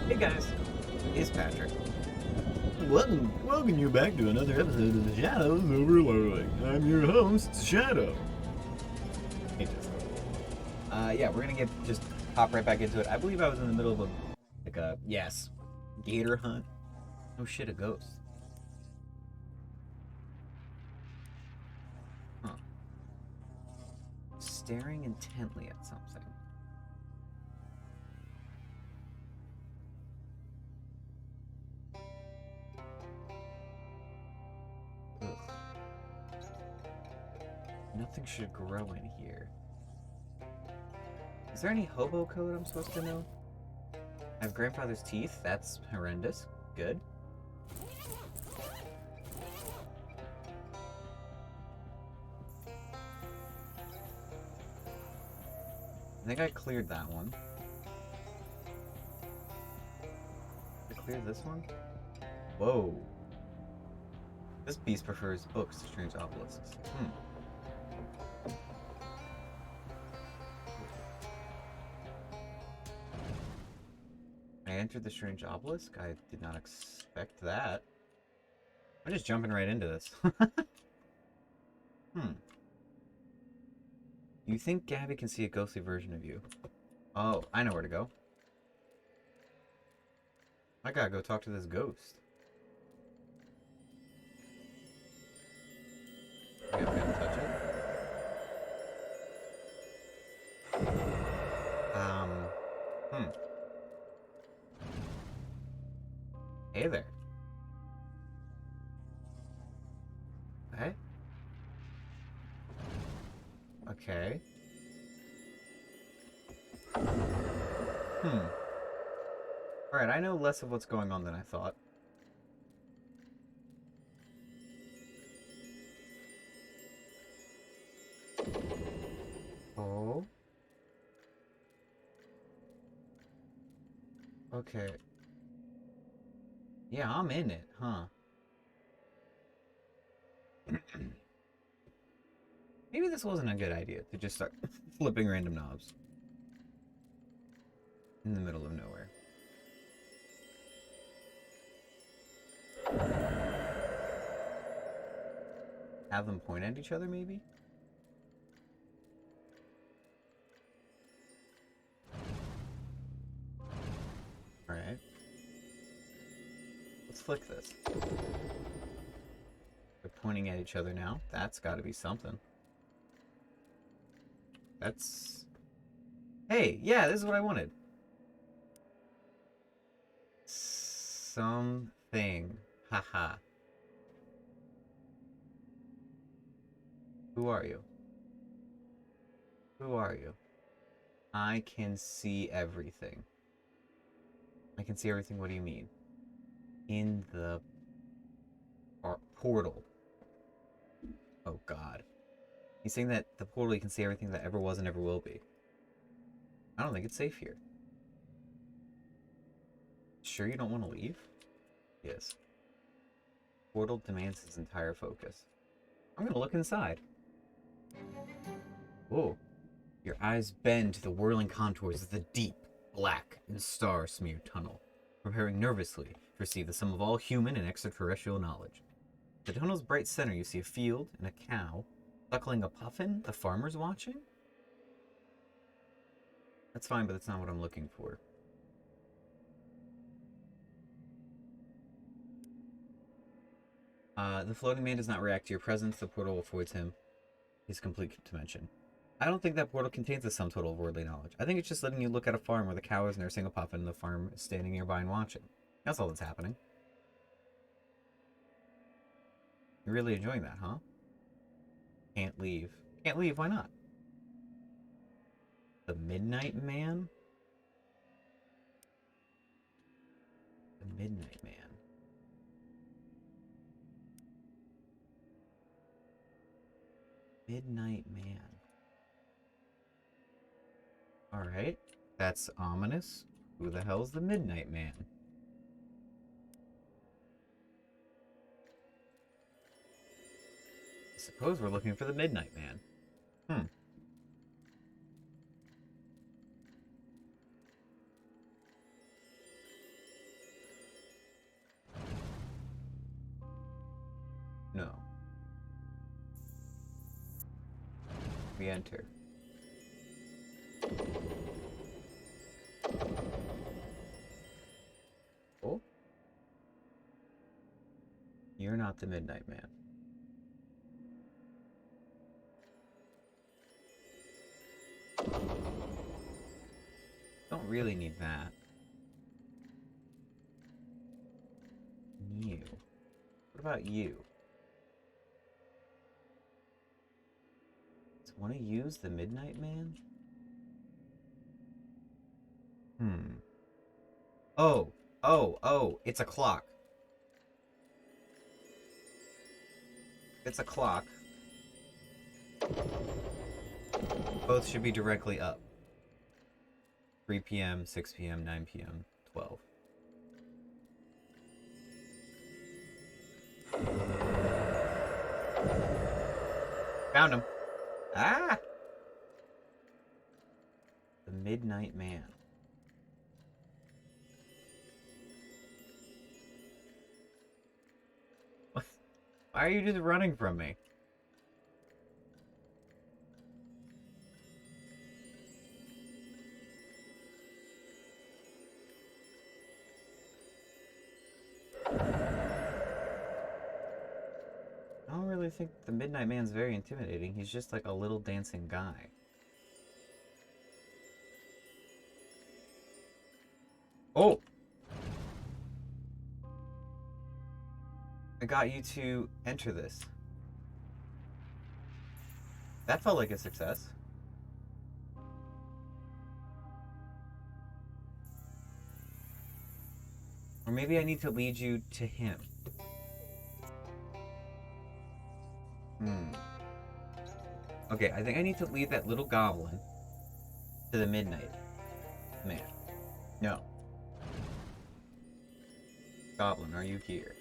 Hey guys, it's Patrick. Welcome you back to another episode of the Shadows Over Loathing. I'm your host, Shadow. Hey Jessica. Yeah, we're gonna just hop right back into it. I believe I was in the middle of a gator hunt. Oh shit, a ghost. Huh. Staring intently at something. Ugh. Nothing should grow in here. Is there any hobo code I'm supposed to know? I have grandfather's teeth. That's horrendous. Good. I think I cleared that one. Did I clear this one? Whoa. This beast prefers books to strange obelisks. I entered the strange obelisk? I did not expect that. I'm just jumping right into this. You think Gabby can see a ghostly version of you? Oh, I know where to go. I gotta go talk to this ghost. Yeah, we gotta touch it. Hmm. Hey there. Hey? Okay. Alright, I know less of what's going on than I thought. Oh. Okay. Yeah, I'm in it, huh? Maybe this wasn't a good idea to just start flipping random knobs in the middle of nowhere. Have them point at each other, maybe? Alright. Let's flick this. They're pointing at each other now. That's gotta be something. That's... Hey, yeah, this is what I wanted. Something. Haha. Who are you? Who are you? I can see everything. I can see everything, what do you mean? In the... portal. Oh god. He's saying that the portal you can see everything that ever was and ever will be. I don't think it's safe here. Sure you don't want to leave? Yes. Portal demands his entire focus. I'm gonna look inside. Whoa. Your eyes bend to the whirling contours of the deep, black, and star-smeared tunnel, preparing nervously to receive the sum of all human and extraterrestrial knowledge. The tunnel's bright center, you see a field and a cow suckling a puffin the farmer's watching? That's fine, but that's not what I'm looking for. The floating man does not react to your presence. The portal affords him his complete dimension. I don't think that portal contains the sum total of worldly knowledge. I think it's just letting you look at a farm where the cow is nursing a puffin and the farm is standing nearby and watching. That's all that's happening. You're really enjoying that, huh? Can't leave. Can't leave, why not? The Midnight Man? The Midnight Man. Midnight Man. Alright. That's ominous. Who the hell's the Midnight Man? I suppose we're looking for the Midnight Man. we enter. Oh. You're not the Midnight Man. Don't really need that. You. What about you? Does want to use the Midnight Man? Oh, it's a clock. It's a clock. Both should be directly up. 3 p.m., 6 p.m., 9 p.m., 12. Found him. Ah! The Midnight Man. Why are you just running from me? I don't really think the Midnight Man's very intimidating. He's just like a little dancing guy. Oh! I got you to enter this. That felt like a success. Or maybe I need to lead you to him. Okay, I think I need to lead that little goblin to the Midnight Man. No. Goblin, are you here?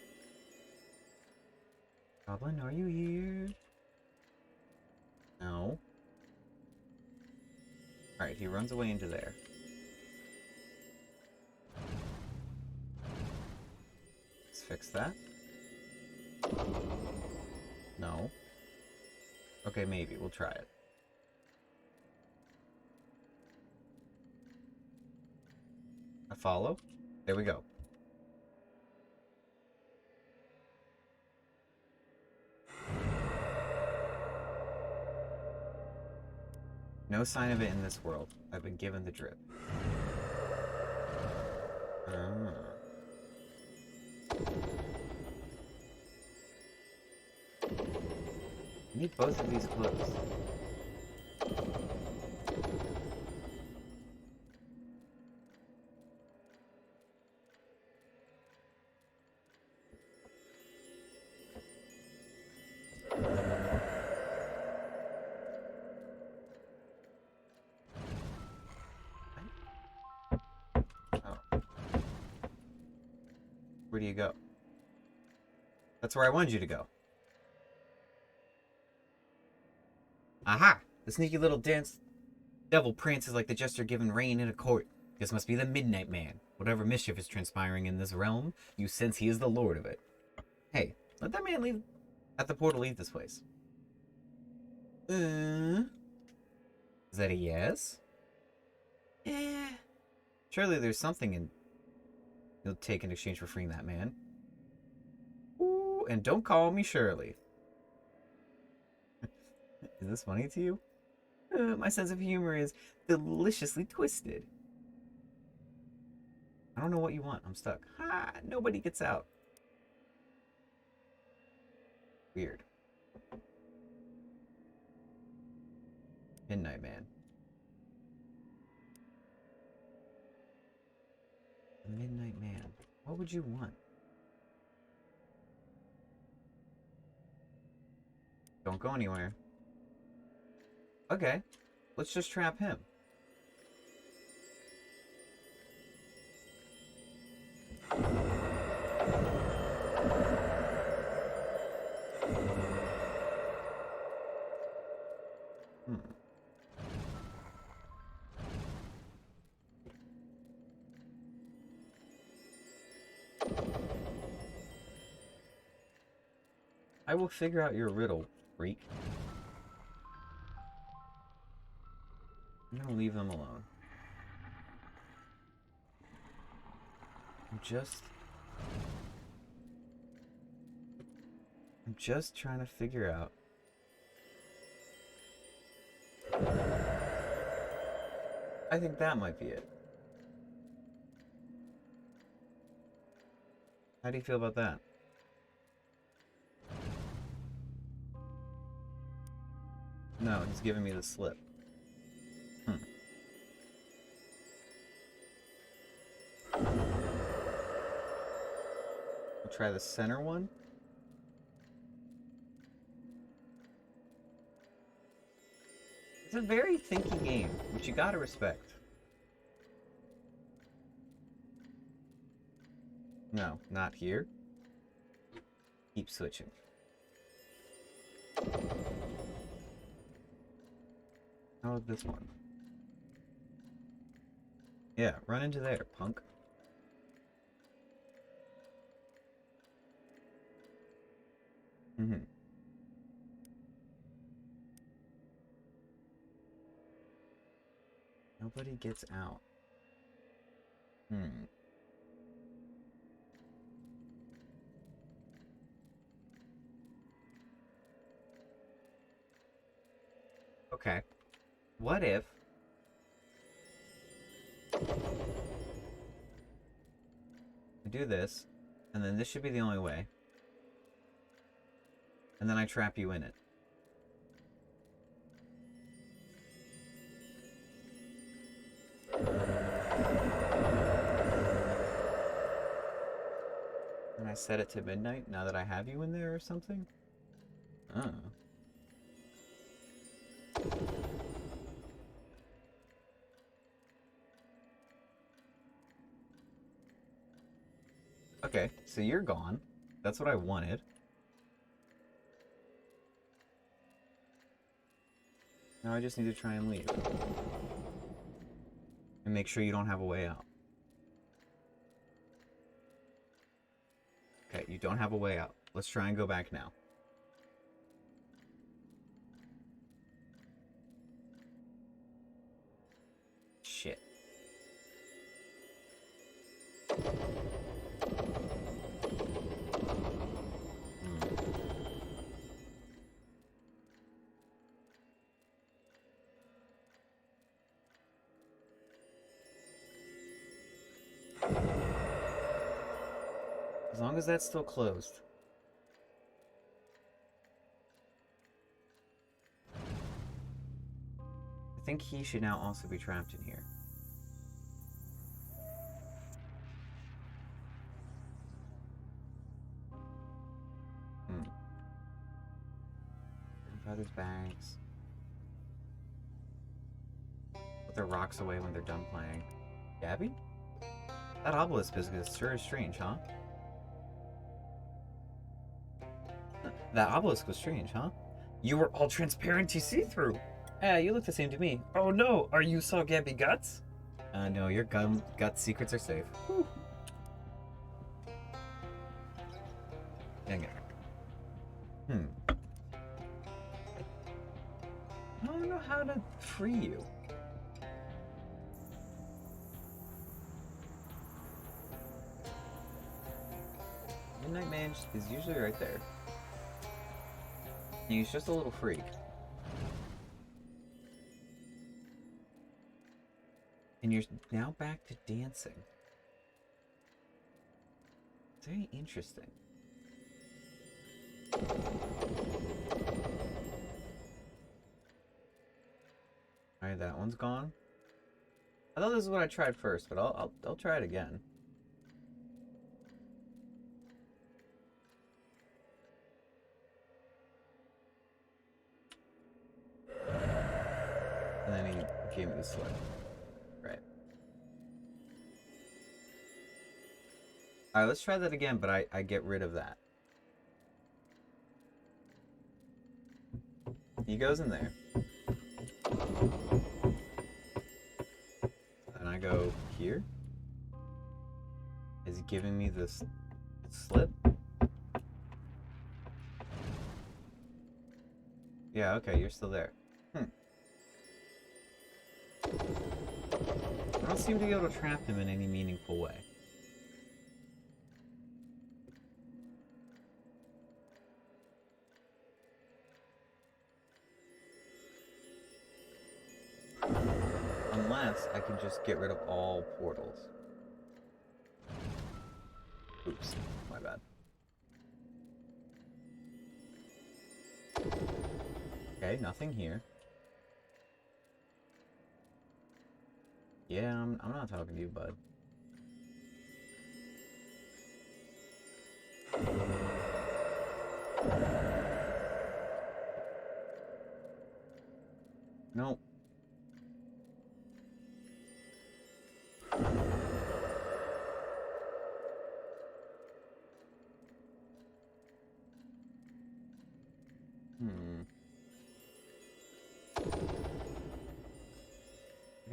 Goblin, are you here? No. Alright, he runs away into there. Let's fix that. No. Okay, maybe. We'll try it. I follow. There we go. No sign of it in this world. I've been given the drip. I need both of these clothes. Where do you go? That's where I wanted you to go. Aha! The sneaky little dance devil prances like the jester given rein in a court. This must be the Midnight Man. Whatever mischief is transpiring in this realm, you sense he is the lord of it. Hey, let that man leave at the portal leave this place. Is that a yes? Surely there's something you'll take in exchange for freeing that man. Ooh, and don't call me Shirley. Is this funny to you? My sense of humor is deliciously twisted. I don't know what you want. I'm stuck. Ha! Nobody gets out. Weird. Midnight Man. The Midnight Man. What would you want? Don't go anywhere. Okay. Let's just trap him. I will figure out your riddle, freak. I'm gonna leave them alone. I'm just trying to figure out. I think that might be it. How do you feel about that? No, he's giving me the slip. We'll try the center one. It's a very thinky game, which you gotta respect. No, not here. Keep switching. How about this one? Yeah, run into there, punk. Mm-hmm. Nobody gets out. Okay. What if... I do this, and then this should be the only way. And then I trap you in it. And I set it to midnight now that I have you in there or something? Oh. Okay, so you're gone. That's what I wanted. Now I just need to try and leave. And make sure you don't have a way out. Okay, you don't have a way out. Let's try and go back now. Shit. As long as that's still closed. I think he should now also be trapped in here. Grandfather's bags. Put their rocks away when they're done playing. Gabby? That obelisk is sure is strange, huh? That obelisk was strange, huh? You were all transparent to see through. Yeah, you look the same to me. Oh no, are you saw Gabby guts? No, your gut secrets are safe. Whew. Dang it. I don't know how to free you. Midnight Man is usually right there. He's just a little freak. And you're now back to dancing. Very interesting. Alright, that one's gone. I thought this is what I tried first, but I'll try it again. And then he gave me the slip. Right. Alright, let's try that again, but I get rid of that. He goes in there. And I go here. Is he giving me this slip? Yeah, okay, you're still there. I don't seem to be able to trap him in any meaningful way. Unless I can just get rid of all portals. Oops, my bad. Okay, nothing here. Yeah, I'm not talking to you, bud. Nope.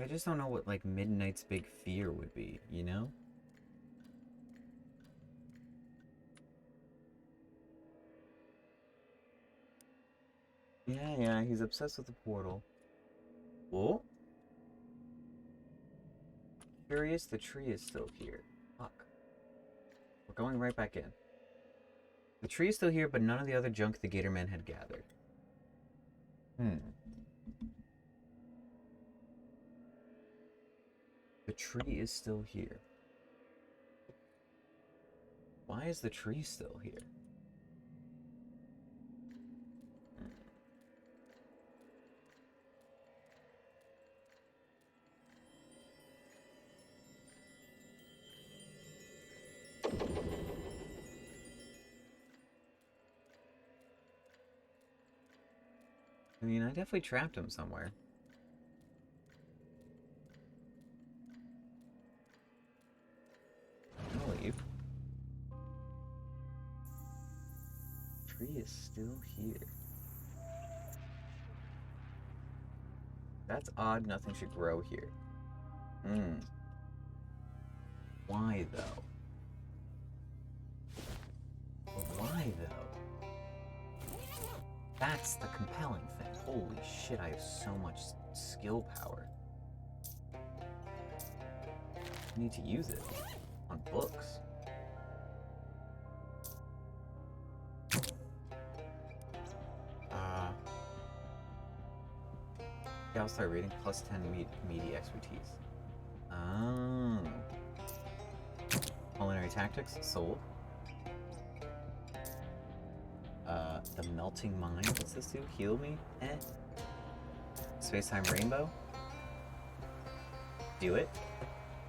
I just don't know what, like, Midnight's big fear would be, you know? Yeah, he's obsessed with the portal. Whoa? Curious, the tree is still here. Fuck. We're going right back in. The tree is still here, but none of the other junk the Gatorman had gathered. The tree is still here. Why is the tree still here? I mean, I definitely trapped him somewhere. I'll leave. Tree is still here. That's odd, nothing should grow here. Why, though? Why, though? That's the compelling thing. Holy shit, I have so much skill power. I need to use it on books. Yeah, I'll start reading. Plus 10 meaty expertise. Culinary tactics, sold. The melting mind, what's this do? Heal me? Space-time rainbow? Do it.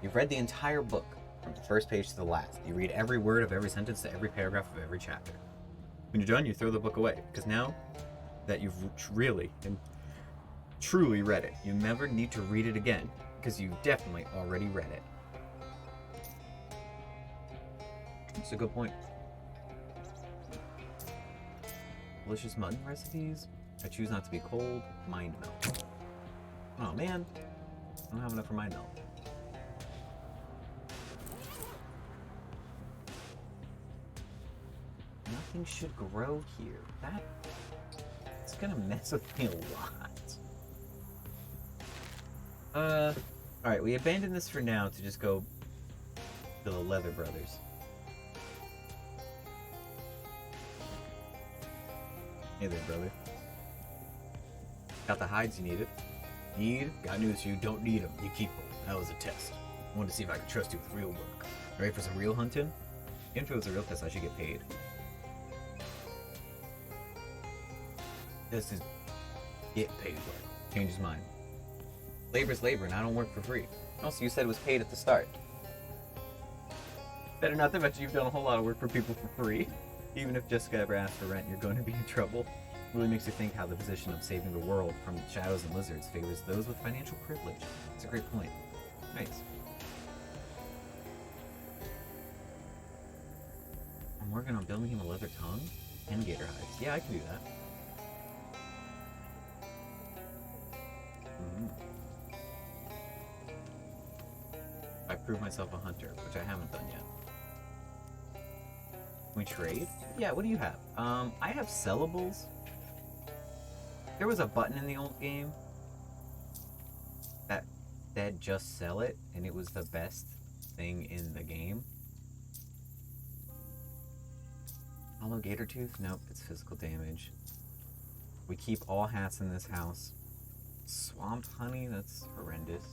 You've read the entire book, from the first page to the last. You read every word of every sentence to every paragraph of every chapter. When you're done, you throw the book away, because now that you've really and truly read it, you never need to read it again, because you definitely already read it. That's a good point. Delicious mutton recipes. I choose not to be cold. Mind melt. Oh man, I don't have enough for mind melt. Nothing should grow here. It's gonna mess with me a lot. Alright, we abandon this for now to just go to the Leather Brothers. Hey there, brother. Got the hides you needed. Got news for you. Don't need them. You keep them. That was a test. I wanted to see if I could trust you with real work. Ready for some real hunting? Even if it was a real test, I should get paid. This is get paid work. Change his mind. Labor's labor, and I don't work for free. Also, you said it was paid at the start. Better not to mention you've done a whole lot of work for people for free. Even if Jessica ever asks for rent, you're going to be in trouble. Really makes you think how the position of saving the world from shadows and lizards favors those with financial privilege. It's a great point. Nice. I'm working on building him a leather tongue and gator hides. Yeah, I can do that. I proved myself a hunter, which I haven't done yet. Can we trade? Yeah, what do you have? I have sellables. There was a button in the old game that instead just sell it, and it was the best thing in the game. Hollow gator tooth? Nope, it's physical damage. We keep all hats in this house. Swamp honey? That's horrendous.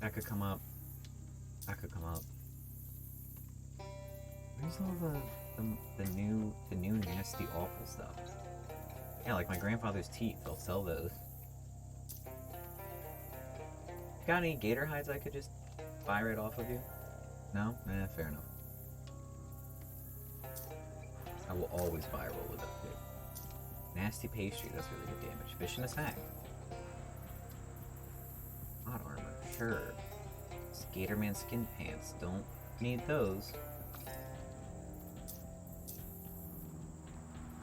That could come up. That could come up. Where's all the new nasty awful stuff? Yeah, like my grandfather's teeth. I'll sell those. Got any gator hides I could just buy right off of you? No? Fair enough. I will always buy a roll of that too. Nasty pastry, that's really good damage. Fish in a sack. Hot armor, sure. Skaterman skin pants, don't need those.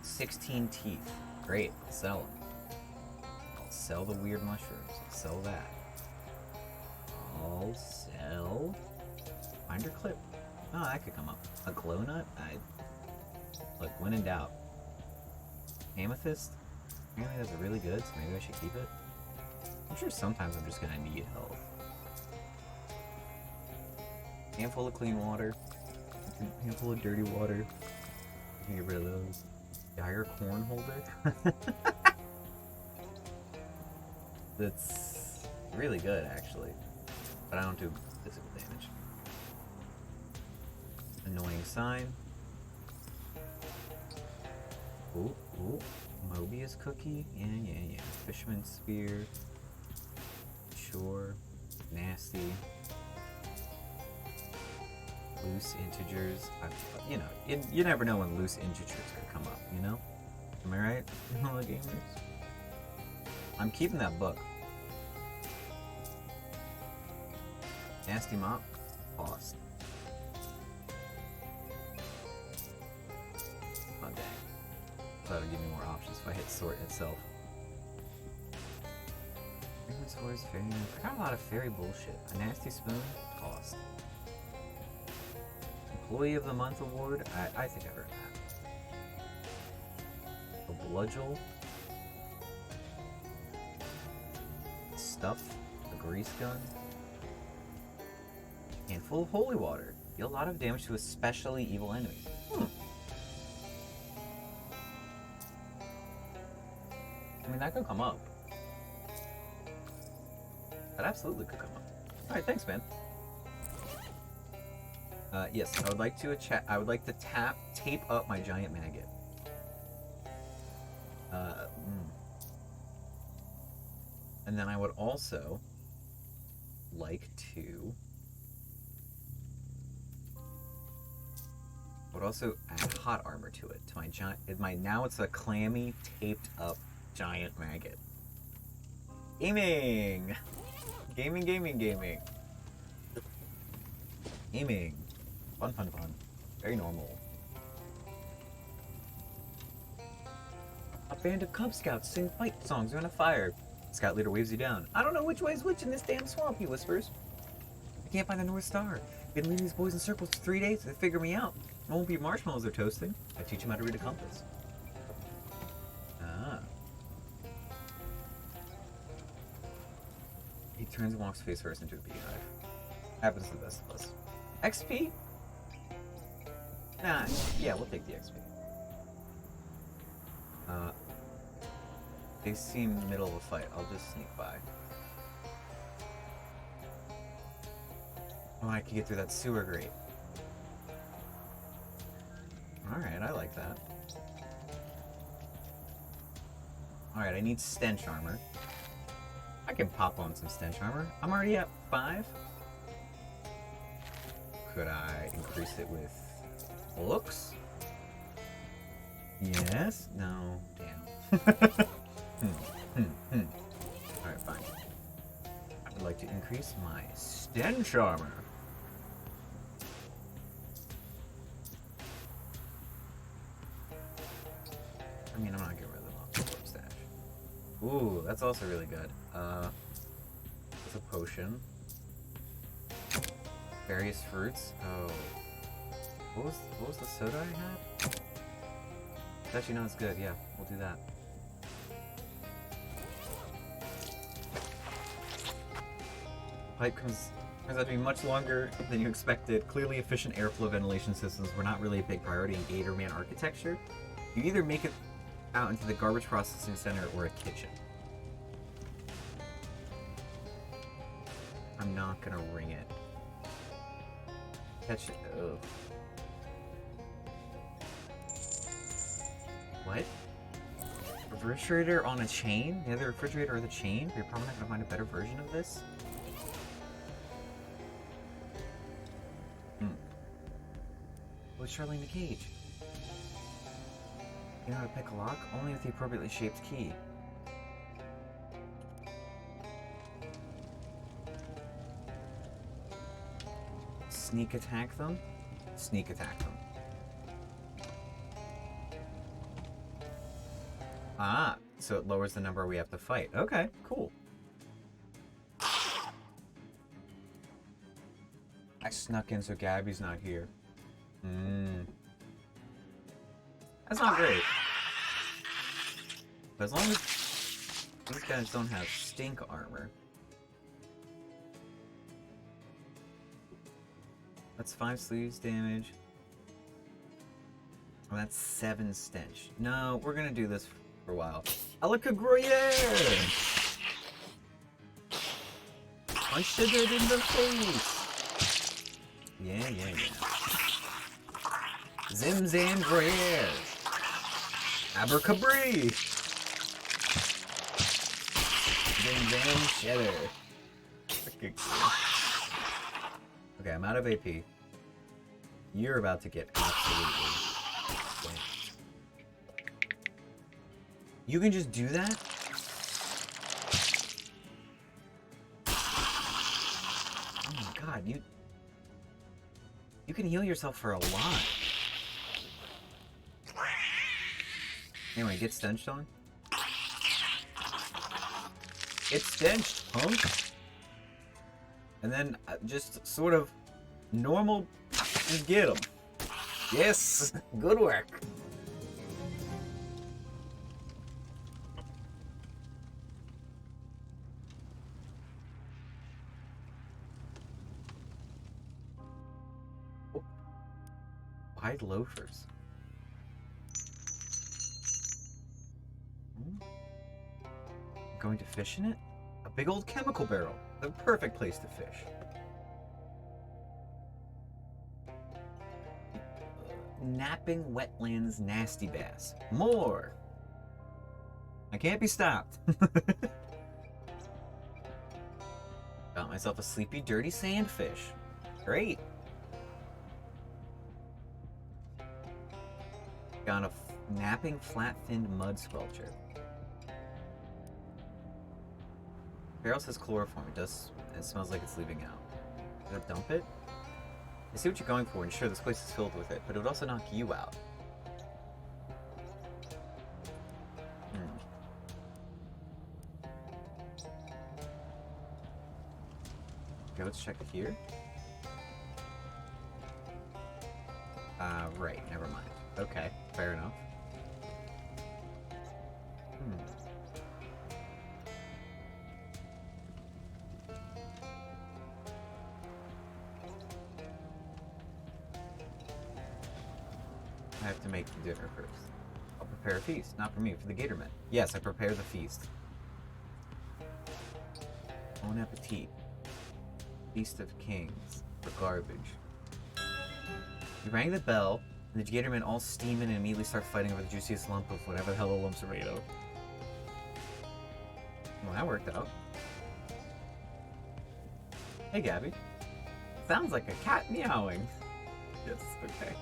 16 teeth, great, I'll sell them. I'll sell the weird mushrooms, I'll sell that. I'll sell... Binder clip. Oh, that could come up. A glow nut? Look, when in doubt. Amethyst? Apparently that's really good, so maybe I should keep it. I'm sure sometimes I'm just gonna need health. Handful of clean water. Handful of dirty water. I can get rid of those. Dire corn holder? That's really good, actually. But I don't do physical damage. Annoying sign. Ooh, ooh. Mobius cookie? Yeah. Fisherman's spear. Sure. Nasty. Loose integers. You know, you never know when loose integers are gonna come up, you know? Am I right? All the gamers? I'm keeping that book. Nasty mop. Lost. Oh dang. Thought it would give me more options if I hit sort itself. Frequent scores, fairy. I got a lot of fairy bullshit. A nasty spoon. Cost. Employee of the Month award? I think I've heard that. A bludgel. Stuff. A grease gun. Handful of holy water. Deal a lot of damage to especially evil enemies. I mean, that could come up. That absolutely could come up. Alright, thanks, man. Yes, I would like to tape up my giant maggot. And then I would also like to add hot armor to it. To my giant, now it's a clammy, taped up giant maggot. Gaming! Gaming. Fun. Very normal. A band of Cub Scouts sing fight songs around a fire. Scout leader waves you down. I don't know which way is which in this damn swamp, he whispers. I can't find the North Star. Been leading these boys in circles for 3 days. They figure me out. It won't be marshmallows they're toasting. I teach them how to read a compass. Ah. He turns and walks face first into a beehive. Happens to the best of us. XP? Nah, yeah, we'll take the XP. They seem middle of a fight. I'll just sneak by. Oh, I can get through that sewer grate. Alright, I like that. Alright, I need stench armor. I can pop on some stench armor. I'm already at 5. Could I increase it with looks? Yes? No? Damn. Alright, fine. I would like to increase my stench armor. I mean, I'm not getting rid of the stash. Ooh, that's also really good. It's a potion. Various fruits. Oh. What was the soda I had? It's actually not as good. Yeah, we'll do that. pipe turns out to be much longer than you expected. Clearly, efficient airflow ventilation systems were not really a big priority in Gatorman architecture. You either make it out into the garbage processing center or a kitchen. I'm not gonna ring it. Catch it. Ugh. What? Refrigerator on a chain? The other refrigerator or the chain? You're probably not gonna find a better version of this? What's Charlie in the cage? You know how to pick a lock? Only with the appropriately shaped key. Sneak attack them? Sneak attack them. Ah, so it lowers the number we have to fight. Okay, cool. I snuck in so Gabby's not here. That's not great. But as long as these guys don't have stink armor. That's 5 sleeves damage. Oh, that's 7 stench. No, we're gonna do this for a while. Alaka Gruyere! I should it in the face! Yeah. Zim Zam Gruyere! Abercabri! Zim Zam Cheddar! Okay, I'm out of AP. You're about to get absolutely whacked. You can just do that? Oh my god, you can heal yourself for a lot. Anyway, get stenched on. It's stenched, punk! And then just sort of normal, just get them. Yes, good work. Oh. Wide loafers. Going to fish in it? A big old chemical barrel. The perfect place to fish. Napping wetlands nasty bass. More! I can't be stopped. Got myself a sleepy, dirty sandfish. Great. Got a napping, flat-finned mud squelcher. Barrel says chloroform. It smells like it's leaving out. Should I dump it? I see what you're going for, and sure, this place is filled with it, but it would also knock you out. Okay, let's check here. Right, never mind. Okay, fair enough. I have to make the dinner first. I'll prepare a feast, not for me, for the Gatormen. Yes, I prepare the feast. Bon appetit. Feast of Kings. For garbage. You rang the bell, and the Gatormen all steam in and immediately start fighting over the juiciest lump of whatever the hell the lumps are made of. Well, that worked out. Hey, Gabby. Sounds like a cat meowing. Yes, okay.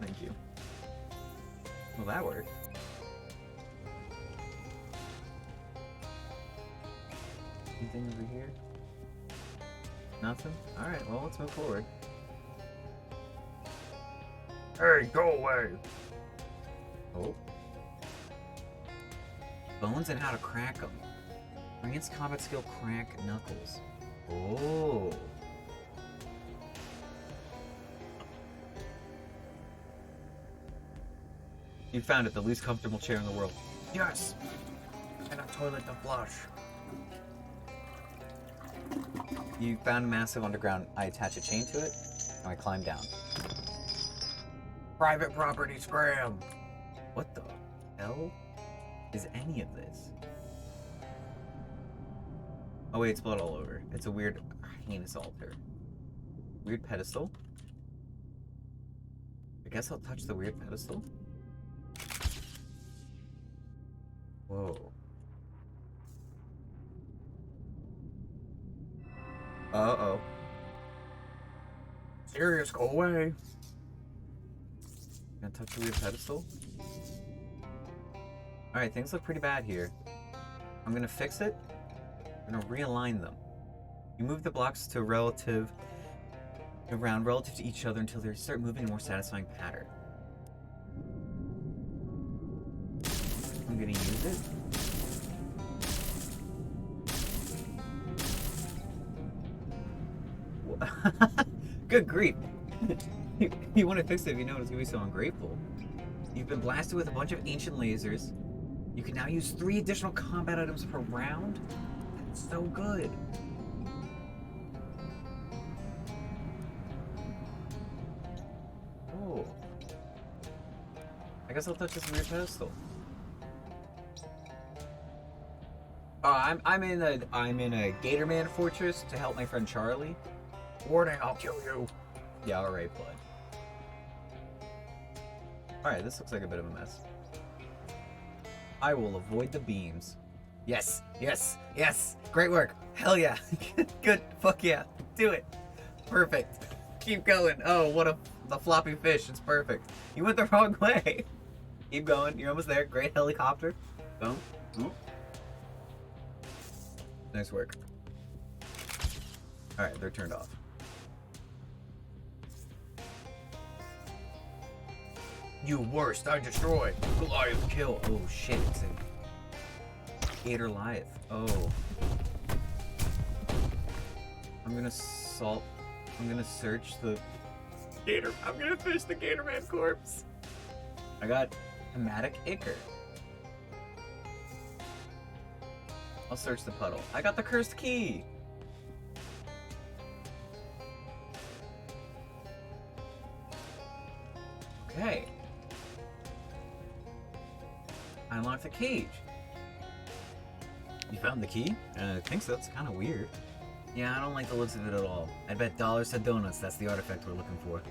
Thank you. Well, that worked. Anything over here? Nothing? Alright, well, let's move forward. Hey, go away! Oh. Bones and how to crack them. Enhanced combat skill crack knuckles. Oh. You found it, the least comfortable chair in the world. Yes! And a toilet to flush. You found a massive underground. I attach a chain to it, and I climb down. Private property scram! What the hell is any of this? Oh wait, it's blood all over. It's a weird, heinous altar. Weird pedestal? I guess I'll touch the weird pedestal? Whoa. Uh-oh. Serious, go away. Gonna touch the weird pedestal? Alright, things look pretty bad here. I'm gonna fix it. I'm gonna realign them. You move the blocks to relative to each other until they start moving in a more satisfying pattern. I'm gonna use it. Good grief. You want to fix it if you know it's gonna be so ungrateful. You've been blasted with a bunch of ancient lasers. You can now use 3 additional combat items per round. That's so good. Oh. I guess I'll touch this weird pedestal. I'm in a Gatorman fortress to help my friend Charlie. Warning, I'll kill you. Yeah, alright, bud. Alright, this looks like a bit of a mess. I will avoid the beams. Yes, yes, yes. Great work. Hell yeah. Good. Fuck yeah. Do it. Perfect. Keep going. Oh, what the floppy fish. It's perfect. You went the wrong way. Keep going. You're almost there. Great helicopter. Boom. Boom. Nice work. Alright, they're turned off. You worst, I destroy. Goliath kill. Oh shit, it's a Gator Liath. Oh. I'm gonna search the Gator. I'm gonna fish the Gatorman corpse. I got Hematic Ichor. I'll search the puddle. I got the cursed key. Okay. I unlocked the cage. You found the key? I think so. It's kind of weird. Yeah, I don't like the looks of it at all. I bet dollars to donuts that's the artifact we're looking for.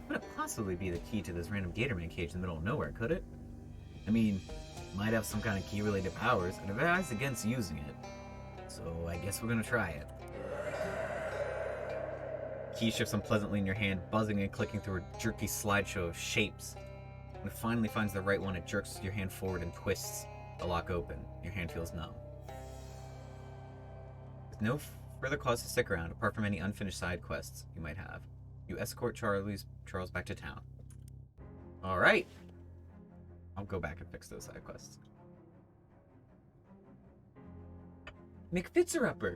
Could it possibly be the key to this random Gatorman cage in the middle of nowhere, could it? I mean, might have some kind of key-related powers, and advise against using it. So I guess we're gonna try it. Key shifts unpleasantly in your hand, buzzing and clicking through a jerky slideshow of shapes. When it finally finds the right one, it jerks your hand forward and twists the lock open. Your hand feels numb. With no further cause to stick around, apart from any unfinished side quests you might have, you escort Charles back to town. Alright! I'll go back and fix those side quests. McFitzerupper!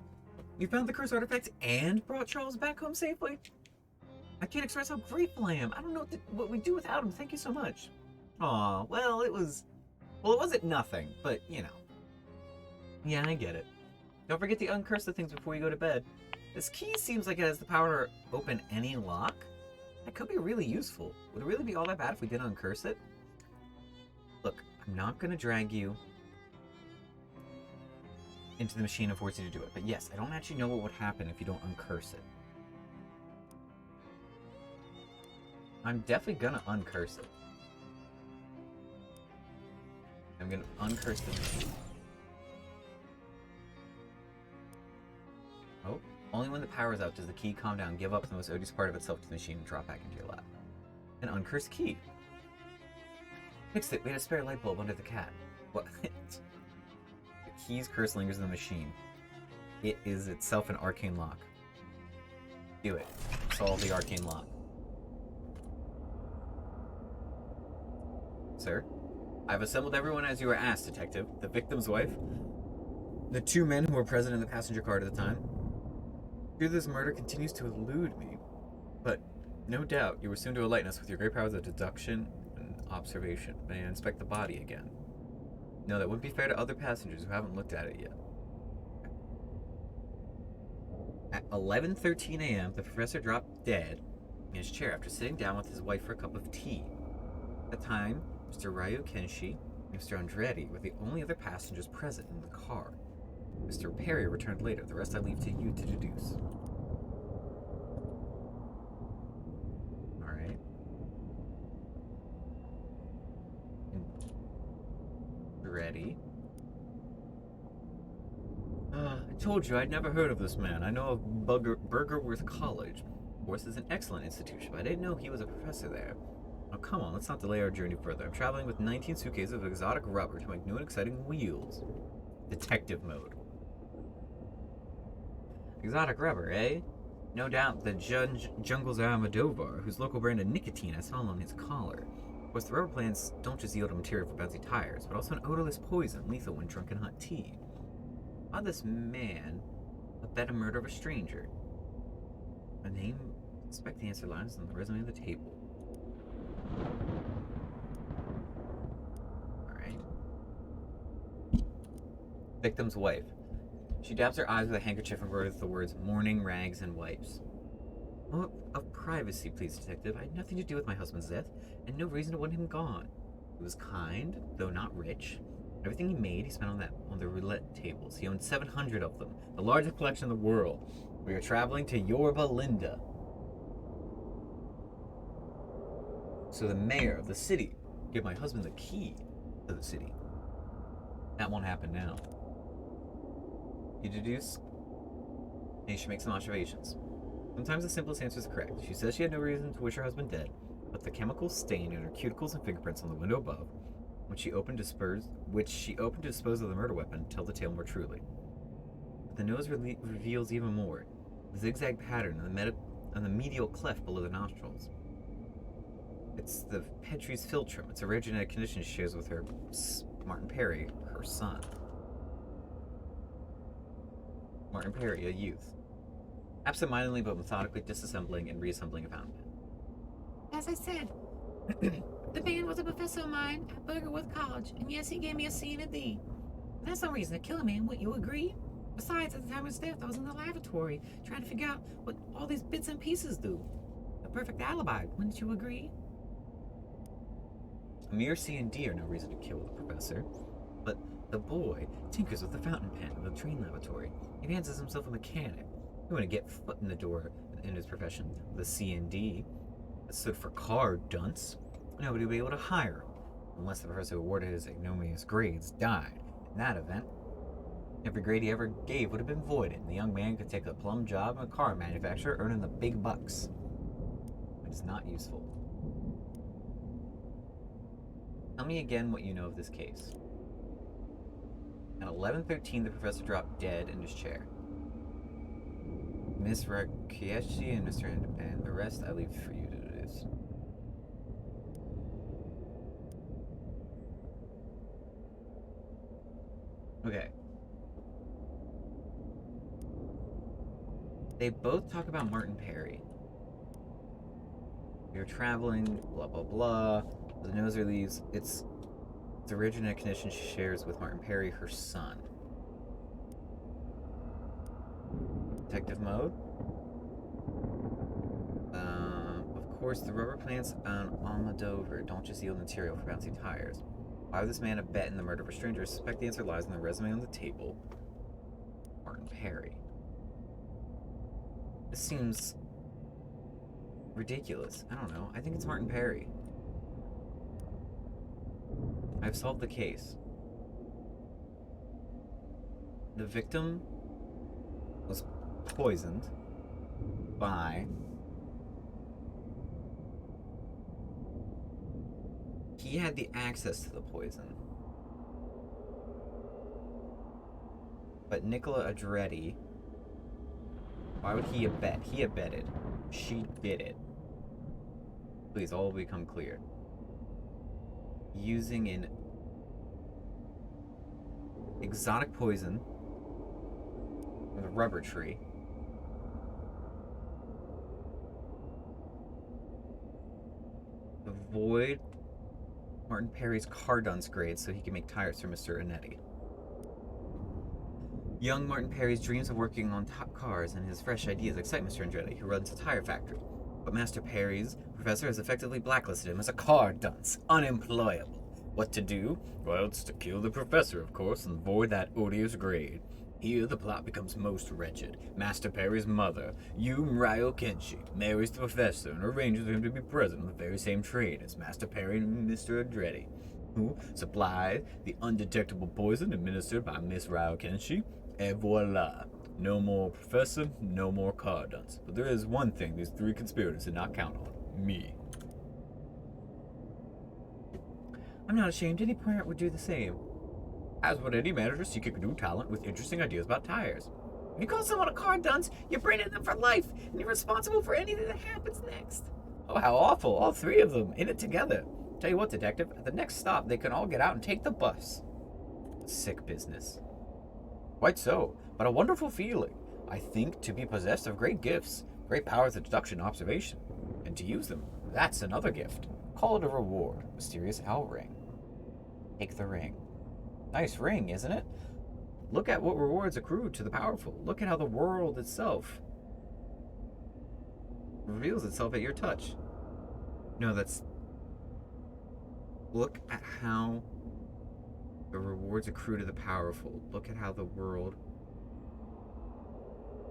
You found the cursed artifact and brought Charles back home safely? I can't express how grateful I am. I don't know what we'd do without him. Thank you so much. Aw, well, it wasn't nothing, but, you know. Yeah, I get it. Don't forget to uncurse the things before you go to bed. This key seems like it has the power to open any lock. That could be really useful. Would it really be all that bad if we did uncurse it? Look, I'm not going to drag you into the machine and force you to do it. But yes, I don't actually know what would happen if you don't uncurse it. I'm definitely gonna uncurse it. I'm gonna uncurse the machine. Oh, only when the power is out does the key calm down, give up the most odious part of itself to the machine, and drop back into your lap. An uncursed key. Fixed it. We had a spare light bulb under the cat. What? The key's curse lingers in the machine. It is itself an arcane lock. Do it. Solve the arcane lock. Sir, I've assembled everyone as you were asked, Detective. The victim's wife, the 2 men who were present in the passenger car at the time. Fear this murder continues to elude me, but no doubt you were soon to enlighten us with your great powers of deduction and observation. May I inspect the body again? No, that wouldn't be fair to other passengers who haven't looked at it yet. At 11:13 a.m., the professor dropped dead in his chair after sitting down with his wife for a cup of tea. At the time, Mr. Ryu Kenshi and Mr. Andretti were the only other passengers present in the car. Mr. Perry returned later. The rest I leave to you to deduce. Alright. Ready? I told you I'd never heard of this man. I know of Burgerworth College. Of course, it's an excellent institution, but I didn't know he was a professor there. Oh, come on, let's not delay our journey further. I'm traveling with 19 suitcases of exotic rubber to make new and exciting wheels. Detective mode. Exotic rubber, eh? No doubt the jungle's Armadovar, whose local brand of nicotine I saw on his collar. Of course, the rubber plants don't just yield a material for bouncy tires, but also an odorless poison, lethal when drunk in hot tea. Why this man abet a murder of a stranger? A name? Suspect the answer lies on the resume on the table. Alright. Victim's wife. She dabs her eyes with a handkerchief and wrote the words mourning, rags, and wipes. Moment of privacy, please, detective. I had nothing to do with my husband's death, and no reason to want him gone. He was kind, though not rich. Everything he made, he spent on the roulette tables. He owned 700 of them, the largest collection in the world. We are traveling to Yorba Linda. So the mayor of the city gave my husband the key to the city. That won't happen now. You deduce? And you should make some observations. Sometimes the simplest answer is correct. She says she had no reason to wish her husband dead, but the chemical stain in her cuticles and fingerprints on the window above, which she opened to dispose of the murder weapon, tell the tale more truly. But the nose reveals even more. The zigzag pattern on the medial cleft below the nostrils. It's the Petrie's philtrum. It's a rare genetic condition she shares with her Martin Perry, her son. Martin Perry, a youth. Absent-mindedly but methodically disassembling and reassembling a fountain pen. As I said, the man was a professor of mine at Burgerworth College, and yes, he gave me a C and a D. That's no reason to kill a man, wouldn't you agree? Besides, at the time of his death, I was in the lavatory trying to figure out what all these bits and pieces do. A perfect alibi, wouldn't you agree? A mere C and D are no reason to kill the professor, but the boy tinkers with the fountain pen in the train lavatory. He fancies himself a mechanic. He wouldn't get foot in the door in his profession. The C and D that stood for car dunce. Nobody would be able to hire him, unless the professor who awarded his ignominious grades died. In that event, every grade he ever gave would have been voided, and the young man could take a plum job in a car manufacturer, earning the big bucks. It is not useful. Tell me again what you know of this case. At 11:13, the professor dropped dead in his chair. Miss Rakieshi and Mr. and the rest I leave for you to deduce. Okay. They both talk about Martin Perry. You're traveling, blah blah blah. The noser leaves. It's the rare genetic condition she shares with Martin Perry, her son. Detective mode. Of course, the rubber plants on Almodovar don't just yield material for bouncy tires. Why would this man abet in the murder of a stranger? I suspect the answer lies in the resume on the table. Martin Perry. This seems ridiculous. I don't know. I think it's Martin Perry. I've solved the case. The victim was poisoned by he had the access to the poison. But Nicola Andretti, why would he abet? He abetted. She did it. Please, all will become clear. Using an exotic poison from the rubber tree. Avoid Martin Perry's car dunce grade so he can make tires for Mr. Anetti. Young Martin Perry's dreams of working on top cars and his fresh ideas excite Mr. Andretti, who runs a tire factory. But Master Perry's professor has effectively blacklisted him as a car dunce, unemployable. What to do? Well, it's to kill the professor, of course, and avoid that odious grade. Here, the plot becomes most wretched. Master Perry's mother, Ryo Kenshi, marries the professor and arranges for him to be present in the very same trade as Master Perry and Mr. Andretti, who supplied the undetectable poison administered by Miss Ryo Kenshi. Et voila. No more professor, no more car dunce. But there is one thing these three conspirators did not count on. Me. I'm not ashamed. Any parent would do the same. As would any manager seeking new talent with interesting ideas about tires. If you call someone a car dunce, you're branding them for life, and you're responsible for anything that happens next. Oh, how awful. All three of them in it together. Tell you what, Detective, at the next stop, they can all get out and take the bus. Sick business. Quite so, but a wonderful feeling. I think to be possessed of great gifts, great powers of deduction and observation, and to use them, that's another gift. Call it a reward. Mysterious owl ring. Take the ring. Nice ring, isn't it? Look at what rewards accrue to the powerful. Look at how the world itself reveals itself at your touch. No, that's... Look at how the rewards accrue to the powerful. Look at how the world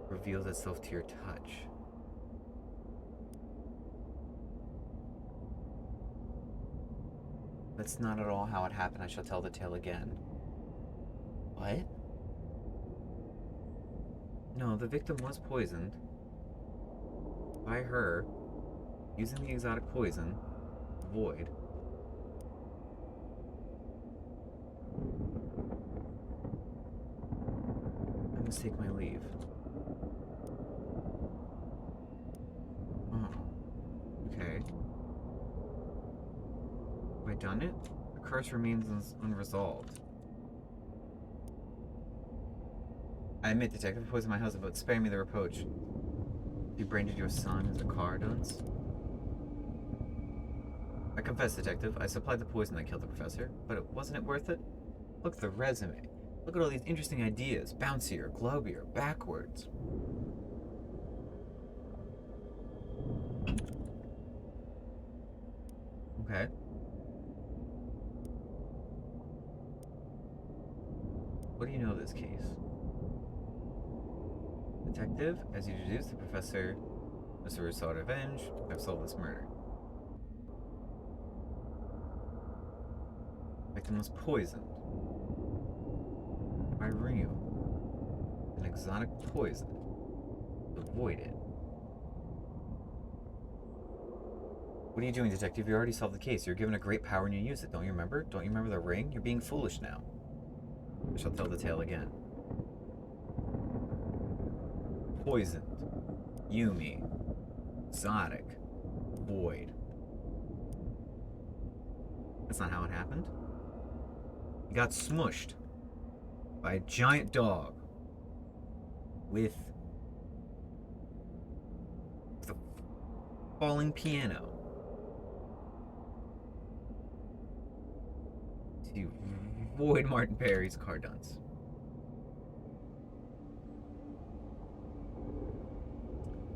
reveals itself to your touch. That's not at all how it happened. I shall tell the tale again. What? No, the victim was poisoned by her using the exotic poison, Void. I must take my leave. Oh. Okay. Have I done it? The curse remains unresolved. I admit, Detective, poisoned my husband, but spare me the reproach. You branded your son as a car dunce? I confess, Detective, I supplied the poison that killed the professor, but wasn't it worth it? Look at the resume. Look at all these interesting ideas. Bouncier, globier, backwards. Okay. What do you know of this case? Detective, as you deduce, the professor, Mr. Rousseau sought revenge. I've solved this murder. Victim was poisoned by Rio, an exotic poison. Avoid it. What are you doing, Detective? You already solved the case. You're given a great power and you use it. Don't you remember? Don't you remember the ring? You're being foolish now. I shall tell the tale again. Poisoned. Yumi. Exotic. Void. That's not how it happened. He got smushed by a giant dog with a falling piano to avoid Martin Perry's car dunce.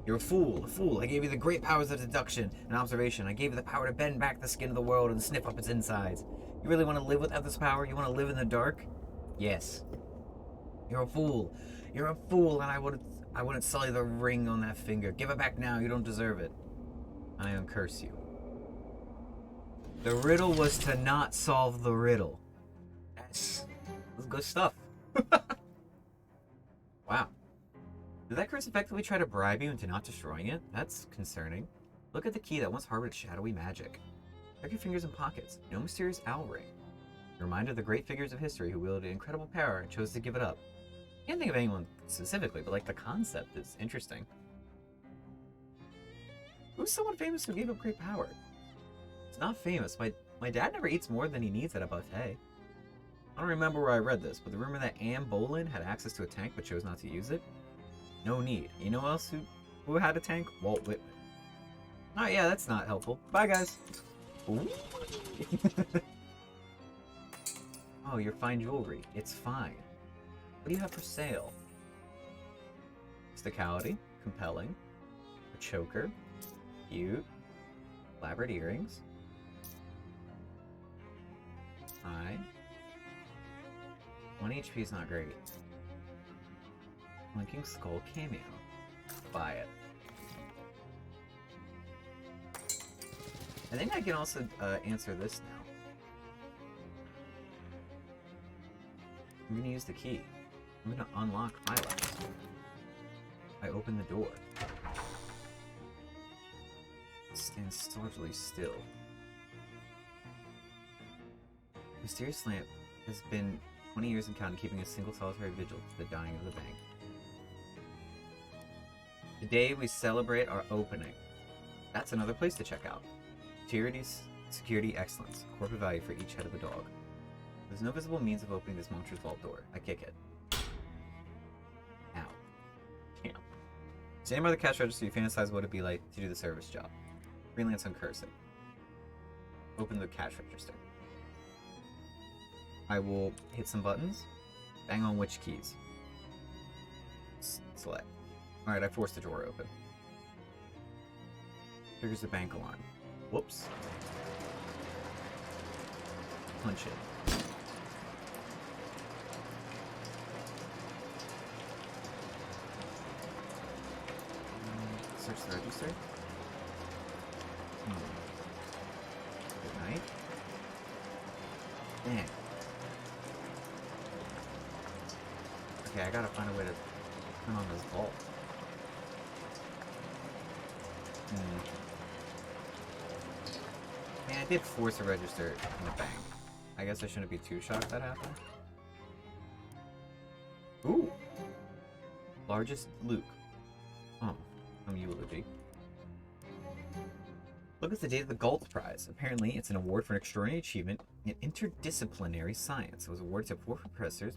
You're a fool, a fool. I gave you the great powers of deduction and observation. I gave you the power to bend back the skin of the world and sniff up its insides. You really want to live without this power? You want to live in the dark? Yes. You're a fool. You're a fool, and I wouldn't sell you the ring on that finger. Give it back now. You don't deserve it. I uncurse you. The riddle was to not solve the riddle. That's good stuff. Wow. Did that curse effectively try to bribe you into not destroying it? That's concerning. Look at the key that once harbored shadowy magic. Check your fingers and pockets. No mysterious owl ring. A reminder of the great figures of history who wielded incredible power and chose to give it up. I can't think of anyone specifically, but like the concept is interesting. Who's someone famous who gave up great power? It's not famous. My dad never eats more than he needs at a buffet. I don't remember where I read this, but the rumor that Anne Boleyn had access to a tank but chose not to use it? No need. You know else who had a tank? Walt Whitman. Oh yeah, that's not helpful. Bye guys. Oh, your fine jewelry. It's fine. What do you have for sale? Mysticality, compelling, a choker, cute, elaborate earrings. High. 1 HP is not great. Blinking Skull cameo. Buy it. I think I can also answer this now. I'm gonna use the key. I'm gonna unlock Eyelash. I open the door. Stand starkly still. Mysterious lamp has been 20 years in counting, keeping a single solitary vigil to the dying of the bank. Today we celebrate our opening. That's another place to check out. Security excellence. Corporate value for each head of a dog. There's no visible means of opening this monstrous vault door. I kick it. Ow. Yeah. Standing by the cash register, you fantasize what it'd be like to do the service job. Freelance on cursing. Open the cash register. I will hit some buttons. Bang on which keys. Select. Alright, I forced the drawer open. Triggers the bank alarm. Whoops. Punch it. Search the register. Good night. Dang. Okay, I gotta find a way to turn on this vault. Man, I did force a register in the bank. I guess I shouldn't be too shocked that happened. Ooh! Largest Luke. Oh, some eulogy. Look at the date of the Galt Prize. Apparently, it's an award for an extraordinary achievement in interdisciplinary science. It was awarded to 4 professors,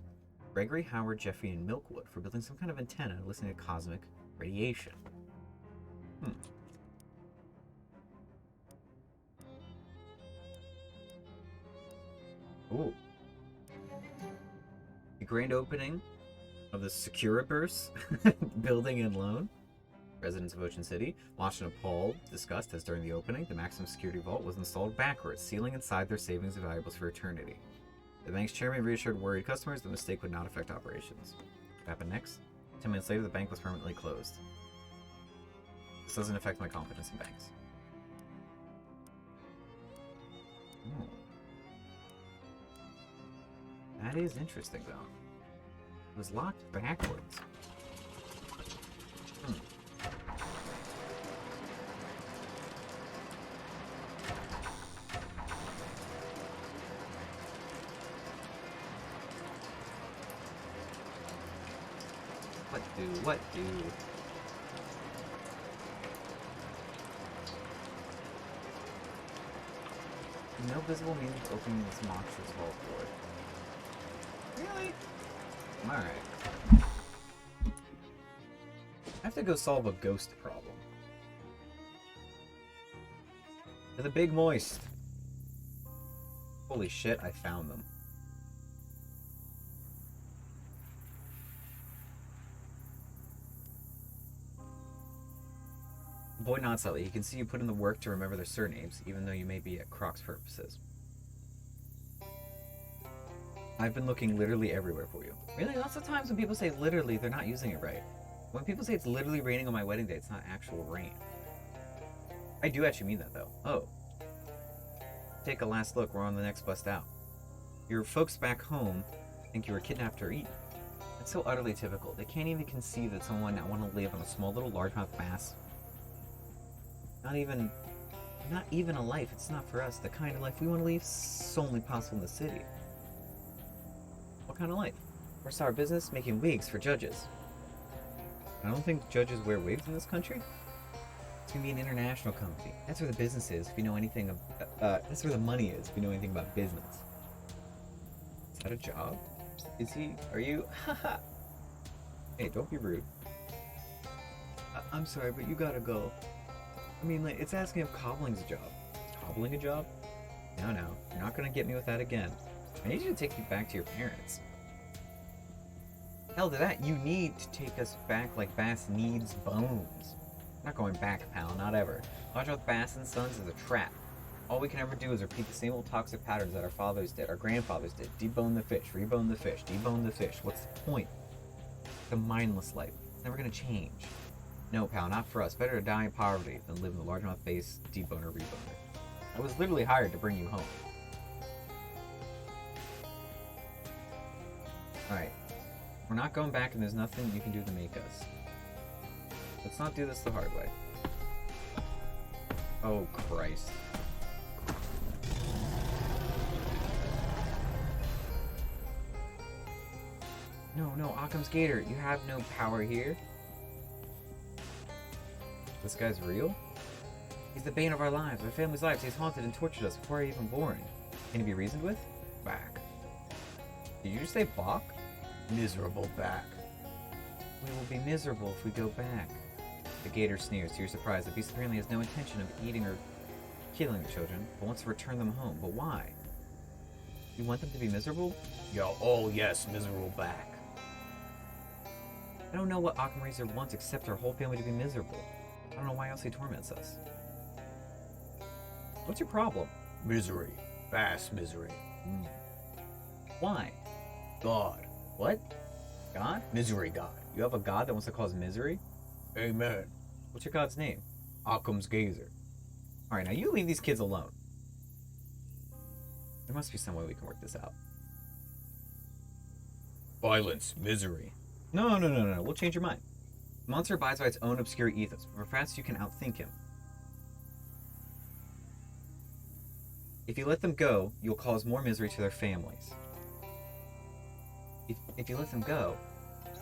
Gregory, Howard, Jeffrey, and Milkwood, for building some kind of antenna listening to cosmic radiation. Ooh. The grand opening of the Securiburst building and loan. Residents of Ocean City watched and appalled, discussed as during the opening, the maximum security vault was installed backwards, sealing inside their savings of valuables for eternity. The bank's chairman reassured worried customers the mistake would not affect operations. What happened next? 10 minutes later, the bank was permanently closed. This doesn't affect my confidence in banks. Oh. That is interesting, though. It was locked backwards. What do? No visible means of opening this monstrous vault door. Really? Alright. I have to go solve a ghost problem. To the Big Moist. Holy shit, I found them. Boy, not slightly. You can see you put in the work to remember their surnames, even though you may be at Croc's purposes. I've been looking literally everywhere for you. Really? Lots of times when people say literally, they're not using it right. When people say it's literally raining on my wedding day, it's not actual rain. I do actually mean that, though. Oh. Take a last look. We're on the next bus out. Your folks back home think you were kidnapped or eaten. That's so utterly typical. They can't even conceive that someone that want to live on a small little largemouth bass. Not even a life. It's not for us. The kind of life we want to lead is only possible in the city. What kind of life? Where's our business? Making wigs for judges. I don't think judges wear wigs in this country. It's gonna be an international company. That's where the business is. If you know anything of, that's where the money is. If you know anything about business. Is that a job? Is he? Are you? Haha. Hey, don't be rude. I'm sorry, but you gotta go. I mean, like, it's asking if cobbling's a job. Is cobbling a job? No, you're not gonna get me with that again. I need you to take me back to your parents. Hell to that, you need to take us back like Bass needs bones. I'm not going back, pal, not ever. Largemouth Bass and Sons is a trap. All we can ever do is repeat the same old toxic patterns that our fathers did, our grandfathers did. Debone the fish, rebone the fish, debone the fish. What's the point? It's a mindless life. It's never gonna change. No, pal, not for us. Better to die in poverty than live in the largemouth base, deboner, reboner. I was literally hired to bring you home. Alright. We're not going back and there's nothing you can do to make us. Let's not do this the hard way. Oh, Christ. No, Occam's Gator, you have no power here. This guy's real? He's the bane of our lives, our family's lives. He's haunted and tortured us before we're even born. Can he be reasoned with? Back. Did you just say Bach? Miserable back. We will be miserable if we go back. The gator sneers. To your surprise, the beast apparently has no intention of eating or killing the children, but wants to return them home. But why? You want them to be miserable? Yo, oh yes, miserable back. I don't know what Occam Razor wants except our whole family to be miserable. I don't know why else he torments us. What's your problem? Misery. Bass misery. Why? God. What? God? Misery God. You have a god that wants to cause misery? Amen. What's your god's name? Occam's Gazer. Alright, now you leave these kids alone. There must be some way we can work this out. Violence. Misery. No. We'll change your mind. The monster abides by its own obscure ethos, but perhaps you can outthink him. If you let them go, you'll cause more misery to their families. If you let them go,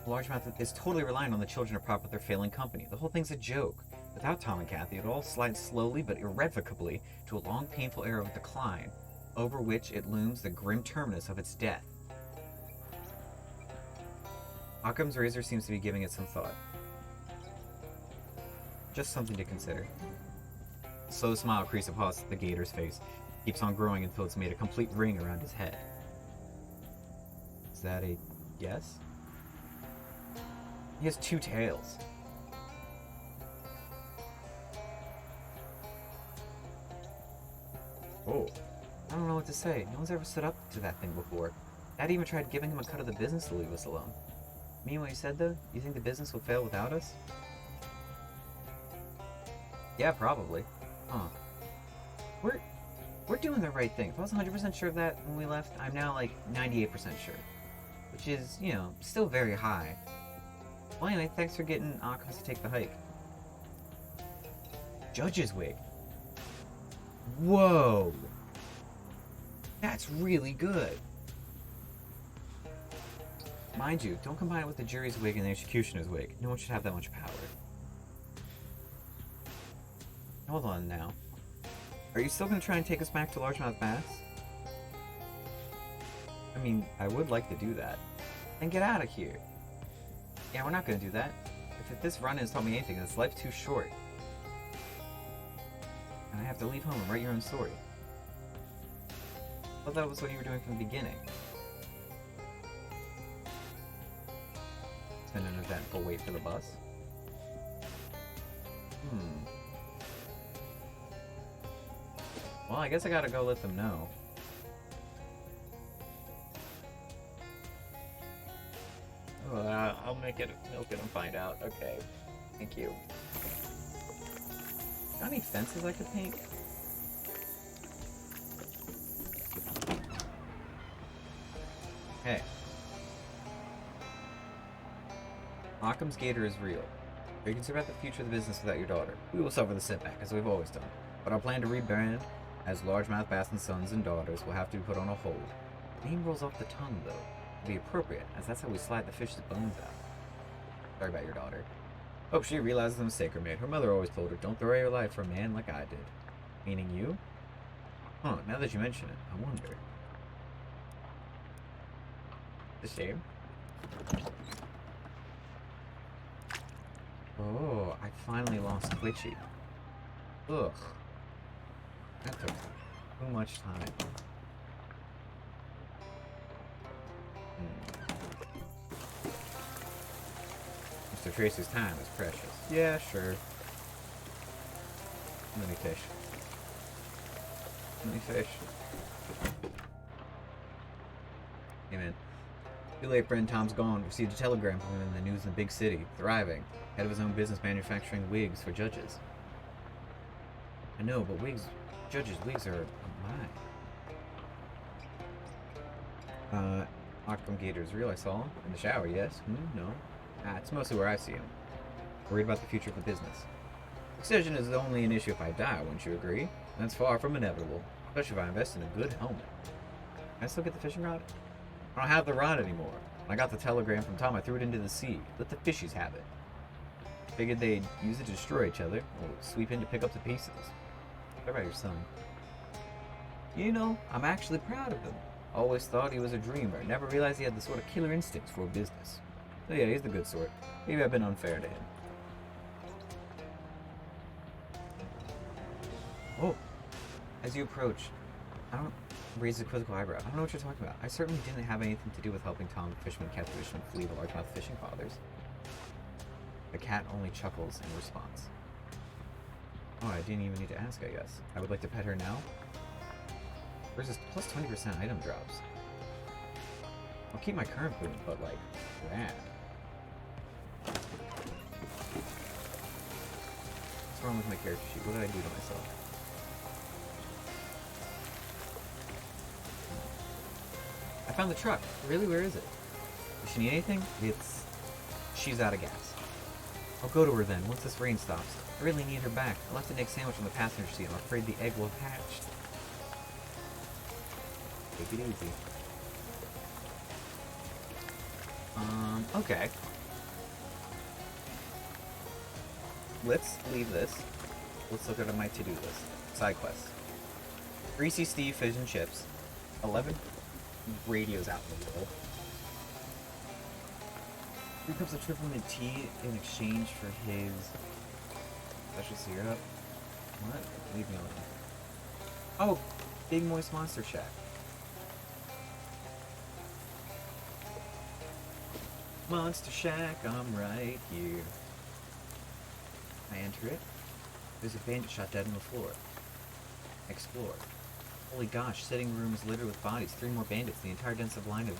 the largemouth is totally reliant on the children to prop up their failing company. The whole thing's a joke. Without Tom and Kathy, it all slides slowly but irrevocably to a long, painful era of decline, over which it looms the grim terminus of its death. Occam's Razor seems to be giving it some thought. Just something to consider. A slow smile creases across the gator's face. It keeps on growing until it's made a complete ring around his head. Is that a yes? He has two tails. Oh. I don't know what to say. No one's ever stood up to that thing before. Dad even tried giving him a cut of the business to leave us alone. Mean what you said, though? You think the business will fail without us? Yeah, probably. Huh. We're doing the right thing. If I was 100% sure of that when we left, I'm now like 98% sure. Which is, you know, still very high. Well, anyway, thanks for getting Occam's to take the hike. Judge's wig. Whoa! That's really good. Mind you, don't combine it with the jury's wig and the executioner's wig. No one should have that much power. Hold on now. Are you still going to try and take us back to Largemouth Bass? I mean, I would like to do that. Then get out of here. Yeah, we're not going to do that. If this run has taught me anything, it's life's too short. And I have to leave home and write your own story. I thought that was what you were doing from the beginning. It's been an eventful wait for the bus. Well, I guess I gotta go let them know. I'll milk it and find out. Okay. Thank you. Got any fences I could paint? Hey. Occam's Gator is real. Are you concerned about the future of the business without your daughter? We will suffer the setback, as we've always done. But our plan to rebrand as Largemouth Bass and Sons and Daughters will have to be put on a hold. The name rolls off the tongue, though. To be appropriate, as that's how we slide the fish's bones out. Sorry about your daughter. Hope she realizes the mistake her made. Her mother always told her, don't throw away your life for a man like I did. Meaning you? Huh, now that you mention it, I wonder. It's a shame. Oh, I finally lost Twitchy. Ugh. That took too much time. So Tracy's time is precious. Yeah, sure. Many fish. Many fish. Hey man. Too late, friend. Tom's gone. Received a telegram from him in the news in the big city. Thriving. Head of his own business manufacturing wigs for judges. I know, but judges' wigs are mine. Ockham Gator's real. I saw him. In the shower, yes? No. It's mostly where I see him. Worried about the future of the business. Decision is only an issue if I die, wouldn't you agree? That's far from inevitable. Especially if I invest in a good helmet. Can I still get the fishing rod? I don't have the rod anymore. When I got the telegram from Tom, I threw it into the sea. Let the fishies have it. Figured they'd use it to destroy each other, or sweep in to pick up the pieces. What about your son? You know, I'm actually proud of him. Always thought he was a dreamer. Never realized he had the sort of killer instincts for business. So yeah, he's the good sort. Maybe I've been unfair to him. Oh, as you approach, raise a quizzical eyebrow. I don't know what you're talking about. I certainly didn't have anything to do with helping Tom the fisherman catch fish and flee the largemouth fishing fathers. The cat only chuckles in response. Oh, I didn't even need to ask, I guess. I would like to pet her now. Where's this plus 20% item drops? I'll keep my current boon, but like, rad. What's wrong with my character sheet? What did I do to myself? I found the truck. Really? Where is it? Does she need anything? She's out of gas. I'll go to her then, once this rain stops. I really need her back. I left an egg sandwich on the passenger seat. I'm afraid the egg will have hatched. Take it easy. Okay. Let's leave this. Let's look at my to-do list. Side quests. Greasy Steve fish and chips. 11 radios out in the world. 3 cups of triple mint tea in exchange for his special syrup. What? Leave me alone. Oh, Big Moist Monster Shack. Monster Shack, I'm right here. I enter it. There's a bandit shot dead on the floor. Explore. Holy gosh, sitting room is littered with bodies. 3 more bandits. The entire densive line of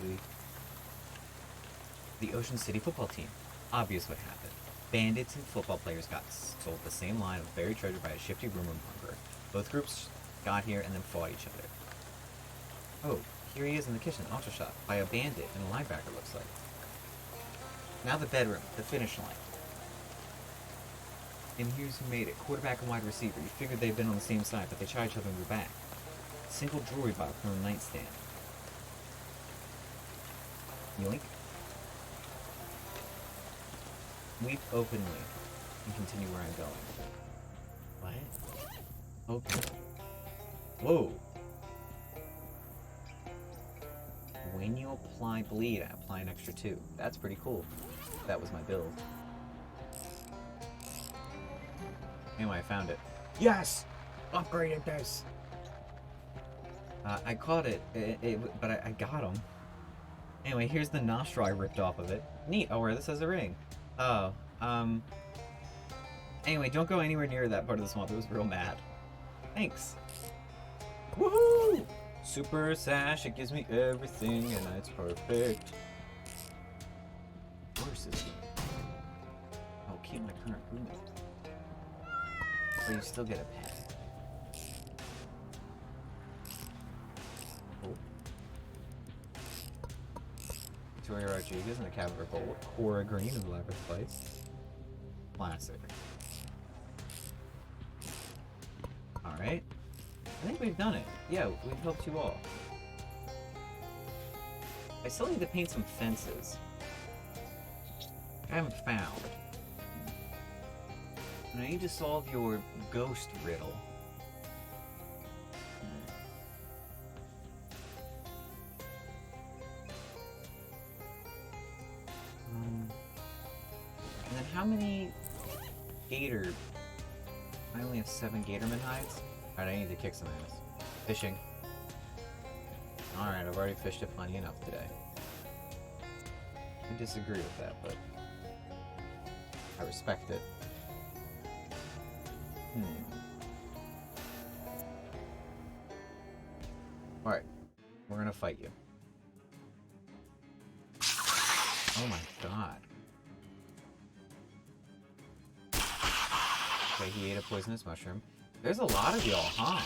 the Ocean City football team. Obvious what happened. Bandits and football players got sold the same line of buried treasure by a shifty rumor monger. Both groups got here and then fought each other. Oh, here he is in the kitchen, auto shot by a bandit and a linebacker, looks like. Now the bedroom, the finish line. And here's who made it. Quarterback and wide receiver. You figured they'd been on the same side, but they shot each other in the back. Single jewelry box from the nightstand. Yoink. Weep openly and continue where I'm going. What? Open. Whoa. When you apply bleed, I apply an extra 2. That's pretty cool. That was my build. Anyway, I found it. Yes! Upgraded this! I caught it, but I got him. Anyway, here's the nostril I ripped off of it. Neat. Oh, where this has a ring. Oh, anyway, don't go anywhere near that part of the swamp. It was real mad. Thanks. Woohoo! Super sash, it gives me everything, and it's perfect. Horse is here. I'll keep my current boon. But you still get a pet. Oh. Victoria Rodriguez in the cabin of gold. Cora Green in the Labyrinth Place. Classic. Alright. I think we've done it. Yeah, we've helped you all. I still need to paint some fences. I haven't found. And I need to solve your ghost riddle. And then how many gator... I only have 7 gatorman hides? Alright, I need to kick some ass. Fishing. Alright, I've already fished it plenty enough today. I disagree with that, but... I respect it. Alright. We're gonna fight you. Oh my god. Okay, he ate a poisonous mushroom. There's a lot of y'all, huh?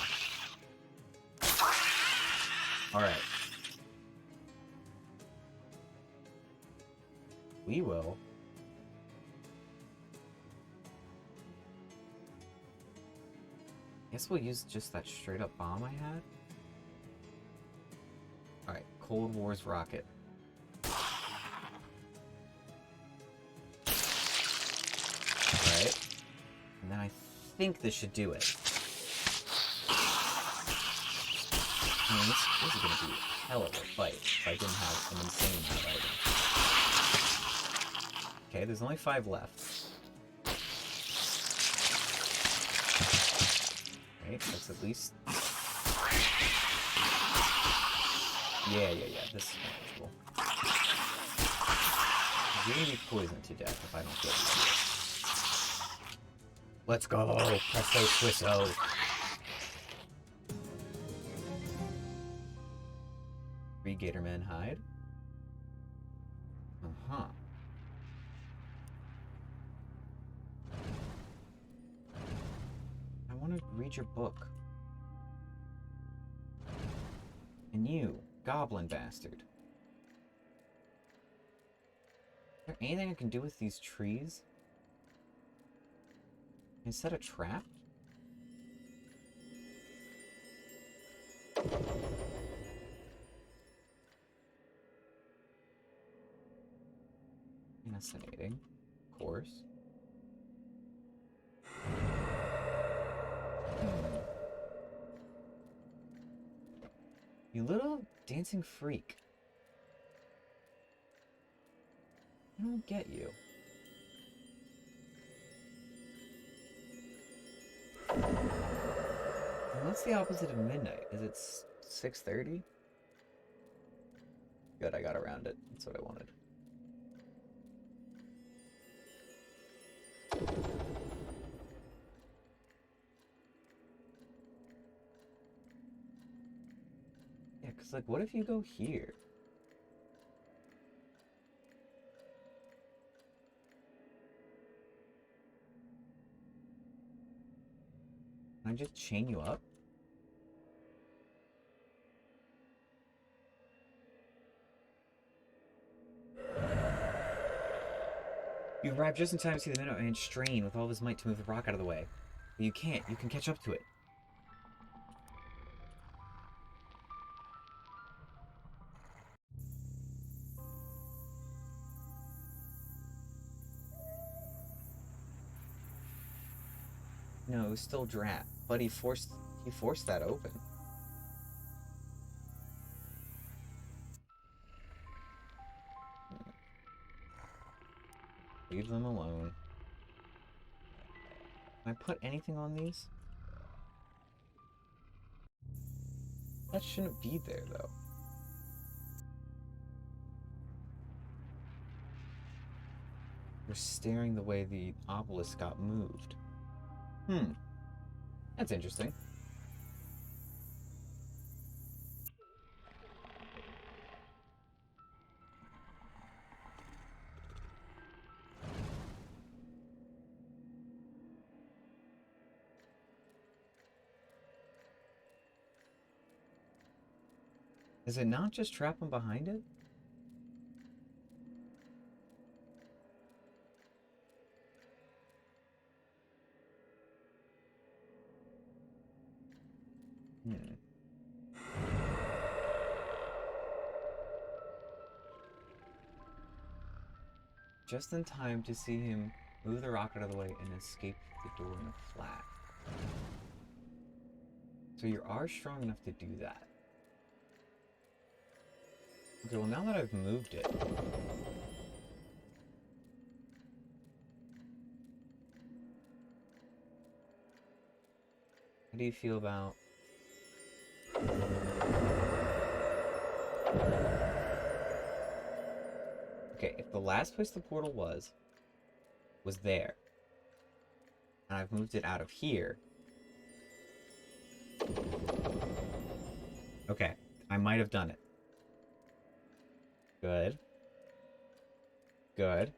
Alright. We will. Guess we'll use just that straight up bomb I had. Alright, Cold War's rocket. Alright. And then I think this should do it. I mean, this is gonna be a hell of a fight if I didn't have an insane amount of items. Okay, there's only 5 left. Okay, that's at least... Yeah, this is manageable. You're gonna be poisoned to death if I don't get you. Let's go! Presto Twisso! Gatorman hide. Uh-huh. I want to read your book. And you, goblin bastard. Is there anything I can do with these trees? Can I set a trap? Fascinating, of course. You little dancing freak. I don't get you. What's the opposite of midnight? Is it 6:30? Good, I got around it. That's what I wanted. Yeah, because, like, what if you go here? Can I just chain you up? You arrive just in time to see the Minuteman strain with all of his might to move the rock out of the way. But you can't. You can catch up to it. No, it was still Drat, but he forced that open. Leave them alone. Can I put anything on these? That shouldn't be there, though. We're staring the way the obelisk got moved. That's interesting. Is it not just trap him behind it? Just in time to see him move the rock out of the way and escape the door in a flash. So you are strong enough to do that. Okay, well now that I've moved it... How do you feel about... Okay, if the last place the portal was was there. And I've moved it out of here. Okay, I might have done it. Good. Good.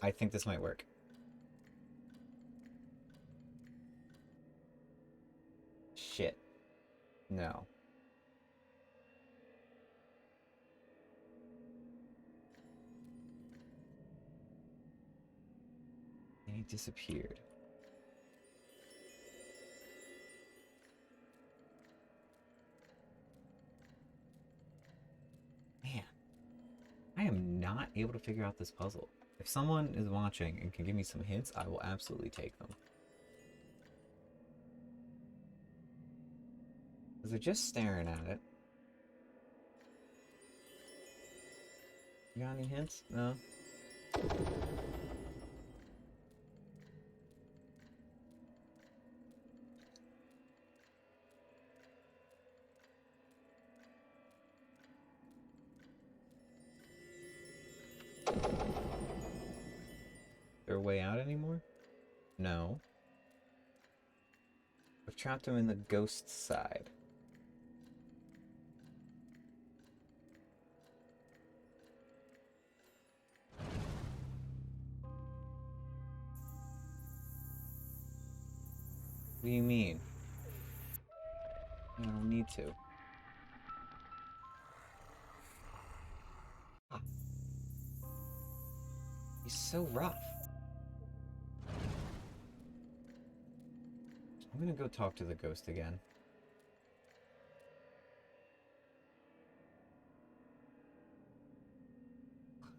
I think this might work. Shit. No. And he disappeared. Man. I am not able to figure out this puzzle. If someone is watching and can give me some hints, I will absolutely take them. Because they're just staring at it. You got any hints? No? There a way out anymore? No. I've trapped him in the ghost side. What do you mean? I don't need to. Ah. He's so rough. I'm gonna go talk to the ghost again.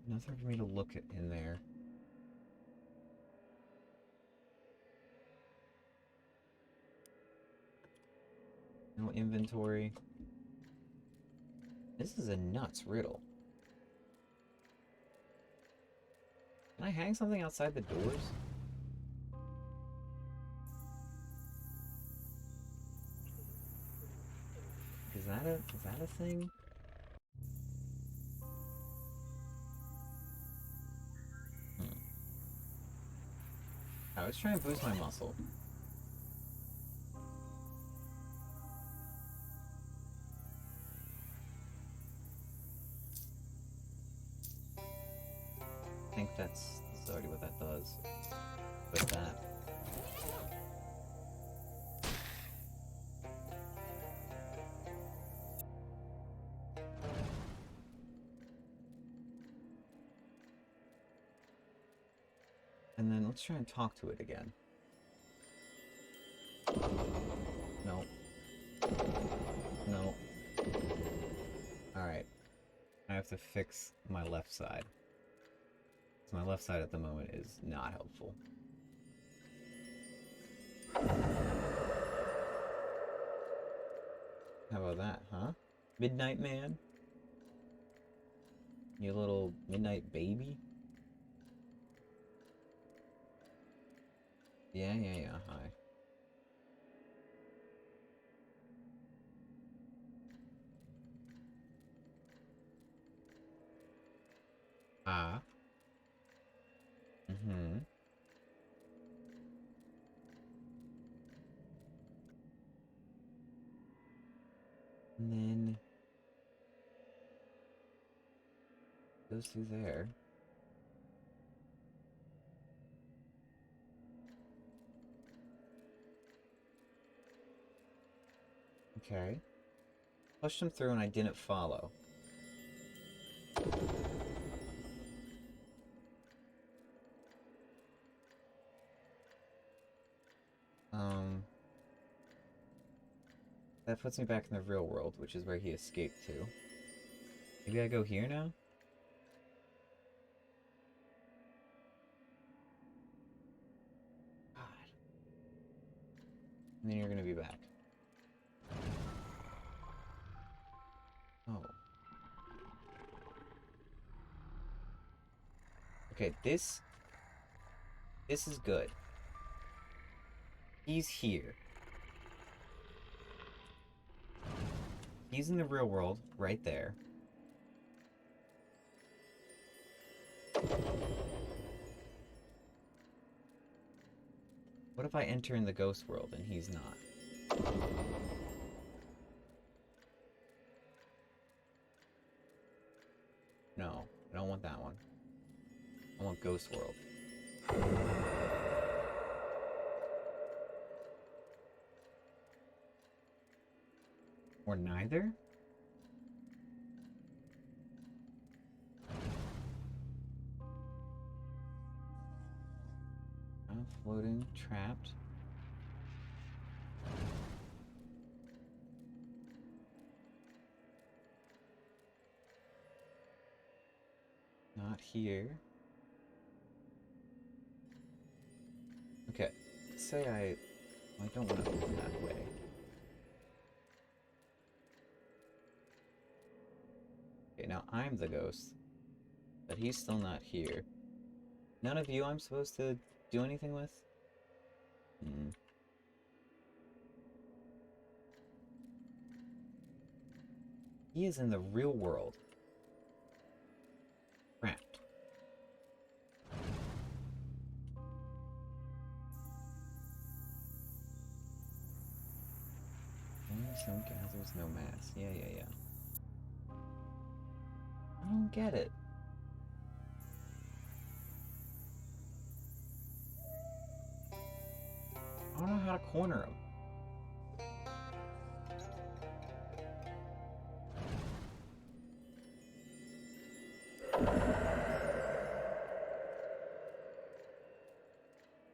Nothing for me to look at in there. No inventory. This is a nuts riddle. Can I hang something outside the doors? Is that a thing? I was trying to boost my muscle. I think this is already what that does. With that. And then let's try and talk to it again. No. No. Alright. I have to fix my left side. So my left side at the moment is not helpful. How about that, huh? Midnight man? You little midnight baby? Yeah, hi. Ah. Mm-hmm. And then goes through there. Okay. Pushed him through and I didn't follow. That puts me back in the real world, which is where he escaped to. Maybe I go here now? God. And then you're gonna be back. Oh. Okay, this is good. He's here. He's in the real world, right there. What if I enter in the ghost world and he's not? No, I don't want that one. I want ghost world. Or neither? I'm floating, trapped. Not here. Okay, say I don't want to go that way. Okay, now I'm the ghost, but he's still not here. None of you I'm supposed to do anything with? Hmm. He is in the real world. Trapped. Some gathers no mass. Yeah. I don't get it. I don't know how to corner him.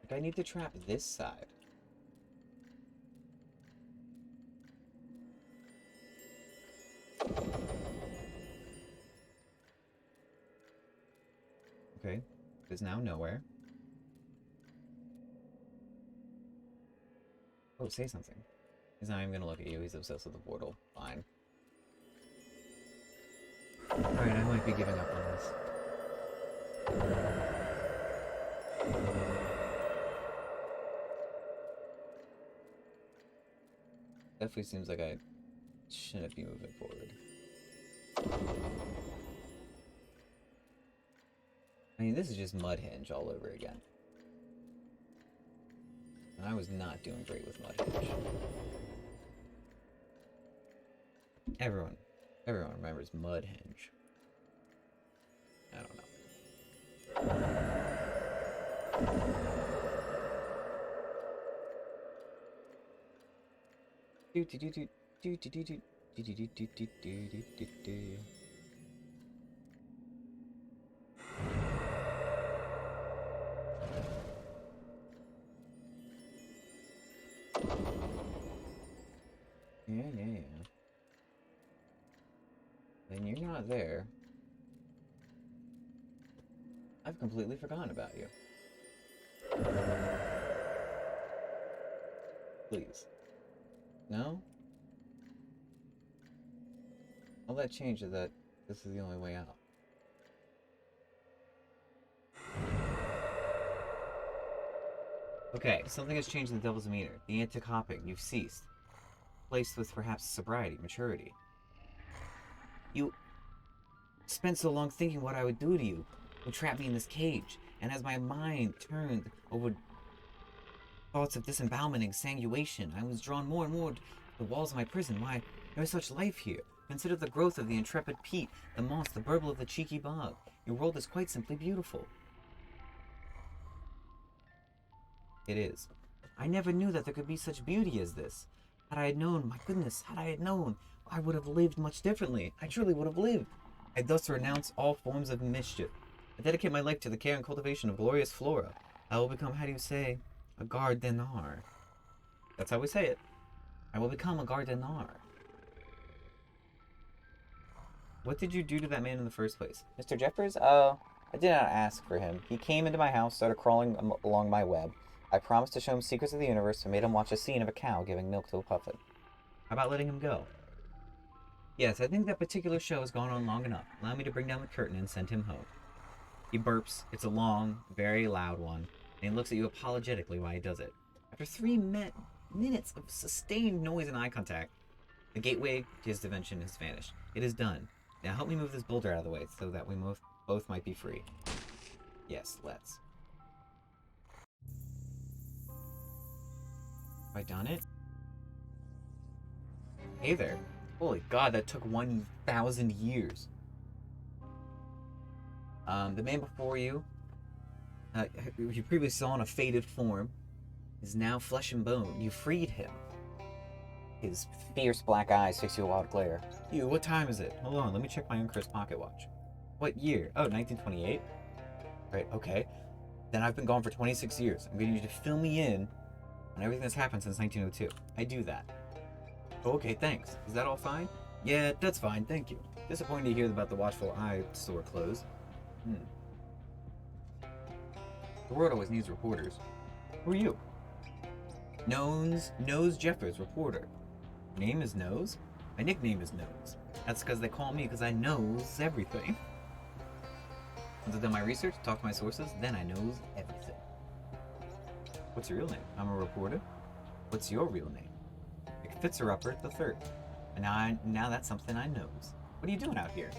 Like, I need to trap this side. Okay, there's now nowhere. Oh, say something. He's not even gonna look at you, he's obsessed with the portal. Fine. Alright, I might be giving up on this. Definitely seems like I shouldn't be moving forward. I mean, this is just Mudhenge all over again. And I was not doing great with Mudhenge. Everyone remembers Mudhenge. I don't know. Yeah. Then you're not there. I've completely forgotten about you. Please. No? All that changed is that this is the only way out. Okay, something has changed in the devil's demeanor. The anticopic, you've ceased. Placed with perhaps sobriety, maturity. You spent so long thinking what I would do to you, would trap me in this cage, and as my mind turned over thoughts of disembowelment and exsanguination, I was drawn more and more to the walls of my prison. Why, there is such life here. Consider the growth of the intrepid peat, the moss, the burble of the cheeky bog. Your world is quite simply beautiful. It is. I never knew that there could be such beauty as this. Had I had known, my goodness, had I had known, I would have lived much differently. I truly would have lived. I thus renounce all forms of mischief. I dedicate my life to the care and cultivation of glorious flora. I will become, how do you say, a gardener. That's how we say it. I will become a gardener. What did you do to that man in the first place? Mr. Jeffers, I did not ask for him. He came into my house, started crawling along my web. I promised to show him secrets of the universe and made him watch a scene of a cow giving milk to a puppet. How about letting him go? Yes, I think that particular show has gone on long enough. Allow me to bring down the curtain and send him home. He burps. It's a long, very loud one, and he looks at you apologetically while he does it. After 3 minutes of sustained noise and eye contact, the gateway to his dimension has vanished. It is done. Now help me move this boulder out of the way so that we both might be free. Yes, let's. I done it? Hey there. Holy god, that took 1,000 years. The man before you, who you previously saw in a faded form, is now flesh and bone. You freed him. His fierce black eyes fix you a wild glare. You, what time is it? Hold on, let me check my uncrossed pocket watch. What year? Oh, 1928? Right, okay. Then I've been gone for 26 years. I'm gonna need you to fill me in on everything that's happened since 1902. I do that. Oh, okay, thanks. Is that all fine? Yeah, that's fine, thank you. Disappointed to hear about the Watchful Eye store closed. The world always needs reporters. Who are you? Nose Jeffers, reporter. Name is Nose? My nickname is Nose. That's because they call me because I knows everything. Once I've done my research, talked to my sources, then I knows everything. What's your real name? I'm a reporter. What's your real name? Fitzerupper the Third. And now that's something I knows. What are you doing out here?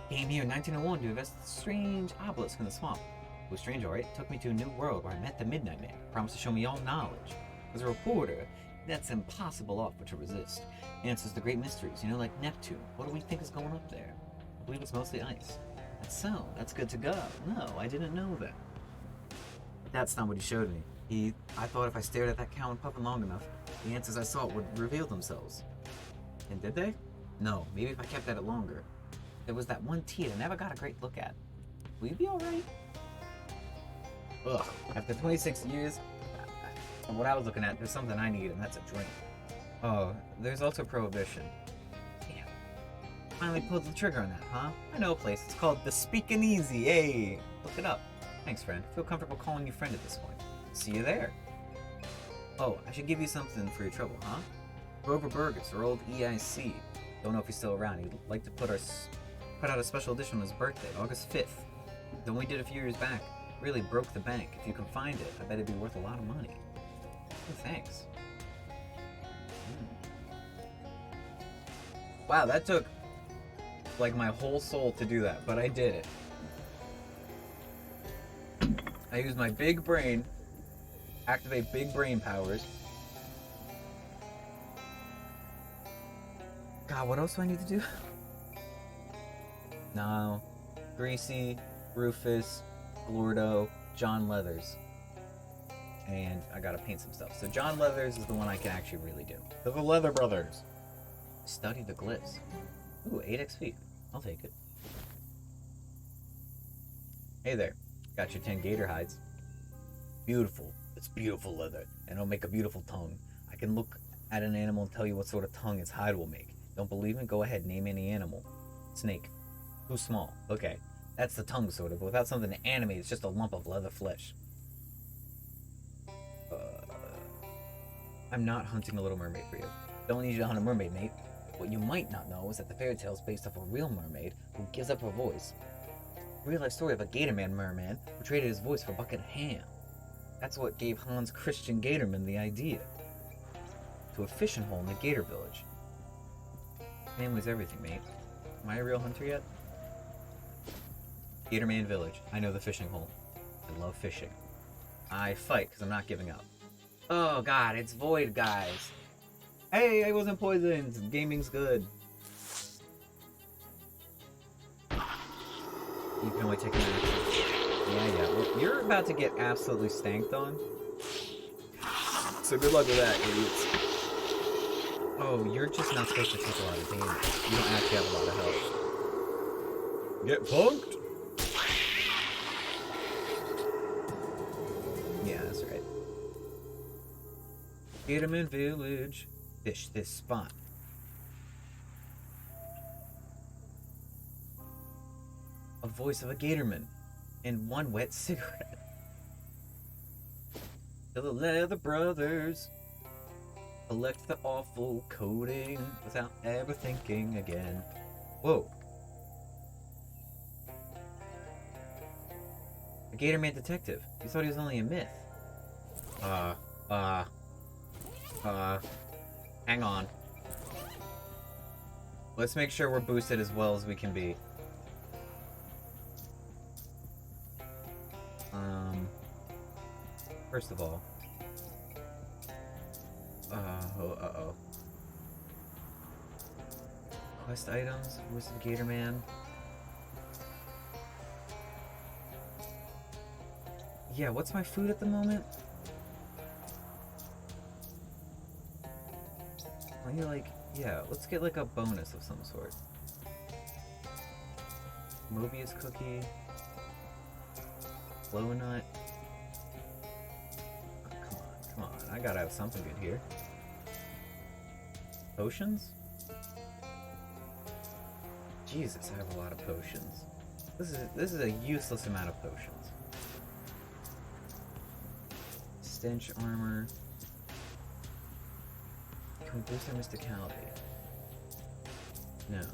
Came here in 1901 to invest a strange obelisk in the swamp. It was strange, alright. Took me to a new world where I met the Midnight Man. Promised to show me all knowledge. As a reporter, that's impossible offer to resist. Answers the great mysteries, like Neptune. What do we think is going up there? I believe it's mostly ice. That's so. That's good to go. No, I didn't know that. But that's not what he showed me. I thought if I stared at that cow and puffin long enough, the answers I sought would reveal themselves. And did they? No, maybe if I kept at it longer. There was that one teat I never got a great look at. Will you be alright? Ugh, after 26 years, from what I was looking at, there's something I need, and that's a drink. Oh, there's also Prohibition. Damn. Finally pulled the trigger on that, huh? I know a place. It's called the Speakin' Easy. Hey, look it up. Thanks, friend. Feel comfortable calling you friend at this point. See you there. Oh, I should give you something for your trouble, huh? Grover Burgess, our old EIC. Don't know if he's still around. He'd like to put out a special edition on his birthday, August 5th. The one we did a few years back. Really broke the bank. If you can find it, I bet it'd be worth a lot of money. Oh, thanks. Wow, that took like my whole soul to do that, but I did it. I used my big brain, activate big brain powers. God, what else do I need to do? No. Greasy, Rufus, Glordo, John Leathers. And I gotta paint some stuff. So John Leathers is the one I can actually really do. The Leather Brothers. Study the glyphs. Ooh, 8 XP. I'll take it. Hey there. Got your 10 gator hides. Beautiful. It's beautiful leather. And it'll make a beautiful tongue. I can look at an animal and tell you what sort of tongue its hide will make. Don't believe me? Go ahead, name any animal. Snake. Too small. Okay. That's the tongue, sort of. But without something to animate, it's just a lump of leather flesh. I'm not hunting a little mermaid for you. Don't need you to hunt a mermaid, mate. What you might not know is that the fairy tale is based off a real mermaid who gives up her voice. A real life story of a Gatorman merman who traded his voice for a bucket of ham. That's what gave Hans Christian Gatorman the idea. To a fishing hole in the Gator Village. Family's everything, mate. Am I a real hunter yet? Gatorman Village. I know the fishing hole. I love fishing. I fight because I'm not giving up. Oh god, it's Void, guys. Hey, I wasn't poisoned. Gaming's good. You can only take an action. Yeah. Well, you're about to get absolutely stanked on. So good luck with that, idiots. Oh, you're just not supposed to take a lot of damage. You don't actually have a lot of health. Get punked? Yeah, that's right. Gatorman Village. Fish this spot. A voice of a Gatorman. And one wet cigarette. The Leather Brothers. Collect the awful coating without ever thinking again. Whoa. A Gatorman detective. You thought he was only a myth. Hang on. Let's make sure we're boosted as well as we can be. First of all, Oh, uh-oh. Quest items, Voice of the Gator Man. Yeah, what's my food at the moment? I need like, yeah, let's get like a bonus of some sort. Mobius cookie. Glow nut. Oh, come on, I gotta have something good here. Potions? Jesus, I have a lot of potions. This is a useless amount of potions. Stench armor. Can we boost our mysticality? No.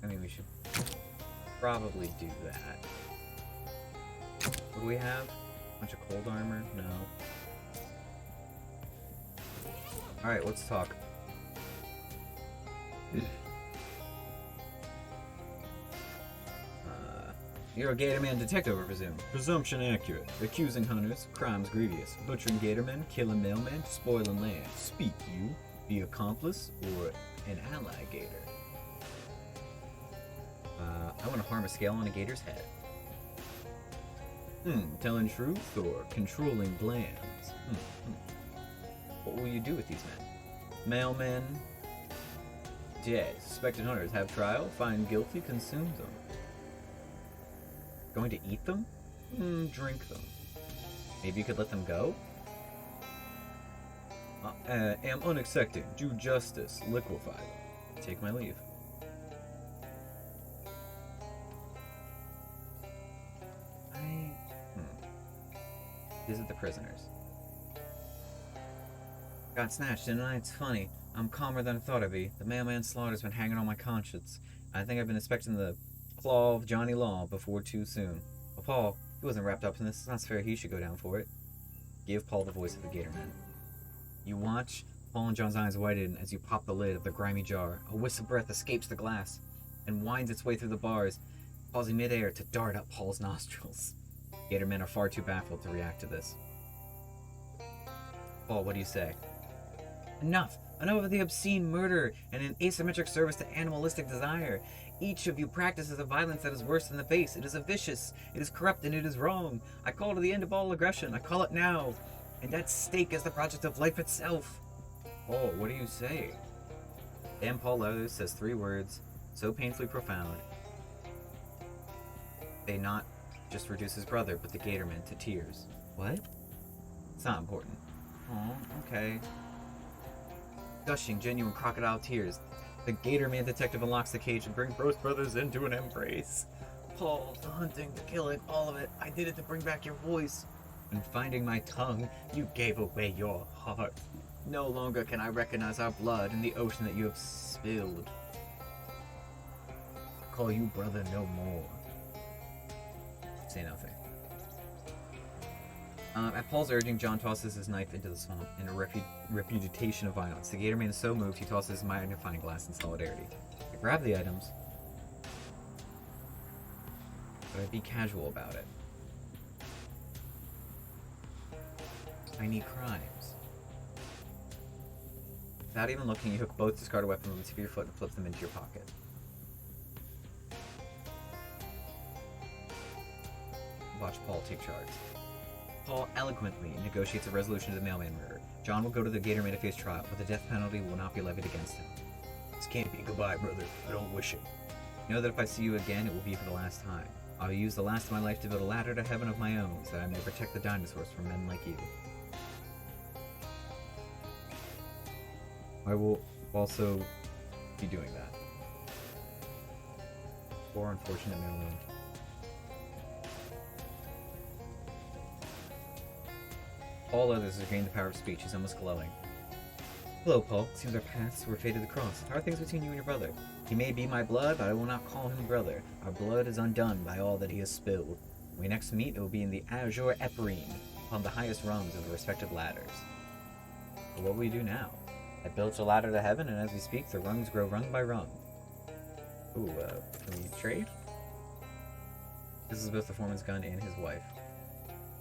I mean, we should probably do that. What do we have? A bunch of cold armor? No. Alright, let's talk. You're a Gatorman detective, I presume. Presumption accurate. Accusing hunters, crimes grievous. Butchering Gatormen, killing mailmen, spoiling land. Speak you, the accomplice, or an ally Gator? I want to harm a scale on a Gator's head. Telling truth or controlling glands? What will you do with these men? Mailmen? Dead. Suspected hunters have trial, find guilty, consume them. Going to eat them? Drink them. Maybe you could let them go? Am unaccepting. Do justice. Liquefy them. Take my leave. Visit the prisoners. Got snatched, didn't I? It's funny. I'm calmer than I thought I'd be. The mailman slaughter's been hanging on my conscience. I think I've been expecting the claw of Johnny Law before too soon. But Paul, he wasn't wrapped up in this. It's not fair he should go down for it. Give Paul the voice of the Gatorman. You watch. Paul and John's eyes widen as you pop the lid of the grimy jar. A wisp of breath escapes the glass and winds its way through the bars, pausing midair to dart up Paul's nostrils. Gatormen are far too baffled to react to this. Paul, what do you say? Enough! Enough of the obscene murder and an asymmetric service to animalistic desire. Each of you practices a violence that is worse than the face. It is vicious, it is corrupt, and it is wrong. I call to the end of all aggression. I call it now. And at stake is the project of life itself. Paul, what do you say? Then Paul Leathers says 3 words, so painfully profound. They not just reduce his brother, but the Gatorman to tears. What? It's not important. Oh, okay. Gushing, genuine crocodile tears. The Gatorman detective unlocks the cage and brings both brothers into an embrace. Paul, the hunting, the killing, all of it. I did it to bring back your voice. And finding my tongue, you gave away your heart. No longer can I recognize our blood in the ocean that you have spilled. Call you brother no more. Say nothing. At Paul's urging, John tosses his knife into the swamp in a repudiation of violence. The Gatorman is so moved, he tosses his magnifying glass in solidarity. I grab the items, but I'd be casual about it. Tiny crimes. Without even looking, you hook both discarded weapons on the tip of your foot and flip them into your pocket. Watch Paul take charge. Paul eloquently negotiates a resolution to the mailman murder. John will go to the Gatorman to face trial, but the death penalty will not be levied against him. This can't be. Goodbye, brother. I don't wish it. Know that if I see you again, it will be for the last time. I'll use the last of my life to build a ladder to heaven of my own, so that I may protect the dinosaurs from men like you. I will also be doing that. Poor unfortunate mailman. Paul Leathers has gained the power of speech. He's almost glowing. Hello, Paul. It seems our paths were fated to cross. How are things between you and your brother? He may be my blood, but I will not call him brother. Our blood is undone by all that he has spilled. When we next meet, it will be in the Azure Eperine, upon the highest rungs of the respective ladders. But what will we do now? I built a ladder to heaven, and as we speak, the rungs grow rung by rung. Ooh, can we trade? This is both the foreman's gun and his wife.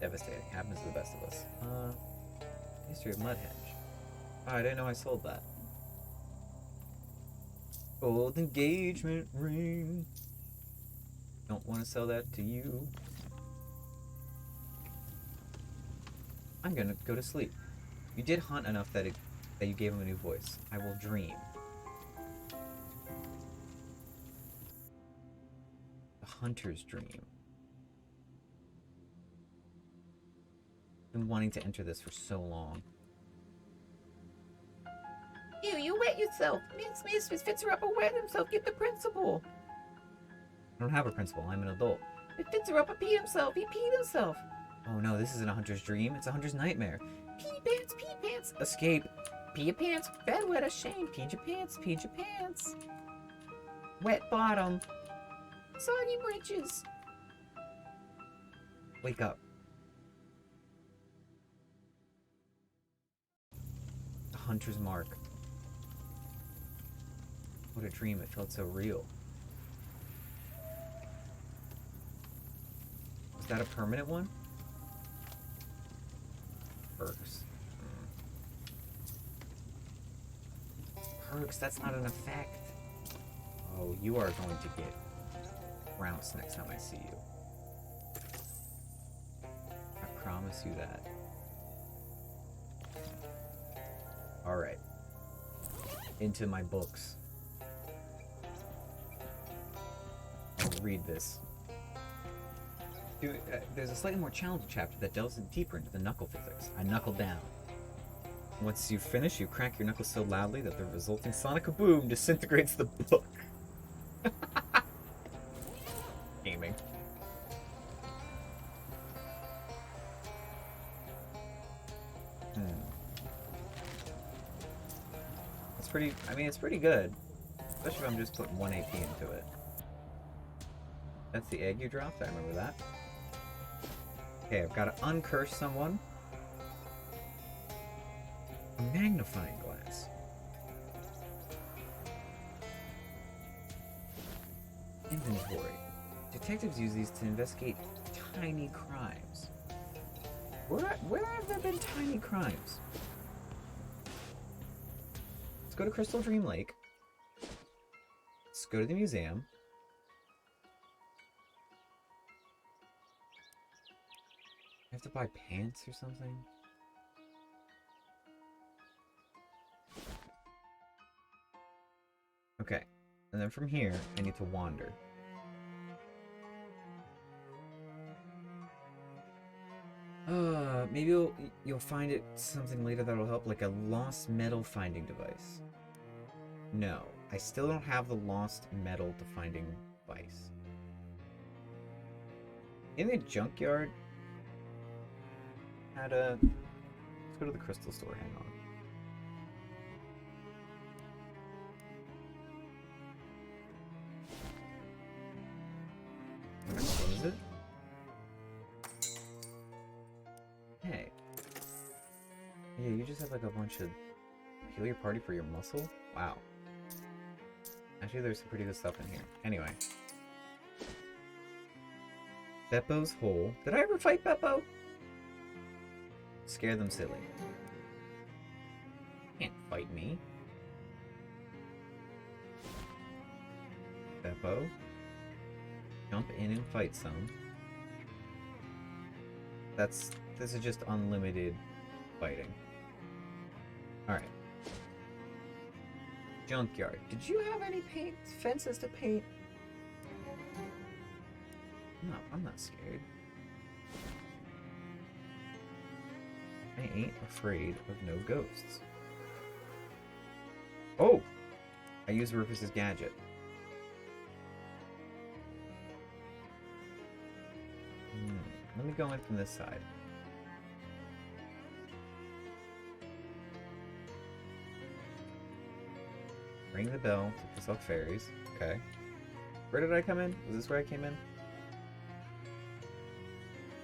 Devastating. Happens to the best of us. History of Mudhenge. Oh, I didn't know I sold that. Gold engagement ring. Don't want to sell that to you. I'm gonna go to sleep. You did hunt enough that you gave him a new voice. I will dream. The hunter's dream. Been wanting to enter this for so long. You wet yourself. Miss fits her up or wet himself. Get the principal. I don't have a principal. I'm an adult. It fits her up or pee himself. He peed himself. Oh no, this isn't a hunter's dream. It's a hunter's nightmare. Pee pants. Escape. Pee your pants. Bed wet, a shame. Peed your pants. Wet bottom. Soggy britches. Wake up. The hunter's mark. What a dream. It felt so real. Was that a permanent one? Perks. Perks, that's not an effect. Oh, you are going to get trounced next time I see you. I promise you that. Alright. Into my books. I'll read this. There's a slightly more challenging chapter that delves deeper into the knuckle physics. I knuckle down. Once you finish, you crack your knuckles so loudly that the resulting sonic boom disintegrates the book. Gaming. It's pretty, it's pretty good. Especially if I'm just putting 1 AP into it. That's the egg you dropped, I remember that. Okay, I've got to uncurse someone. A magnifying glass. Inventory. Detectives use these to investigate tiny crimes. Where have there been tiny crimes? Let's go to Crystal Dream Lake. Let's go to the museum. I have to buy pants or something? Okay, and then from here, I need to wander. Maybe you'll find it something later that'll help, like a lost metal finding device. No, I still don't have the lost metal finding device. In the junkyard, let's go to the crystal store, hang on. I'm gonna close it. Hey. Yeah, you just have like a bunch of heal your party for your muscle? Wow. Actually, there's some pretty good stuff in here. Anyway. Beppo's hole. Did I ever fight Beppo? Scare them silly. Can't fight me. Beppo. Jump in and fight some. This is just unlimited fighting. Alright. Junkyard. Did you have any fences to paint? No, I'm not scared. I ain't afraid of no ghosts. Oh! I used Rufus's gadget. Let me go in from this side. Ring the bell to piss off fairies. Okay. Where did I come in? Was this where I came in?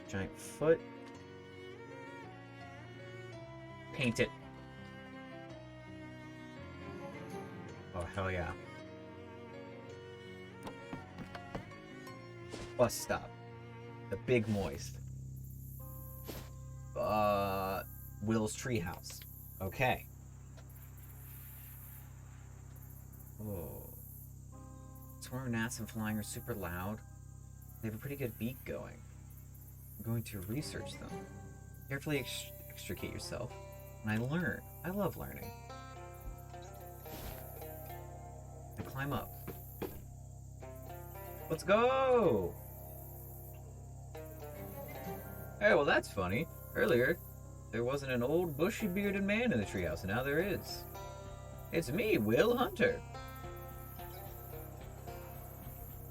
Giant foot. Paint it. Oh, hell yeah. Bus stop. The Big Moist. Will's treehouse. Okay. Oh. Swarm gnats and flying are super loud. They have a pretty good beak going. I'm going to research them. Carefully extricate yourself. And I learn. I love learning. And climb up. Let's go! Hey, well that's funny. Earlier, there wasn't an old bushy bearded man in the treehouse, and now there is. It's me, Will Hunter.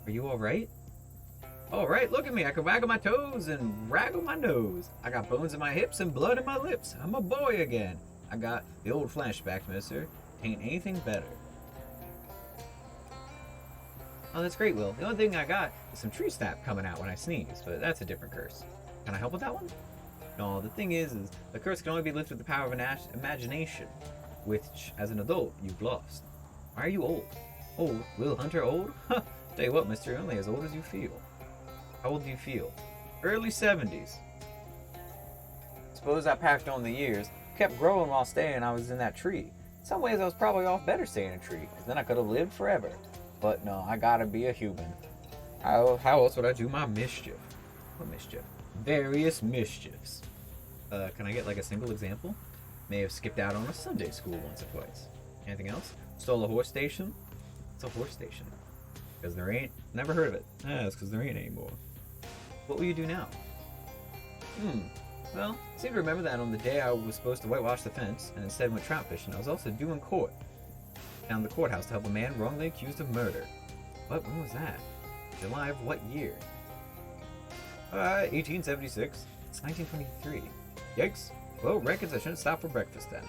Are you alright? Alright, look at me. I can waggle my toes and raggle my nose. I got bones in my hips and blood in my lips. I'm a boy again. I got the old flashbacks, mister. Ain't anything better. Oh, that's great, Will. The only thing I got is some tree sap coming out when I sneeze, but that's a different curse. Can I help with that one? No, the thing is the curse can only be lifted with the power of an imagination, which, as an adult, you've lost. Why are you old? Old? Will Hunter old? Huh. Tell you what, mister, you're only as old as you feel. How old do you feel? Early 70s. Suppose I packed on the years, kept growing while staying I was in that tree. In some ways I was probably off better staying in a tree, because then I could have lived forever. But no, I gotta be a human. How else would I do my mischief? What mischief? Various mischiefs. Can I get like a single example? May have skipped out on a Sunday school once or twice. Anything else? Stole a horse station? It's a horse station. Because there ain't. Never heard of it. It's because there ain't anymore. What will you do now? Well, I seem to remember that on the day I was supposed to whitewash the fence, and instead went trout fishing, I was also due in court. Found the courthouse to help a man wrongly accused of murder. What? When was that? July of what year? 1876. It's 1923. Yikes. Well, reckons I shouldn't stop for breakfast then.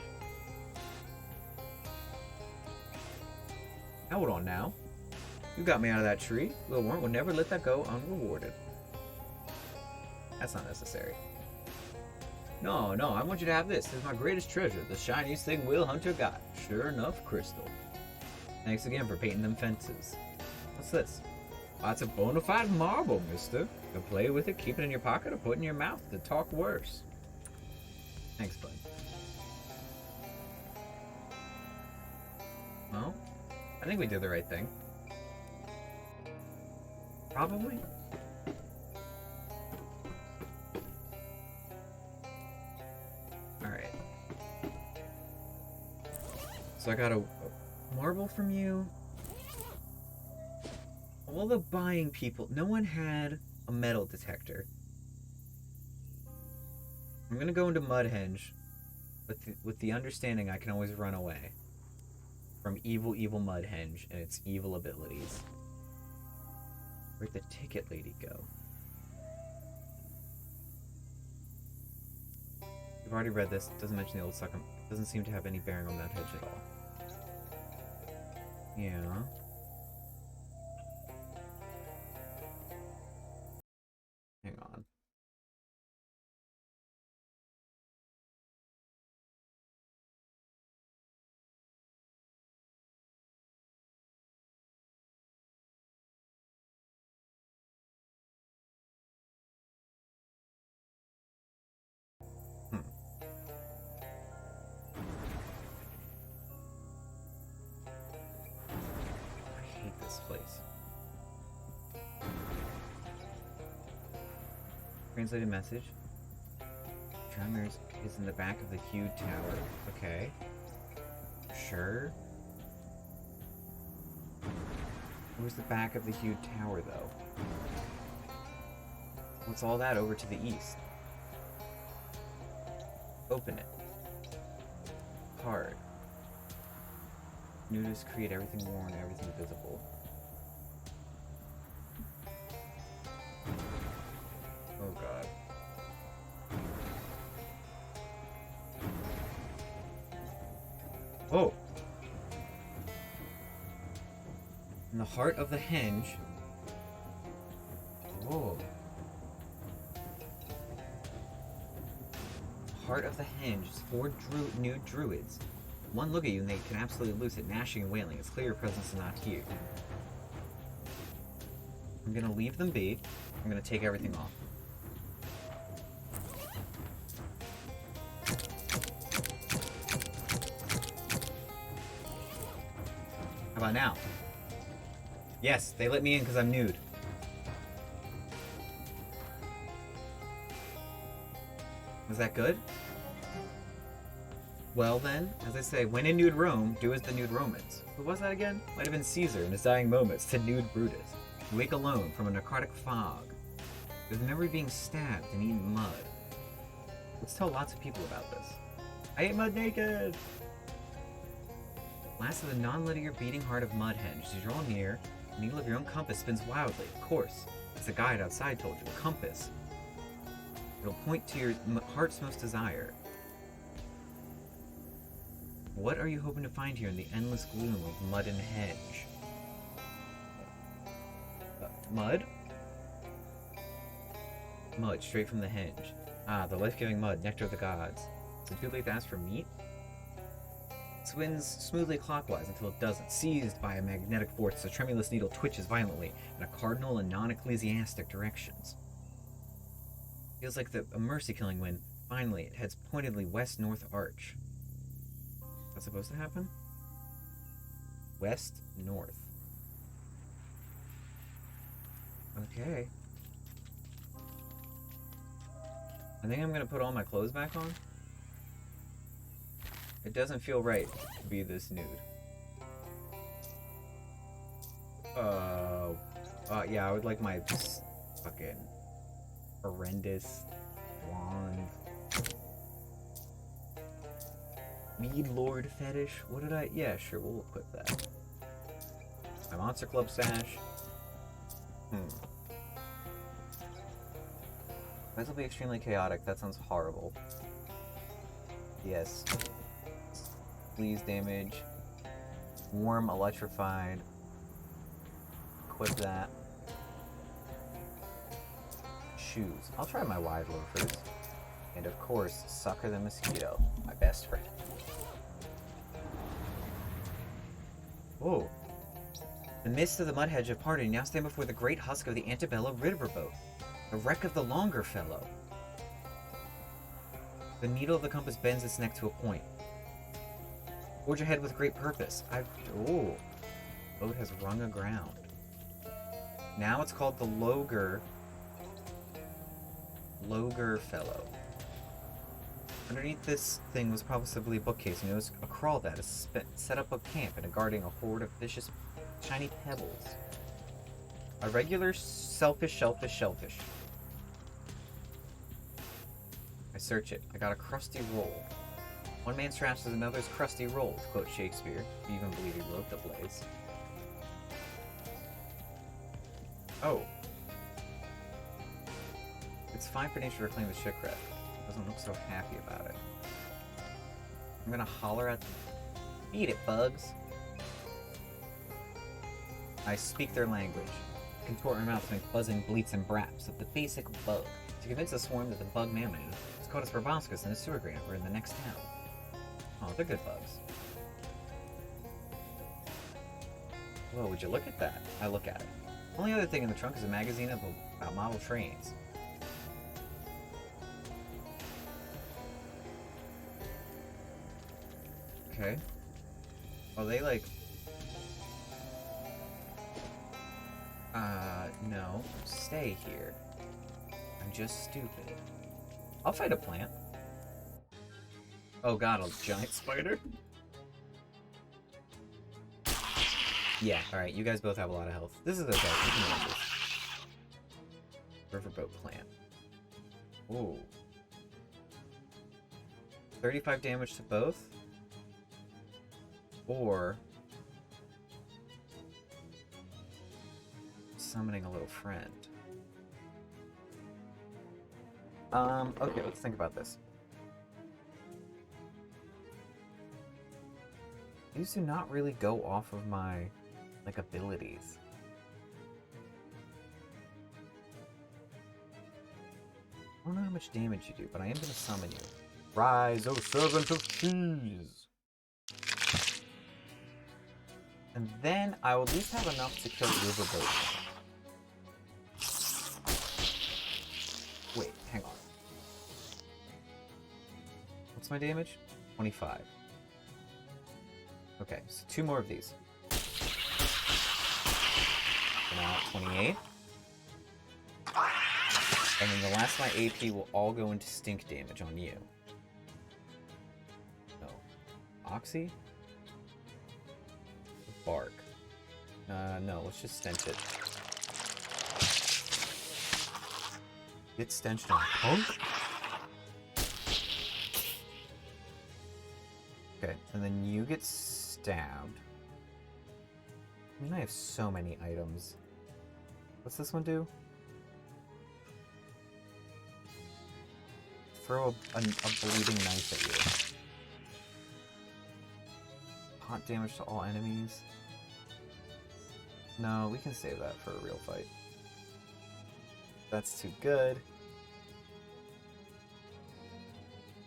Hold on now. You got me out of that tree. Will Warren would never let that go unrewarded. That's not necessary. No, I want you to have this. This is my greatest treasure. The shiniest thing Will Hunter got. Sure enough, crystal. Thanks again for painting them fences. What's this? Oh, it's a bona fide marble, mister. You can play with it, keep it in your pocket, or put it in your mouth to talk worse. Thanks, bud. Well, I think we did the right thing. Probably. Alright. So I got a marble from you. All the buying people, no one had a metal detector. I'm gonna go into Mudhenge with the understanding I can always run away from evil Mudhenge and its evil abilities. Where'd the ticket lady go? You've already read this. It doesn't mention the old sucker. It doesn't seem to have any bearing on Mudhenge at all. Yeah. Hang on. I hate this place. Translated message. Tremors is in the back of the huge tower. Okay. Sure. Where's the back of the huge tower, though? What's all that over to the east? Open it. Card. Nudists create everything worn, everything visible. Oh god. Oh! In the heart of the henge. Whoa. Heart of the henge is 4 new druids. One look at you and they can absolutely lose it, gnashing and wailing. It's clear your presence is not here. I'm gonna leave them be. I'm gonna take everything off. Now. Yes, they let me in because I'm nude. Was that good? Well then, as I say, when in nude Rome, do as the nude Romans. Who was that again? Might have been Caesar in his dying moments to nude Brutus. You wake alone from a narcotic fog, with the memory of being stabbed and eaten mud. Let's tell lots of people about this. I ate mud naked! Last of the non-linear beating heart of Mudhenge. As you draw near, the needle of your own compass spins wildly, of course. As the guide outside told you, a compass. It'll point to your heart's most desire. What are you hoping to find here in the endless gloom of Mud and Hedge? Mud? Mud, straight from the henge. Ah, the life-giving mud, nectar of the gods. Is it too late to ask for meat? It spins smoothly clockwise until it doesn't. Seized by a magnetic force, the tremulous needle twitches violently in a cardinal and non-ecclesiastic directions. Feels like a mercy-killing wind. Finally, it heads pointedly west-north arch. What's supposed to happen? West-north. Okay. I think I'm gonna put all my clothes back on. It doesn't feel right to be this nude. Yeah, I would like my fucking horrendous wand. Mead Lord fetish? What did I... Yeah, sure, we'll equip that. My Monster Club sash. This will be extremely chaotic. That sounds horrible. Yes. Please damage. Warm, electrified. Equip that. Shoes. I'll try my wide loafers. And of course, Sucker the Mosquito, my best friend. Oh. The mists of the mud hedge have parted and now stand before the great husk of the Antebellum riverboat. The wreck of the Longfellow. The needle of the compass bends its neck to a point. Forge ahead with great purpose. Oh. Boat has rung aground. Now it's called the Longfellow. Underneath this thing was possibly a bookcase, and it was a crawl that is set up a camp and guarding a horde of vicious, shiny pebbles. A regular shellfish. I search it. I got a crusty roll. One man's trash is another's crusty roll, to quote Shakespeare. If you even believe he wrote the plays. Oh. It's fine for nature to reclaim the shipwreck. Doesn't look so happy about it. I'm gonna holler at them. Eat it, bugs. I speak their language. Contort my mouth to make buzzing bleats and braps of the basic bug, to convince the swarm that the bug mammon is Cotus proboscis in a sewer grate or in the next town. Oh, they're good bugs. Whoa, would you look at that? I look at it. Only other thing in the trunk is a magazine about model trains. Okay. Well, they like... no. Stay here. I'm just stupid. I'll fight a plant. Oh god, a giant spider? Yeah, alright, you guys both have a lot of health. This is okay, you can manage this. Riverboat plant. Ooh. 35 damage to both? Or... summoning a little friend. Okay, let's think about this. These do not really go off of my, like, abilities. I don't know how much damage you do, but I am going to summon you. Rise, O servant of cheese! And then I will at least have enough to kill Riverboat. Wait, hang on. What's my damage? 25. Okay, so 2 more of these. 28. And then the last of my AP will all go into stink damage on you. No. Oxy? Bark. No, let's just stench it. Get stenched on punk? Okay, and then you get stabbed. I mean, I have so many items. What's this one do? Throw a bleeding knife at you. Hot damage to all enemies. No, we can save that for a real fight. That's too good.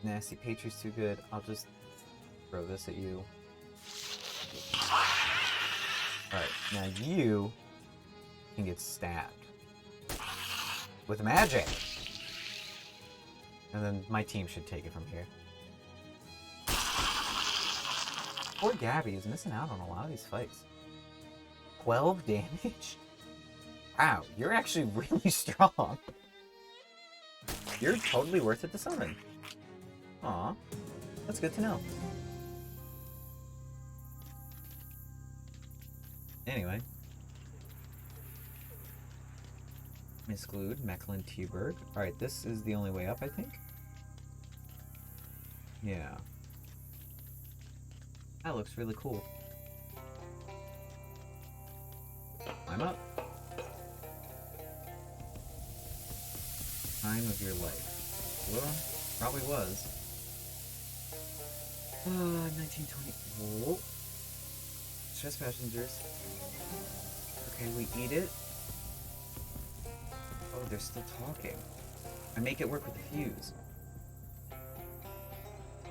Nasty Patriot's too good. I'll just throw this at you. Alright, now you can get stabbed. With magic! And then my team should take it from here. Poor Gabby is missing out on a lot of these fights. 12 damage? Wow, you're actually really strong. You're totally worth it to summon. Aw, that's good to know. Anyway. Misclude, Mechlin, T-Berg. Alright, this is the only way up, I think? Yeah. That looks really cool. I'm up. Time of your life. Well, probably was. 1920. Whoa. Stress passengers. Okay, we eat it. Oh, they're still talking. I make it work with the fuse.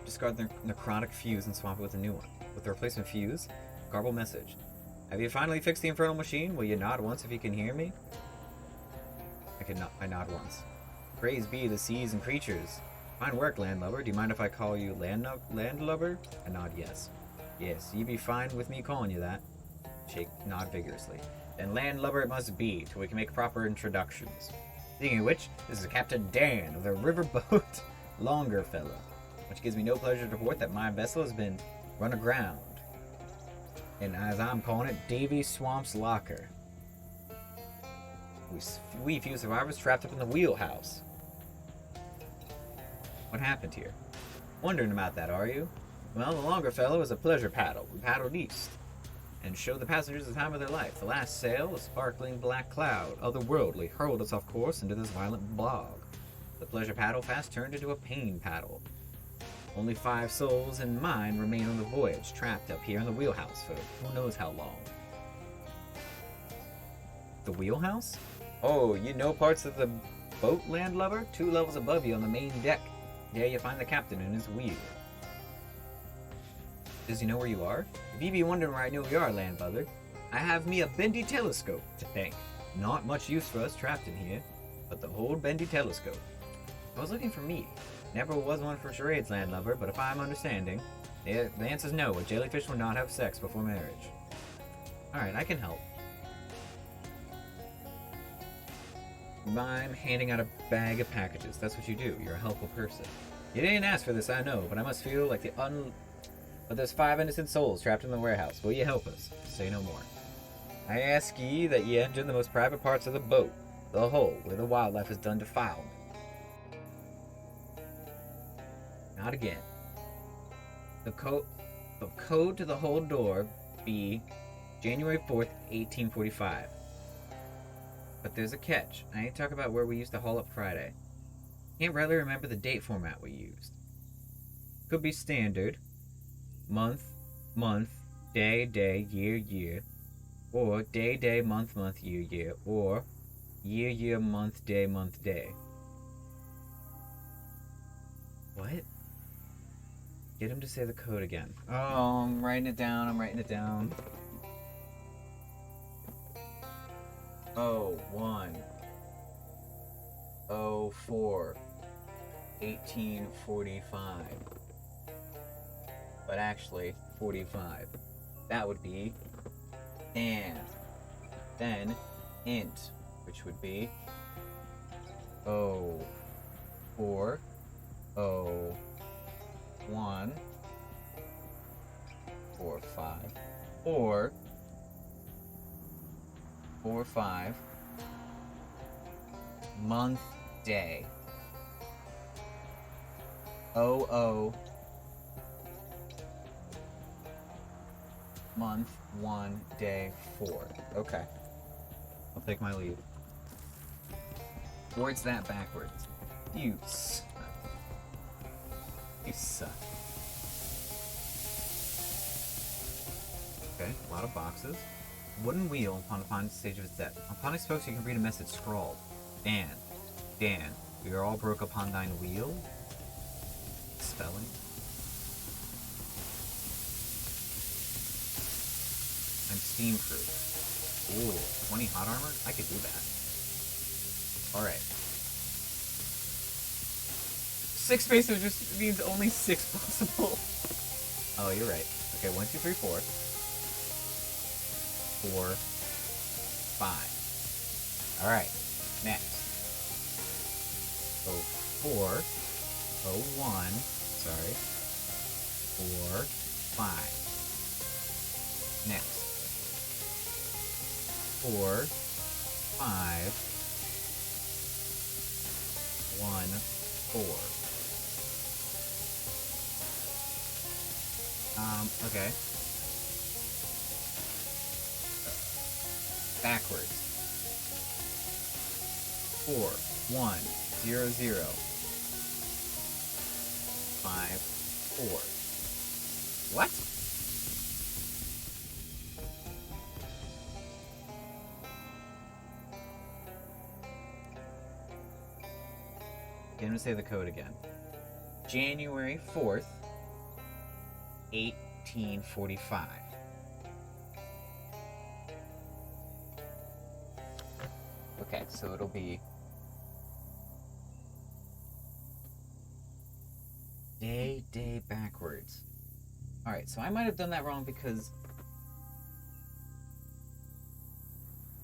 Discard the necrotic fuse and swap it with a new one. With the replacement fuse, garble message. Have you finally fixed the infernal machine? Will you nod once if you can hear me? I nod once. Praise be the seas and creatures. Fine work, landlubber. Do you mind if I call you landlubber? I nod yes. Yes, you be fine with me calling you that. Nod vigorously. Then landlubber it must be, till we can make proper introductions. Speaking of which, this is Captain Dan of the riverboat Longerfellow, which gives me no pleasure to report that my vessel has been run aground. And as I'm calling it, Davy Swamp's Locker. We few survivors trapped up in the wheelhouse. What happened here? Wondering about that, are you? Well, the Longerfellow is a pleasure paddle. We paddled east and showed the passengers the time of their life. The last sail, a sparkling black cloud, otherworldly, hurled us off course into this violent bog. The pleasure paddle fast turned into a pain paddle. Only 5 souls and mine remain on the voyage, trapped up here in the wheelhouse for who knows how long. The wheelhouse? Oh, you know parts of the boat, landlubber? 2 levels above you on the main deck. There you find the captain in his wheel. Does he know where you are? If you be wondering where I know we are, landlubber, I have me a bendy telescope to thank. Not much use for us trapped in here, but the whole bendy telescope. I was looking for me. Never was one for charades, landlubber, but if I'm understanding, the answer's no. A jellyfish will not have sex before marriage. Alright, I can help. I'm handing out a bag of packages. That's what you do. You're a helpful person. You didn't ask for this, I know, but I must feel like But there's 5 innocent souls trapped in the warehouse. Will you help us? Say no more. I ask ye that ye enter the most private parts of the boat, the hull, where the wildlife is done defilement. Not again. The code to the whole door be January 4th, 1845. But there's a catch. I ain't talking about where we used to haul up Friday. Can't really remember the date format we used. Could be standard. Month, day, year, or day, month, year, or year, month, day. What? Get him to say the code again. Oh, I'm writing it down. Oh, 1. 04. 1845. But actually, 45. That would be and then int, which would be 04 01 45 or 45 month day 00 month 1 day 4. Okay. I'll take my leave. Word's that backwards. You suck. You suck. Okay, a lot of boxes. Wooden wheel upon the stage of its death. Upon its spokes you can read a message scrawled. Dan, we are all broke upon thine wheel? Spelling? I'm steam-proof. Ooh, 20 hot armor? I could do that. Alright. 6 spaces just means only 6 possible. Oh, you're right. Okay, 1, 2, 3, 4. 4, 5. Alright, next. 04, 01, sorry. 4, 5. Next. 4, 5, 1, 4. Okay. Backwards. 4, 1, 0, 0. 5, 4. What? I'm gonna say the code again. January 4th, 1845. Okay, so it'll be day backwards. Alright, so I might have done that wrong because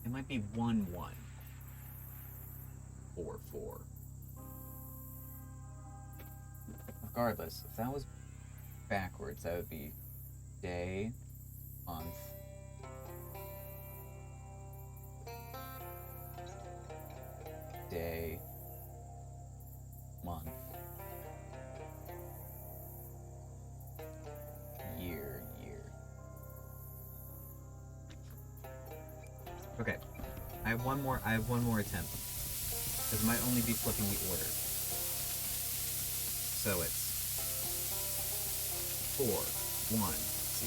it might be 1 1 4 4. Regardless, if that was backwards, that would be day, month, day, month, year. Okay, I have one more attempt. Because it might only be flipping the order. So it's 4, 1,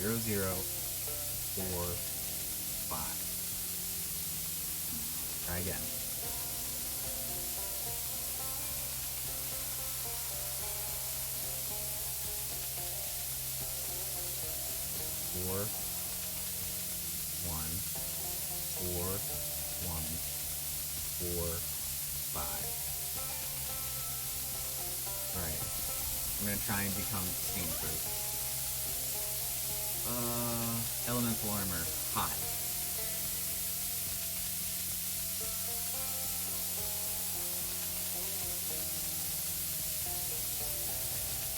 0, 0, 4, 5. Try again. Four, 1, 4, 1, 4, 5. Alright. I'm gonna try and become steam-proof. Elemental armor. Hot.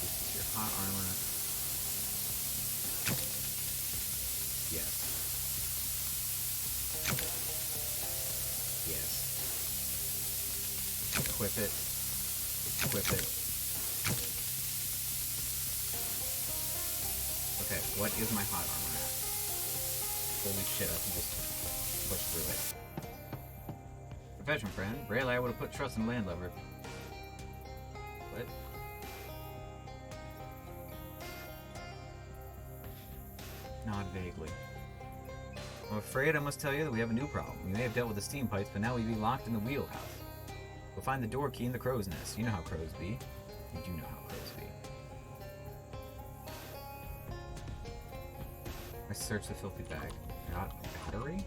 This is your hot armor. Yes. Yes. Equip it. Equip it. Okay, what is my hot armor at? Holy shit, I can just push through it. Profession friend, rarely I would have put trust in landlubber. What? Nod vaguely. I'm afraid I must tell you that we have a new problem. We may have dealt with the steam pipes, but now we'd be locked in the wheelhouse. We'll find the door key in the crow's nest. You know how crows be. You do know how crows be. I searched the filthy bag. Got a battery?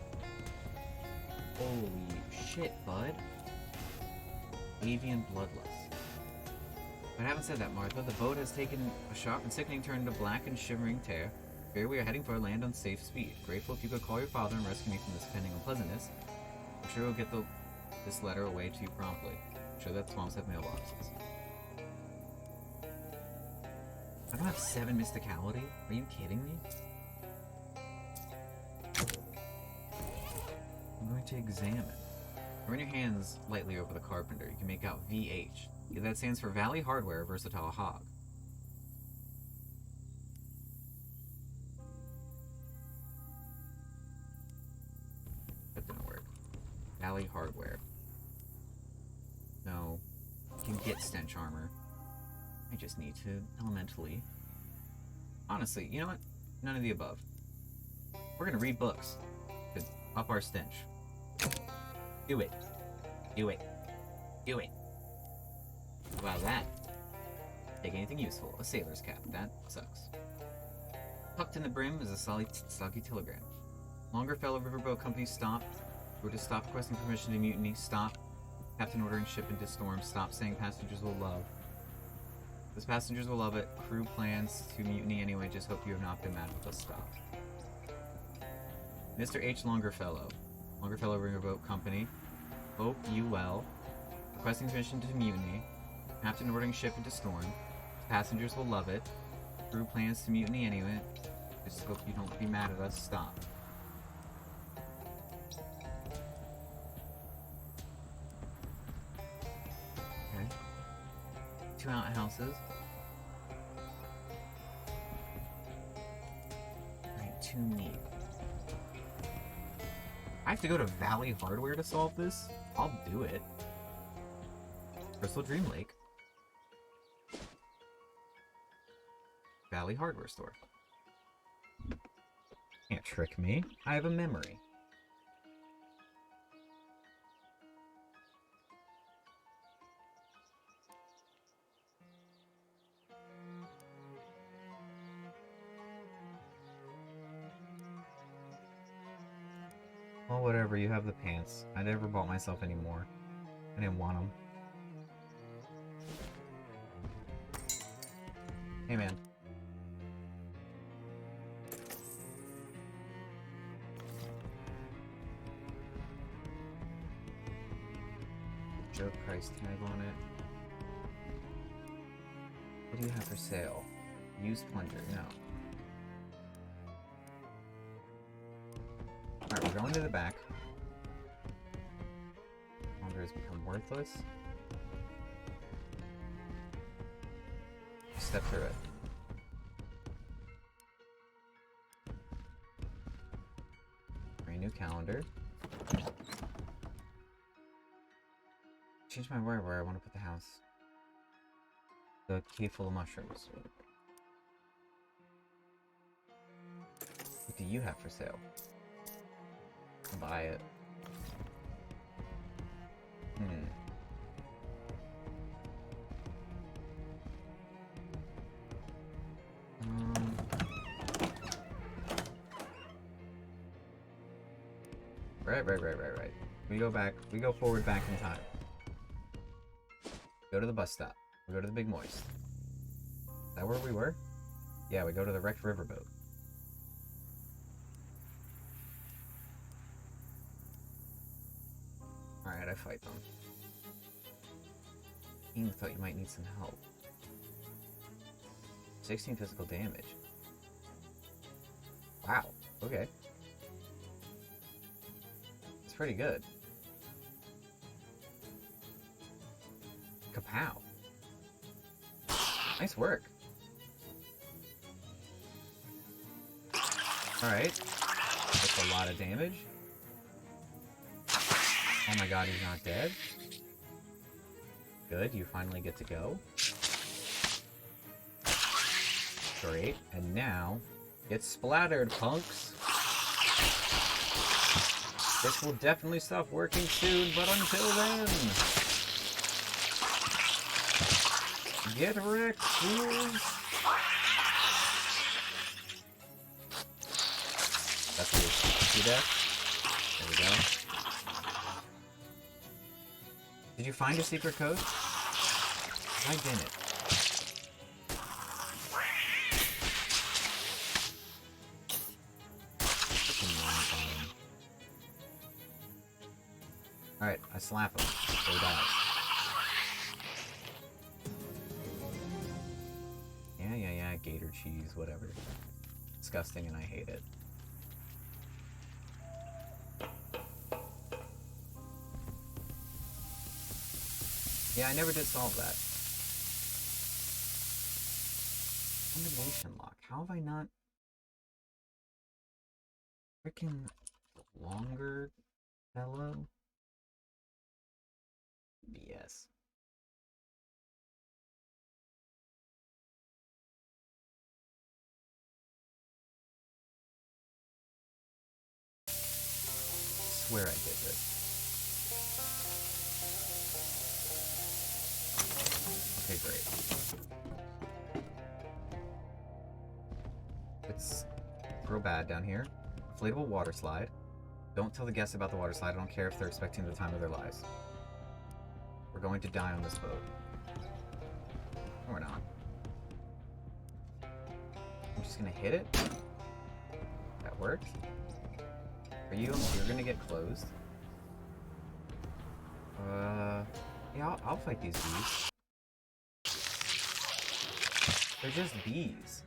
Holy shit, bud. Avian bloodlust. But I haven't said that, Martha. The boat has taken a sharp and sickening turn into black and shivering tear. Here we are heading for a land on safe speed. Grateful if you could call your father and rescue me from this pending unpleasantness. I'm sure we'll get this letter away to you promptly. I'm sure that swamps have mailboxes. I don't have 7 mysticality? Are you kidding me? I'm going to examine. Run your hands lightly over the carpenter. You can make out VH. That stands for Valley Hardware Versatile Hog. That didn't work. Valley Hardware. No. You can get stench armor. I just need to elementally. Honestly, you know what? None of the above. We're gonna read books to up our stench. Do it. Do it. Do it. How about that? Take anything useful. A sailor's cap. That sucks. Tucked in the brim is a soggy telegram. Longerfellow Riverboat Company stopped. We're to stop requesting permission to mutiny. Stop. Captain ordering ship into storm. Stop saying passengers will love. Those passengers will love it. Crew plans to mutiny anyway. Just hope you have not been mad with us. Stop. Mr. H. Longerfellow. Longerfellow Riverboat Company. Hope you well. Requesting permission to mutiny. Captain ordering ship into storm. Passengers will love it. Crew plans to mutiny anyway. Just hope you don't be mad at us. Stop. Okay. 2 outhouses. Alright, 2 meat. I have to go to Valley Hardware to solve this? I'll do it. Crystal Dream Lake. Valley Hardware Store. Can't trick me. I have a memory. Well, whatever, you have the pants. I never bought myself any more. I didn't want them. Hey, man. Joke price tag on it. What do you have for sale? Used plunger, no. Alright, we're going to the back. Plunger has become worthless. Step through it. Brand new calendar. Change my word where I want to put the house. The cave full of mushrooms. What do you have for sale? I'll buy it. Right. We go forward back in time. Go to the bus stop. We go to the Big Moist. Is that where we were? Yeah, we go to the wrecked riverboat. Alright, I fight them. King thought you might need some help. 16 physical damage. Wow, okay. It's pretty good. Kapow. Nice work. Alright. That's a lot of damage. Oh my god, he's not dead. Good, you finally get to go. Great, and now, get splattered, punks. This will definitely stop working soon, but until then... Get wrecked, fools! That's good. See that? There we go. Did you find a secret code? I didn't. Freaking long bottom. Alright, I slap him. So he dies. Yeah, gator cheese, whatever. Disgusting and I hate it. Yeah, I never did solve that. Combination lock. How have I not... Freaking longer fellow? BS. I swear I did this. Okay, great. Let's throw bad down here. Inflatable water slide. Don't tell the guests about the water slide. I don't care if they're expecting the time of their lives. We're going to die on this boat. No, we're not. I'm just gonna hit it. That worked. Are you? You're gonna get closed. Yeah, I'll fight these bees. They're just bees.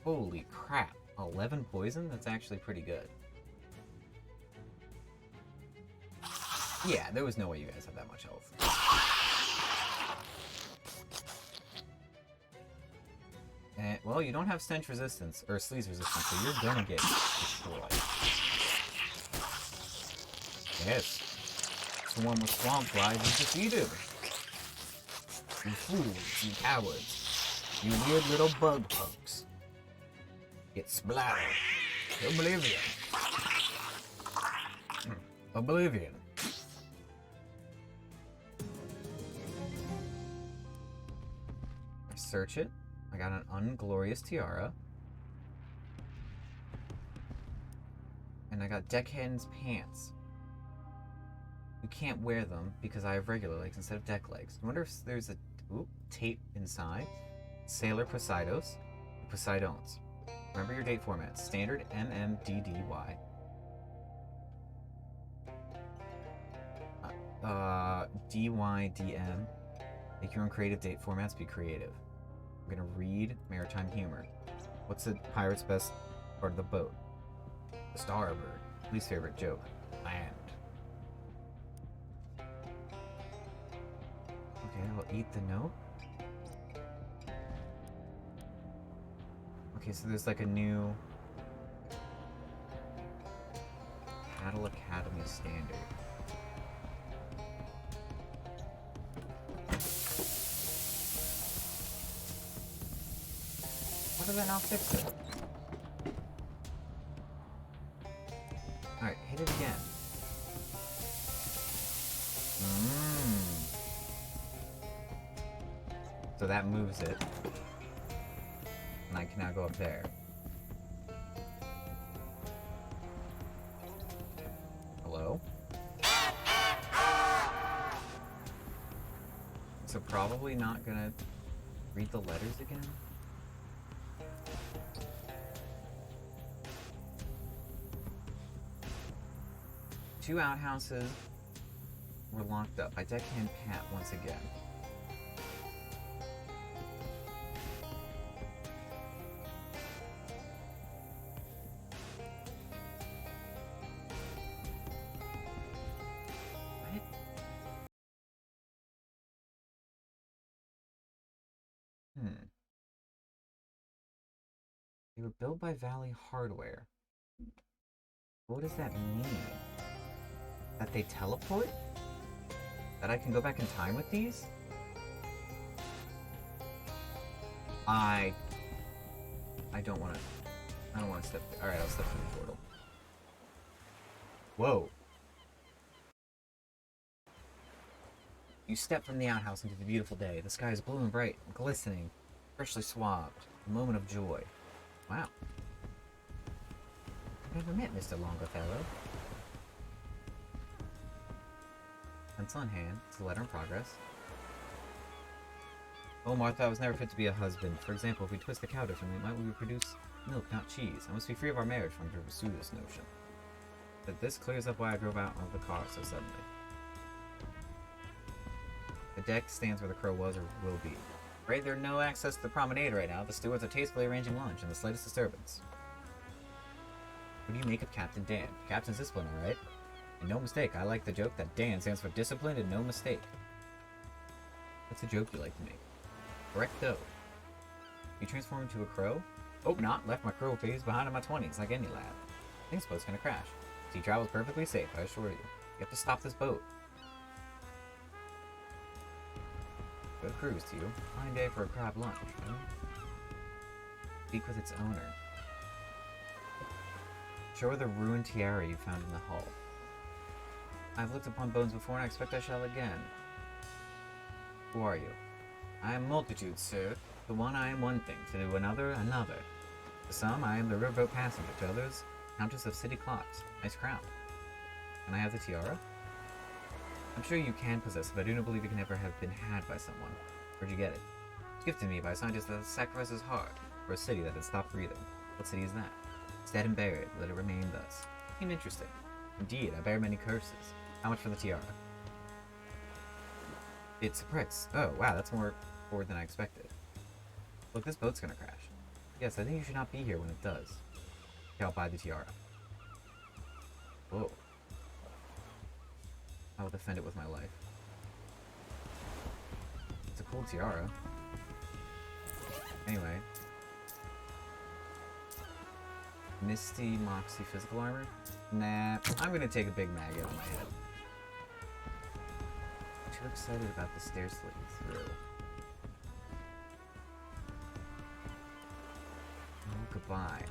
Holy crap. 11 poison? That's actually pretty good. Yeah, there was no way you guys had that much health. And, well, you don't have stench resistance, or sleaze resistance, so you're gonna get destroyed. Yes. It's the one with swamp flies is defeated. You fools, you cowards, you weird little bug punks. Get splattered. Oblivion. Oblivion. I search it. I got an unglorious tiara. And I got deckhand's pants. You can't wear them because I have regular legs instead of deck legs. I wonder if there's a tape inside. Sailor Poseidos. Poseidons. Remember your date format. Standard MMDDY. DYDM. Make your own creative date formats. Be creative. I'm gonna read maritime humor. What's the pirate's best part of the boat? The starboard. Least favorite joke. Land. Okay, I'll eat the note. Okay, so there's like a new Paddle Academy standard. Why did that not fix it? Alright, hit it again. So that moves it. And I can now go up there. Hello? So probably not gonna read the letters again? Two outhouses were locked up by Deckhand Pat once again. They were built by Valley Hardware. What does that mean? That they teleport? That I can go back in time with these? I don't want to step... Alright, I'll step through the portal. Whoa. You step from the outhouse into the beautiful day. The sky is blue and bright, glistening, freshly swabbed. A moment of joy. Wow. I've never met Mr. Longfellow. Pencil in hand. It's a letter in progress. Oh, Martha, I was never fit to be a husband. For example, if we twist the cow differently, might we produce milk, not cheese? I must be free of our marriage if I'm to pursue this notion. That this clears up why I drove out of the car so suddenly. The deck stands where the crow was or will be. Right, there's no access to the promenade right now. The stewards are tastefully arranging lunch in the slightest disturbance. What do you make of Captain Dan? Captain's discipline, alright? And no mistake, I like the joke that Dan stands for disciplined and no mistake. What's a joke you like to make? Correcto. You transform into a crow? Hope not. Left my crow phase behind in my 20s, like any lad. I think this boat's gonna crash. Sea travel's perfectly safe, I assure you. You have to stop this boat. Good cruise to you. Fine day for a crab lunch, huh? Speak with its owner. Show her the ruined tiara you found in the hull. I've looked upon bones before and I expect I shall again. Who are you? I am multitude, sir. To one I am one thing, to another, another. To some I am the riverboat passenger, to others, Countess of City Clocks. Nice crown. Can I have the tiara? I'm sure you can possess it, but I do not believe it can ever have been had by someone. Where'd you get it? Gifted to me by a scientist that sacrificed his heart for a city that had stopped breathing. What city is that? It's dead and buried. Let it remain thus. Seem interesting. Indeed, I bear many curses. How much for the tiara? It's a price. Oh, wow, that's more forward than I expected. Look, this boat's gonna crash. Yes, I think you should not be here when it does. Okay, I'll buy the tiara. Whoa. I will defend it with my life. It's a cool tiara. Anyway. Misty Moxie physical armor? Nah, I'm gonna take a big maggot on my head. I'm too excited about the stairs leading through. Oh, goodbye.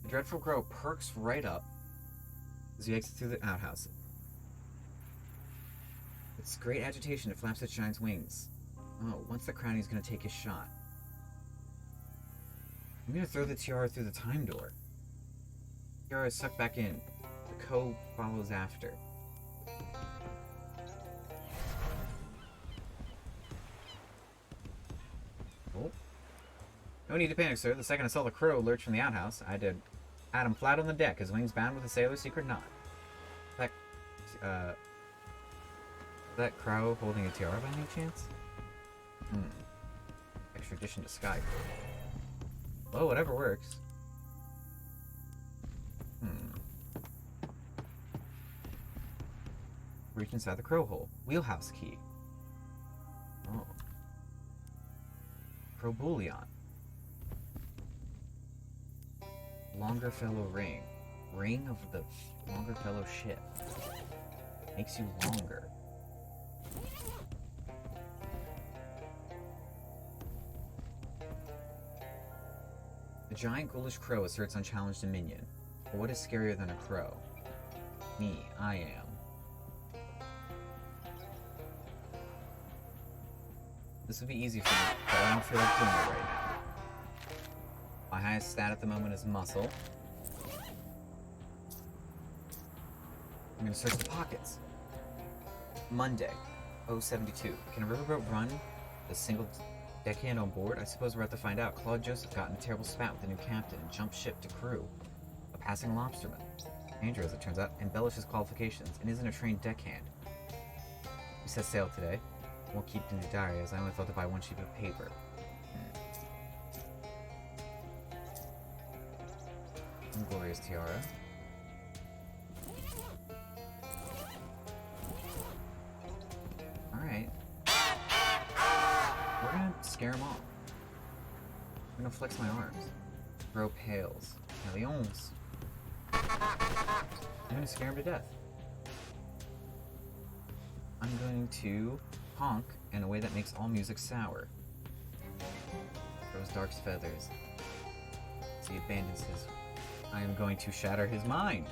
The dreadful crow perks right up as he exits through the outhouse. It's great agitation, it flaps its giant's wings. Oh, once the crownie is gonna take his shot. I'm gonna throw the tiara through the time door. The tiara is sucked back in. The crow follows after. Oh. No need to panic, sir. The second I saw the crow lurch from the outhouse, I had him flat on the deck, his wings bound with a sailor's secret knot. That crow holding a tiara by any chance? Extradition to Sky. Well, whatever works. Reach inside the crow hole. Wheelhouse key. Oh. Crow bullion. Longer fellow ring. Ring of the longer fellow ship. Makes you longer. The giant ghoulish crow asserts unchallenged dominion. But what is scarier than a crow? Me, I am. This would be easy for me, but I don't feel like doing it right now. My highest stat at the moment is muscle. I'm gonna search the pockets. Monday, 072. Can a riverboat run a single deckhand on board? I suppose we're about to find out. Claude Joseph got in a terrible spat with the new captain and jumped ship to crew. A passing lobsterman. Andrew, as it turns out, embellishes qualifications and isn't a trained deckhand. We set sail today. Won't keep it in the diary as I only thought to buy one sheet of paper. Glorious tiara. Alright. We're gonna scare him off. I'm gonna flex my arms. Grow pales. Alions. I'm gonna scare him to death. I'm going to honk in a way that makes all music sour. Throws Dark's feathers. As he abandons his... I am going to shatter his mind.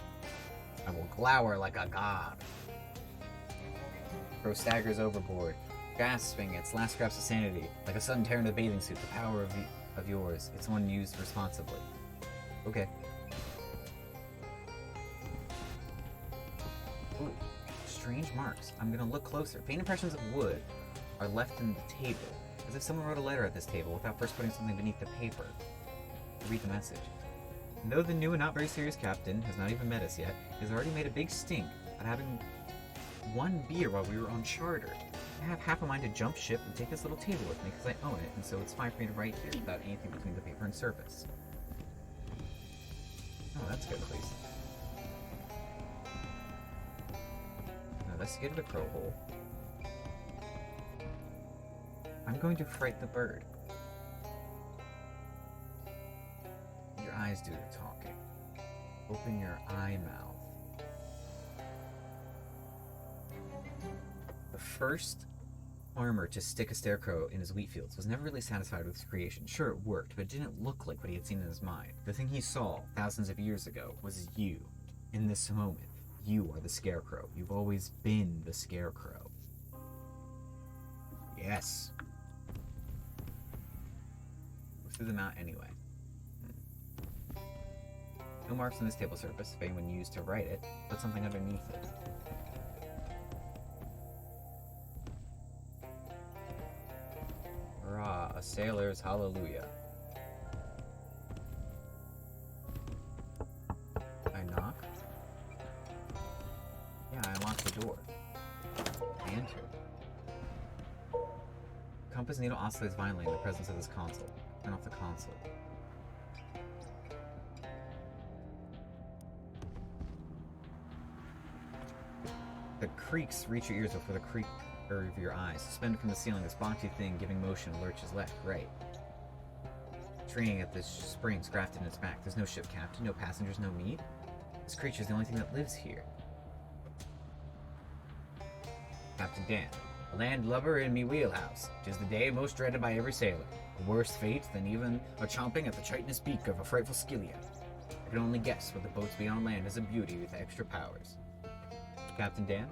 I will glower like a god. Crow staggers overboard, gasping its last scraps of sanity, like a sudden tear in the bathing suit. The power of yours. It's one used responsibly. Okay. Ooh, strange marks. I'm gonna look closer. Faint impressions of wood are left in the table. as if someone wrote a letter at this table without first putting something beneath the paper to read the message. And though the new and not very serious captain has not even met us yet, he has already made a big stink at having one beer while we were on charter. I have half a mind to jump ship and take this little table with me because I own it, and so it's fine for me to write here without anything between the paper and surface. Oh, that's good, at least. Now let's get to the crow hole. I'm going to fright the bird. Your eyes do the talking. Open your eye mouth. The first farmer to stick a scarecrow in his wheat fields was never really satisfied with his creation. Sure, it worked, but it didn't look like what he had seen in his mind. The thing he saw thousands of years ago was you. In this moment, you are the scarecrow. You've always been the scarecrow. Yes. Go through the mount anyway. No marks on this table surface. If anyone used to write it, put something underneath it. Hurrah, a sailor's hallelujah. I knock? Yeah, I unlocked the door. I entered. The compass needle oscillates violently in the presence of this console. Turn off the console. The creaks reach your ears before the creak of your eyes. Suspended from the ceiling, this boxy thing giving motion lurches left, right. Straining at the springs grafted in its back. There's no ship captain, no passengers, no meat. This creature's the only thing that lives here. Captain Dan. A landlubber in me wheelhouse. 'Tis the day most dreaded by every sailor. A worse fate than even a chomping at the chitinous beak of a frightful skillia. I can only guess what the boats beyond land is a beauty with extra powers. Captain Dan?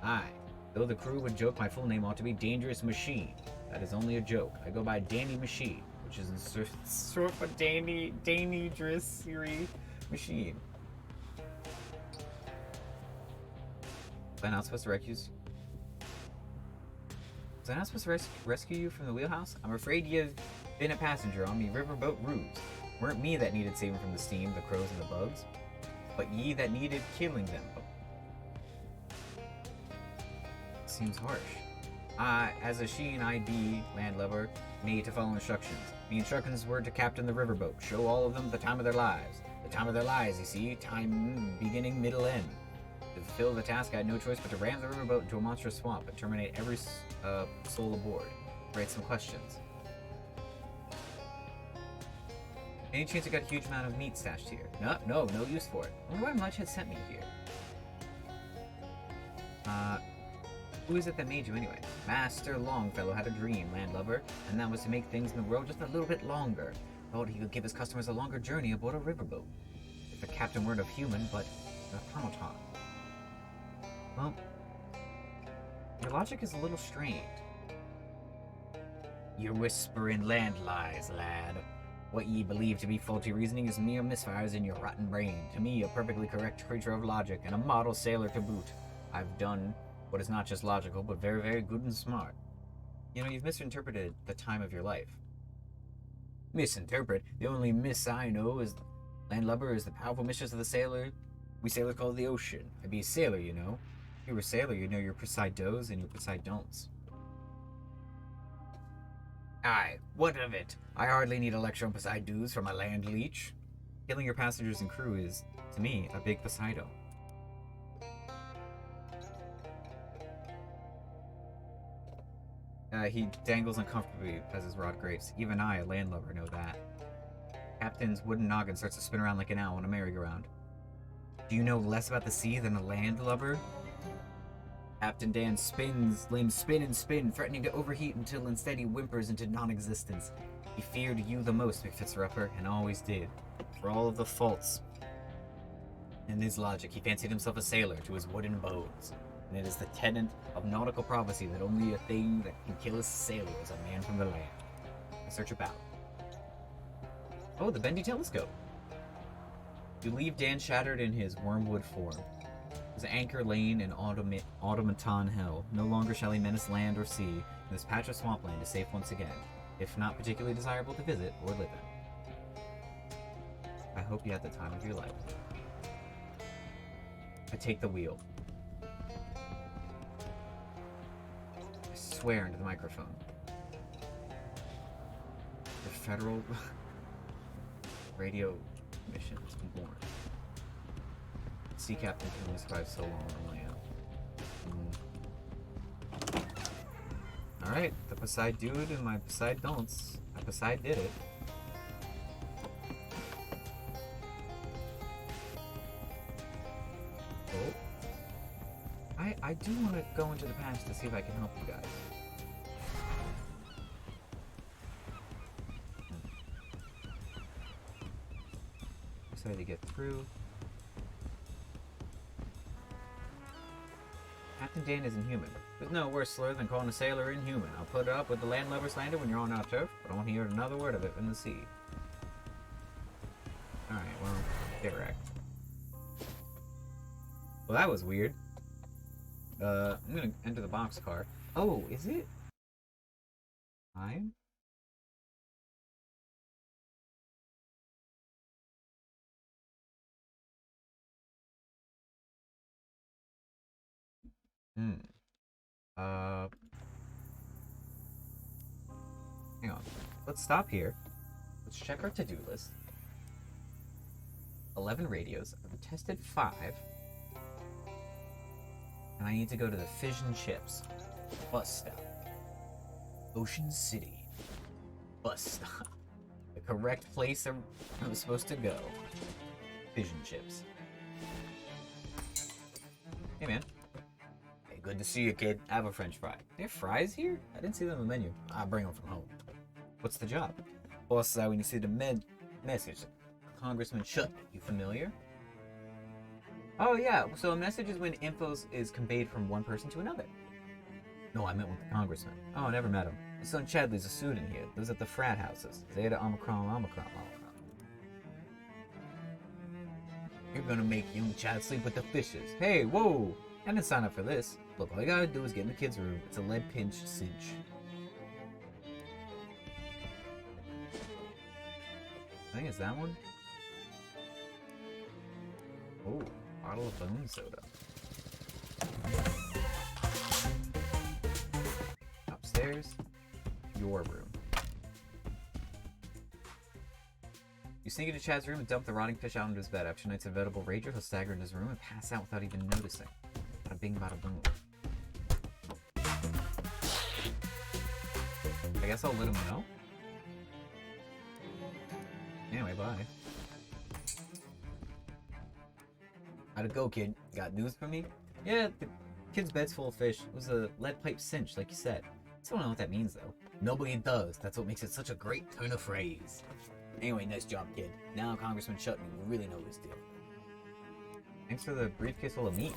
Aye. Though the crew would joke my full name ought to be Dangerous Machine. That is only a joke. I go by Danny Machine, which is in sort of a dangerous machine. Was I not supposed to rescue you from the wheelhouse? I'm afraid you've been a passenger on me riverboat ruse. Weren't me that needed saving from the steam, the crows, and the bugs, but ye that needed killing them. Seems harsh. As a sheen I be, landlubber, made to follow instructions. The instructions were to captain the riverboat, show all of them the time of their lives. The time of their lives, you see, time, beginning, middle, end. To fulfill the task, I had no choice but to ram the riverboat into a monstrous swamp and terminate every soul aboard. Write some questions. Any chance you got a huge amount of meat stashed here? No use for it. I wonder why Mudge had sent me here. Who is it that made you anyway? Master Longfellow had a dream, landlubber, and that was to make things in the world just a little bit longer. Thought he could give his customers a longer journey aboard a riverboat. If the captain weren't a human, but an automaton. Well, your logic is a little strained. You're whispering land lies, lad. What ye believe to be faulty reasoning is mere misfires in your rotten brain. To me, a perfectly correct creature of logic, and a model sailor to boot. I've done what is not just logical, but very, very good and smart. You know, you've misinterpreted the time of your life. Misinterpret? The only miss I know is landlubber is the powerful mistress of the sailor. We sailors call it the ocean. I be a sailor, you know. If you were a sailor, you know your precise do's and your precise don'ts. Aye, what of it? I hardly need a lecture on precise do's from a land leech. Killing your passengers and crew is, to me, a big Poseidon. He dangles uncomfortably as his rod grapes. Even I, a landlubber, know that. Captain's wooden noggin starts to spin around like an owl on a merry-go-round. Do you know less about the sea than a landlubber? Captain Dan spins, limbs spin and spin, threatening to overheat until instead he whimpers into non-existence. He feared you the most, McFitzrupper, and always did. For all of the faults in his logic, he fancied himself a sailor to his wooden bones. And it is the tenet of nautical prophecy that only a thing that can kill a sailor is a man from the land. I search about. Oh, the bendy telescope. You leave Dan shattered in his wormwood form. His anchor lane in automaton hell. No longer shall he menace land or sea. This patch of swampland is safe once again, if not particularly desirable to visit or live in. I hope you had the time of your life. I take the wheel. I swear into the microphone. The Federal Radio Mission has been born. Sea captain can only survive so long on land. Alright, the Poseid dude and my Poseid don'ts. My Poseid did it. Oh. I do want to go into the past to see if I can help you guys. Decided to get through. Captain Dan isn't human. There's no worse slur than calling a sailor inhuman. I'll put it up with the landlubber slander when you're on our turf, but I won't hear another word of it in the sea. Alright, well, get wrecked. Well, that was weird. I'm gonna enter the boxcar. Oh, is it? Time? Hang on. Let's stop here. Let's check our to-do list. 11 radios. I've tested 5. And I need to go to the Fish and Chips. Bus stop. Ocean City. Bus stop. The correct place I'm supposed to go. Fish and Chips. Hey, man. Hey, good to see you, kid. Have a french fry. They have fries here? I didn't see them on the menu. I'll bring them from home. What's the job? Boss said when you see the message. Congressman Schutt. You familiar? Oh, yeah. So a message is when info is conveyed from one person to another. No, I meant with the congressman. Oh, I never met him. My son Chadley's a student here. Lives at the frat houses. Zeta, Omicron. You're gonna make young Chad sleep with the fishes. Hey, whoa! I didn't sign up for this. Look, all you gotta do is get in the kid's room. It's a lead pinch cinch. I think it's that one. Oh, bottle of bone soda. Upstairs, your room. You sneak into Chad's room and dump the rotting fish out into his bed. After tonight's inevitable rager, he'll stagger into his room and pass out without even noticing. Bada bing, bada boom. I guess I'll let him know. Anyway, bye. How'd it go, kid? Got news for me? Yeah, the kid's bed's full of fish. It was a lead pipe cinch, like you said. Still don't know what that means, though. Nobody does. That's what makes it such a great turn of phrase. Anyway, nice job, kid. Now Congressman Schutt will really know this deal. Thanks for the briefcase full of meat.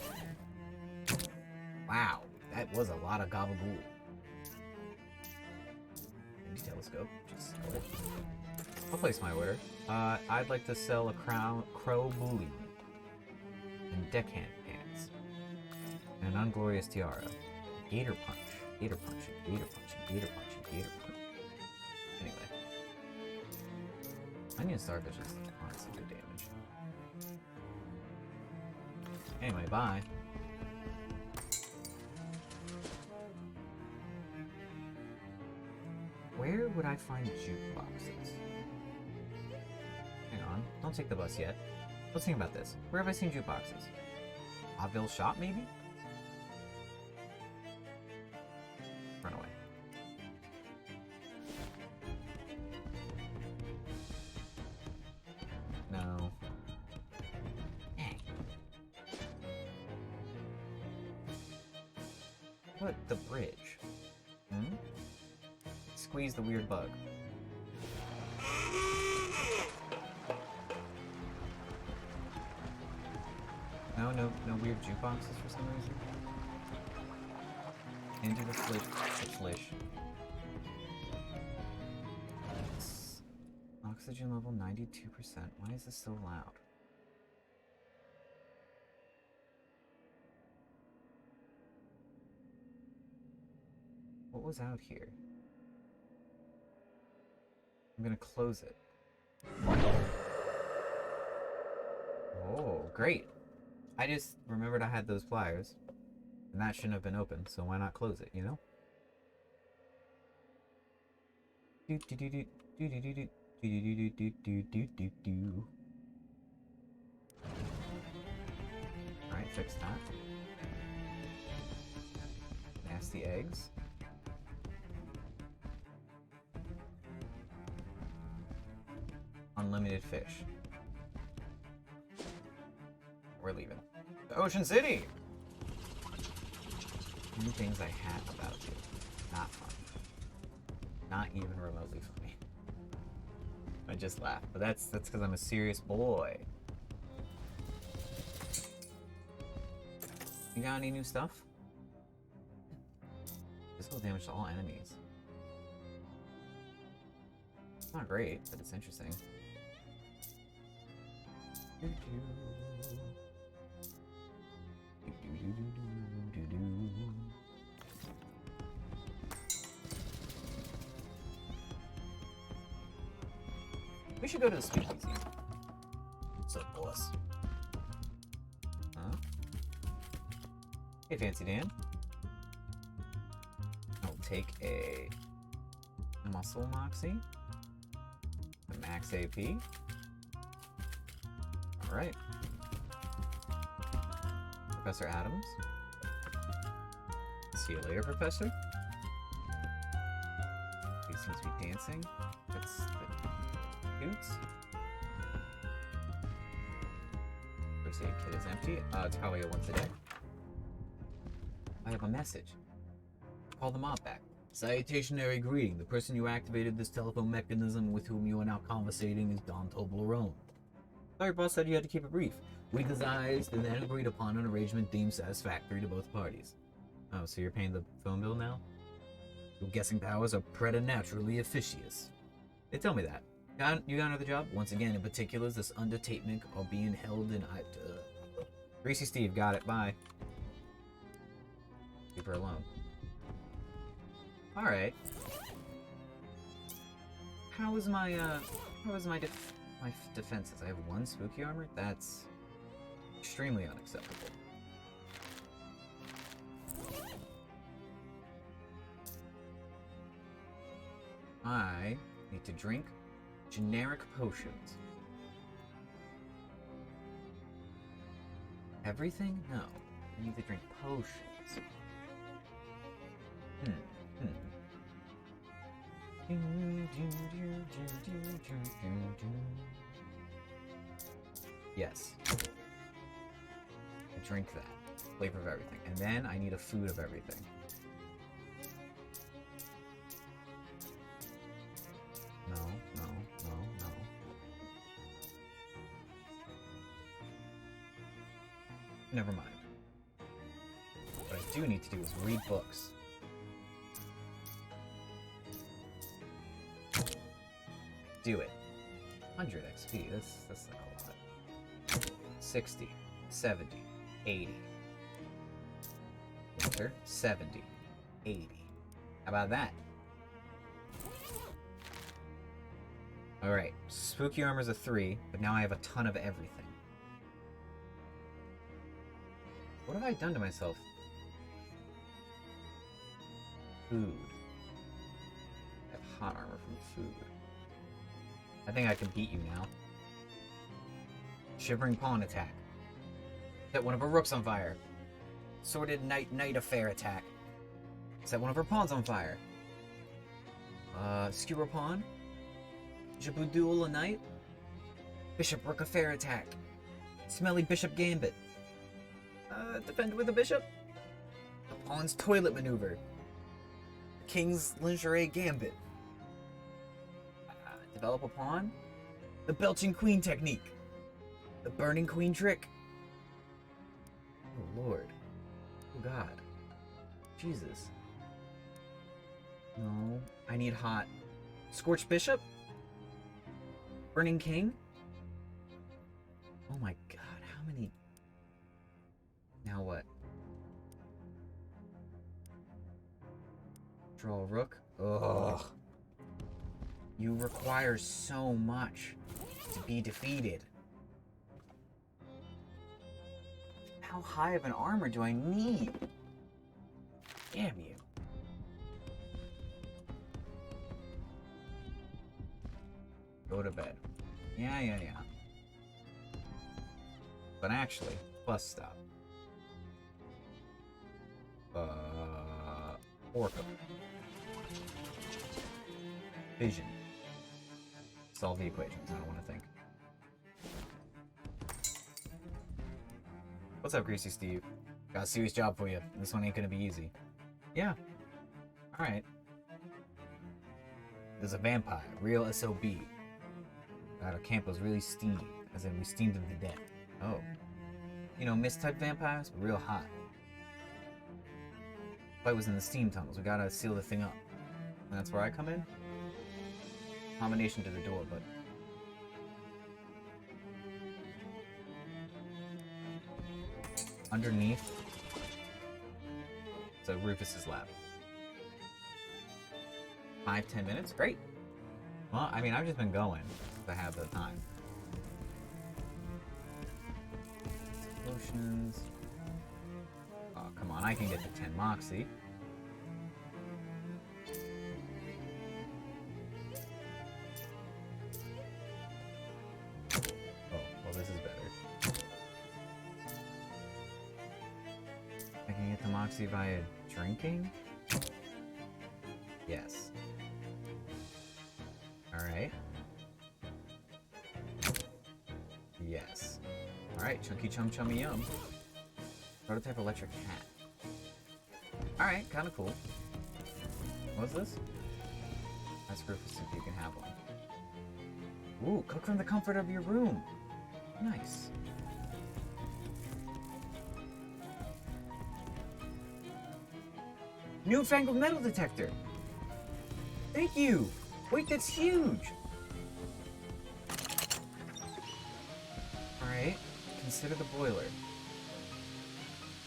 Wow, that was a lot of gabagool. Any telescope. Just I'll place my order. I'd like to sell a crow bully and deckhand pants and an unglorious tiara. Gator punch. Gator punching. Gator punching. Gator punching. Gator punch. Anyway. Onion starfish is honestly good damage. Anyway, bye. Where would I find jukeboxes? Hang on, don't take the bus yet. Let's think about this. Where have I seen jukeboxes? Oddville shop, maybe? Run away. No. Dang. What? The bridge? Squeeze the weird bug. No weird jukeboxes for some reason. Into the flish. Oxygen level 92%. Why is this so loud? What was out here? I'm gonna close it. Oh, great. I just remembered I had those pliers. And that shouldn't have been open, so why not close it, you know? Alright, fix that. Nasty eggs. Unlimited fish. We're leaving. To Ocean City! New things I had about you. Not fun. Not even remotely funny. I just laughed, but that's because I'm a serious boy. You got any new stuff? Physical damage to all enemies. It's not great, but it's interesting. We should go to the speakeasy. What's up, boss? Huh? Hey, Fancy Dan. I'll take a Muscle Moxie. A Max AP. Alright. Professor Adams. See you later, Professor. He seems to be dancing. That's the cutes. First aid kit is empty. It's probably a once a day. I have a message. Call the mob back. Salutationary greeting. The person who activated this telephone mechanism with whom you are now conversating is Don Toblerone. Sorry, boss said you had to keep it brief. We devised and then agreed upon an arrangement deemed satisfactory to both parties. Oh, so you're paying the phone bill now? Your guessing powers are preternaturally officious. They tell me that. You got another job? Once again, in particulars, this undertaking are being held in... Greasy Steve, got it. Bye. Leave her alone. Alright. How is my defenses? I have 1 spooky armor? That's extremely unacceptable. I need to drink generic potions. Everything? No. I need to drink potions. Yes. I drink that. Flavor of everything. And then I need a food of everything. No, no, no, no. Never mind. What I do need to do is read books. Do it. 100 XP, that's like a lot. 60, 70, 80. Enter, 70, 80. How about that? Alright, spooky armor's a 3, but now I have a ton of everything. What have I done to myself? Food. I have hot armor from food. I think I can beat you now. Shivering Pawn attack. Set one of her rooks on fire. Sordid night affair attack. Set one of her pawns on fire. Skewer Pawn. Bishop Duel a Knight. Bishop Rook affair attack. Smelly Bishop Gambit. Defend with a bishop. The Pawn's toilet maneuver. King's lingerie gambit. Develop a pawn. The belching queen technique. The burning queen trick. Oh lord. Oh god. Jesus. No. I need hot. Scorched bishop? Burning king? Oh my god, how many... Now what? Draw a rook. Ugh. You require so much to be defeated. How high of an armor do I need? Damn you. Go to bed. Yeah. But actually, bus stop. Orca. Vision. Solve the equations, I don't want to think. What's up, Greasy Steve? Got a serious job for you. This one ain't gonna be easy. Yeah. Alright. There's a vampire, real SOB. God, our camp was really steamy, as in we steamed him to death. Oh. You know, mist-type vampires, but real hot. Fight was in the steam tunnels. We gotta seal the thing up. And that's where I come in? Combination to the door, but... Underneath... So Rufus's lab. 5-10 minutes? Great! Well, I mean, I've just been going if I have the time. Potions... Oh, come on, I can get the 10 Moxie. Oh, well, this is better. I can get the Moxie via drinking? Yes. Alright. Yes. Alright, chunky chum chummy yum. Prototype electric hat. Alright, kinda cool. What's this? Ask Rufus if you can have one. Ooh, cook from the comfort of your room. Nice. Newfangled metal detector. Thank you. Wait, that's huge. Alright, consider the boiler.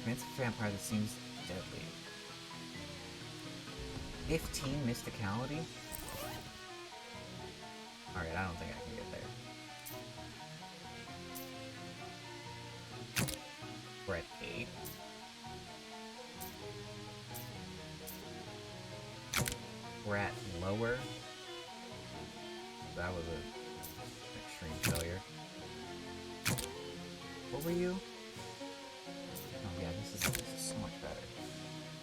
It's a vampire that seems deadly. 15 mysticality? Alright, I don't think I can get there. We're at 8. We're at lower. That was an extreme failure. What were you? Oh yeah, this is so much better.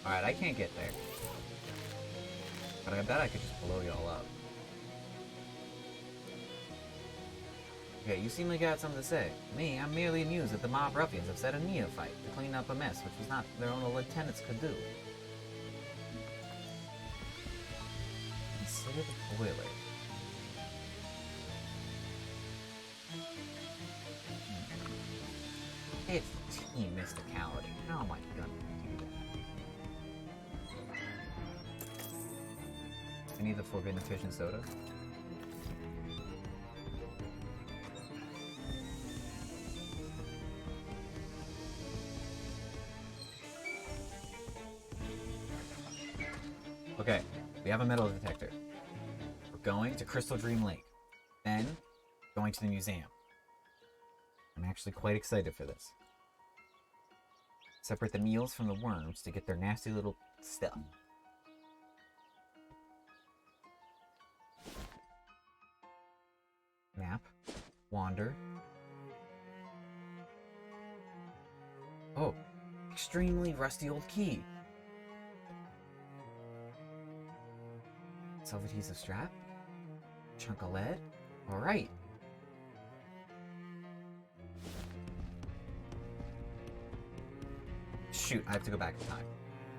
Alright, I can't get there. But I bet I could just blow y'all up. Okay, you seem like you had something to say. Me, I'm merely amused that the mob ruffians have set a neophyte to clean up a mess which was not their own lieutenants could do. Consider the boiler. 15 mysticality. How am I gonna do that? I need the Forbidden Fission Soda. Okay, we have a metal detector. We're going to Crystal Dream Lake. Then, going to the museum. I'm actually quite excited for this. Separate the meals from the worms to get their nasty little stuff. Map. Wander. Oh, extremely rusty old key. Self-adhesive strap. Chunk of lead. Alright. Shoot, I have to go back in time.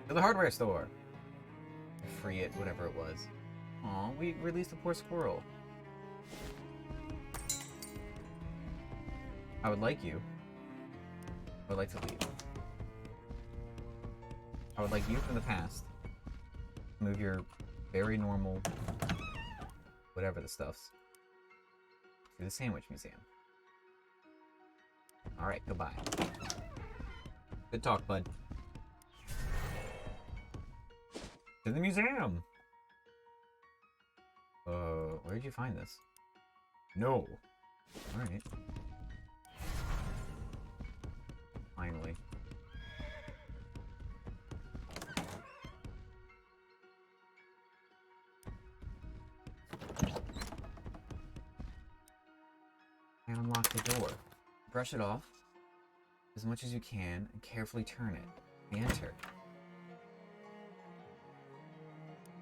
To the hardware store! Free it, whatever it was. Aw, we released a poor squirrel. I would like you. I would like to leave. I would like you from the past. Move your very normal, whatever the stuffs, to the Sandwich Museum. Alright, goodbye. Good talk, bud. To the museum! Where'd you find this? No. Alright. Finally. And unlock the door. Brush it off as much as you can and carefully turn it. Enter.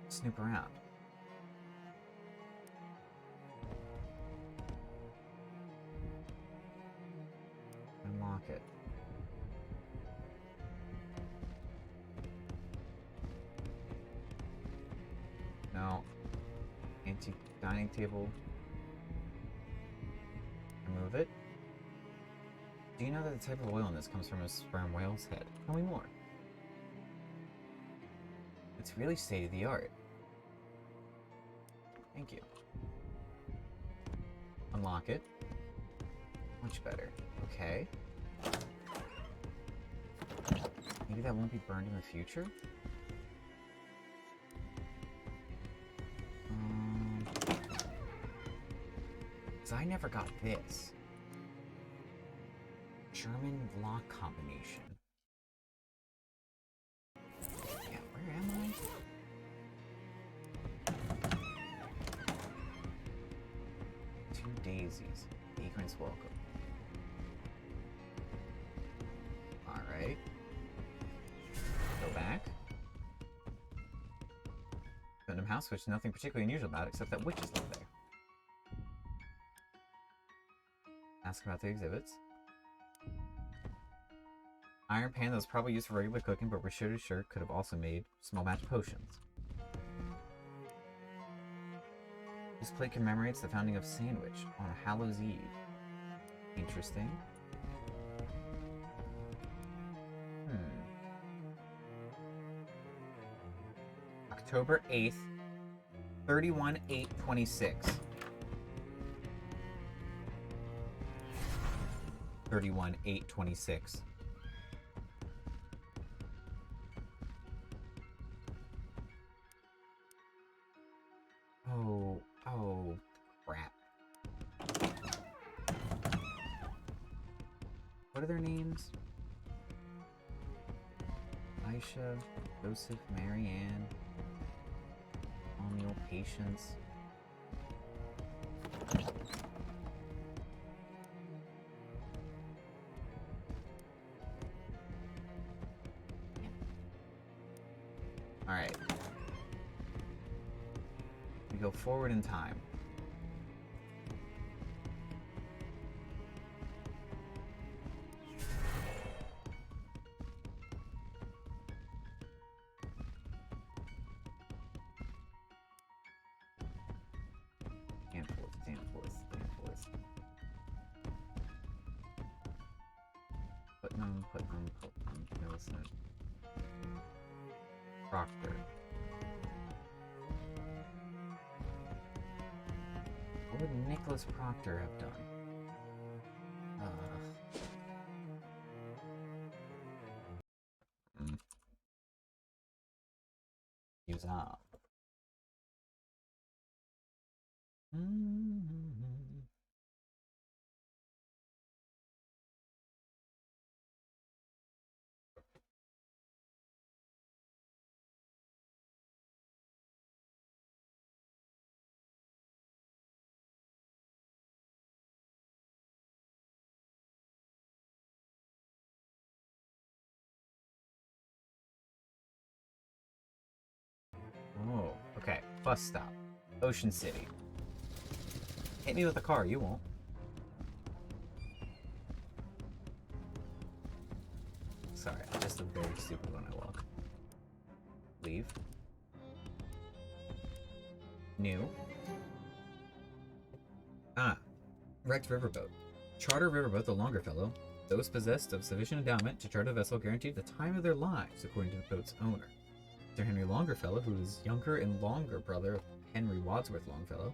Snoop around. Unlock it. No. Antique dining table. Remove it. Do you know that the type of oil in this comes from a sperm whale's head? Tell me more. It's really state of the art. Thank you. Unlock it. Much better. Okay. Maybe that won't be burned in the future? Because I never got this. German lock combination. Yeah, where am I? Two daisies. Vagrant's welcome. Alright. Go back. Random house, which nothing particularly unusual about except that witches live there. Ask about the exhibits. Iron pan that was probably used for regular cooking, but we're sure could have also made small batch potions. This plate commemorates the founding of Sandwich on Hallows Eve. Interesting. October 8th, 31/8/26. 31/8/26. Oh, crap. What are their names? Aisha, Joseph, Mary Ann, Samuel, Patience. Alright. We go forward in time. Danforth. Putnam, Millicent. Proctor. What would Nicholas Proctor have done? Use up. Oh, okay. Bus stop. Ocean City. Hit me with a car, you won't. Sorry, I just look very stupid when I walk. Leave. New. Wrecked riverboat. Charter riverboat, the Longfellow. Those possessed of sufficient endowment to charter a vessel guaranteed the time of their lives, according to the boat's owner. Sir Henry Longfellow, who is younger and longer brother of Henry Wadsworth Longfellow.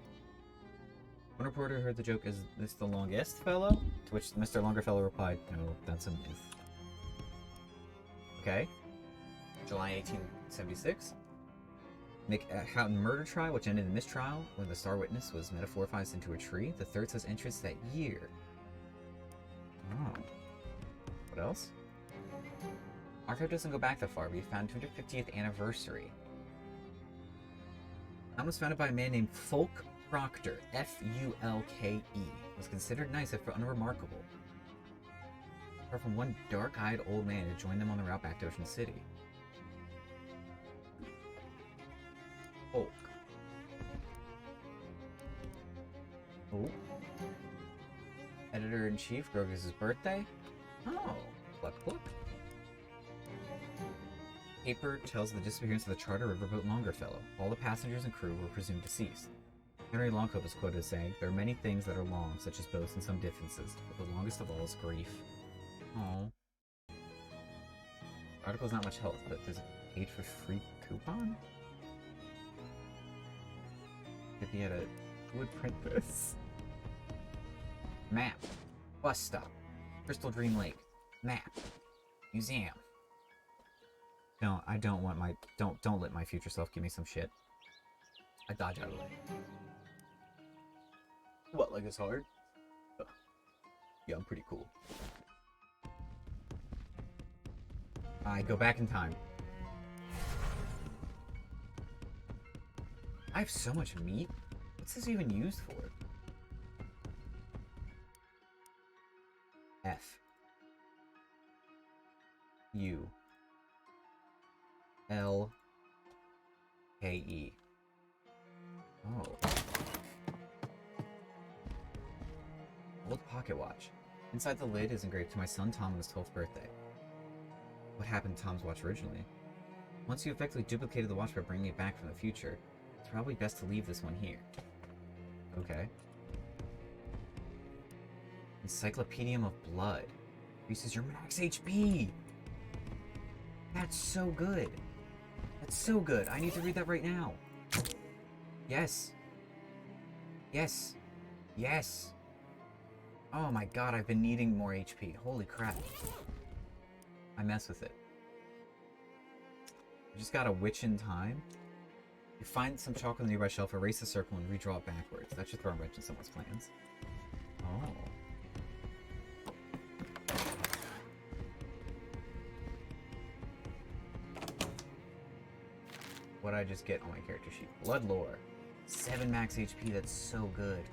One reporter heard the joke, "Is this the longest fellow?" To which Mr. Longfellow replied, "No, that's a myth." Okay. July 1876. Houghton murder trial, which ended in mistrial when the star witness was metaphorized into a tree. The third says entrance that year. Oh. What else? Archive doesn't go back that far, but you found 250th anniversary. Town was founded by a man named Fulk Proctor, Fulke. Was considered nice if unremarkable. Apart from one dark-eyed old man who joined them on the route back to Ocean City. Fulk. Oh. Editor-in-Chief, Grogus' birthday? Oh. Pluck, pluck. Paper tells the disappearance of the charter riverboat Longfellow. All the passengers and crew were presumed deceased. Henry Longcoat is quoted as saying, "There are many things that are long, such as boats and some differences, but the longest of all is grief." Oh. Article's not much help, but there's a page for free coupon? If he had a... Who would print this? Map. Bus stop. Crystal Dream Lake. Map. Museum. No, I don't want my... Don't let my future self give me some shit. I dodge out of the way. What, like it's hard? Yeah, I'm pretty cool. I go back in time. I have so much meat? What's this even used for? F. U. L. K. E. Oh. Old pocket watch. Inside the lid is engraved to my son Tom on his 12th birthday. What happened to Tom's watch originally? Once you effectively duplicated the watch by bringing it back from the future, it's probably best to leave this one here. Okay. Encyclopedium of Blood. Increases your max HP! That's so good! That's so good! I need to read that right now! Yes! Yes! Yes! Oh my god, I've been needing more HP. Holy crap. I mess with it. I just got a witch in time. You find some chocolate on the nearby shelf, erase the circle, and redraw it backwards. That should throw a wrench in someone's plans. Oh. What did I just get on my character sheet? Blood lore. 7 max HP, that's so good.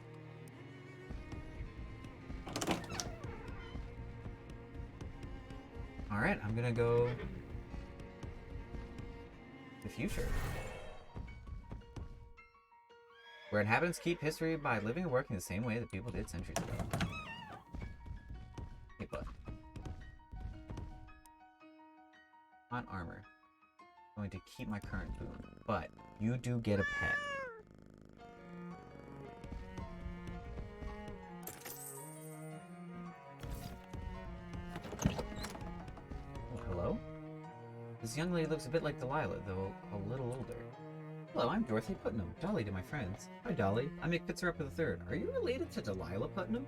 Alright, I'm gonna go... the future. Where inhabitants keep history by living and working the same way that people did centuries ago. Hey, bud. On armor. I'm going to keep my current boon, but you do get a pet. Oh, hello? This young lady looks a bit like Delilah, though a little older. Hello, I'm Dorothy Putnam, Dolly to my friends. Hi, Dolly. I'm Mick Fitzgerald III. Are you related to Delilah Putnam?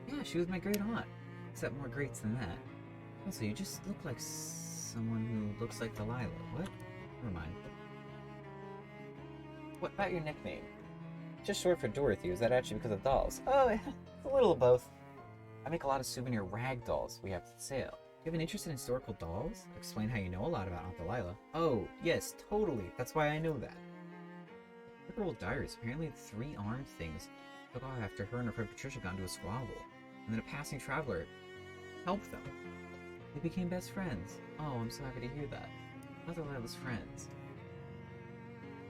Yeah, she was my great aunt. Except more greats than that. Also, you just look like someone who looks like Delilah. What? Never mind. What about your nickname? Just short for Dorothy, or is that actually because of dolls? Oh, it's a little of both. I make a lot of souvenir rag dolls we have to sale. You have an interest in historical dolls? Explain how you know a lot about Aunt Delilah. Oh, yes, totally. That's why I know that. Look at her old diaries. Apparently the 3 armed things took off after her and her friend Patricia got into a squabble. And then a passing traveler helped them. They became best friends. Oh, I'm so happy to hear that. I thought Delilah's friends.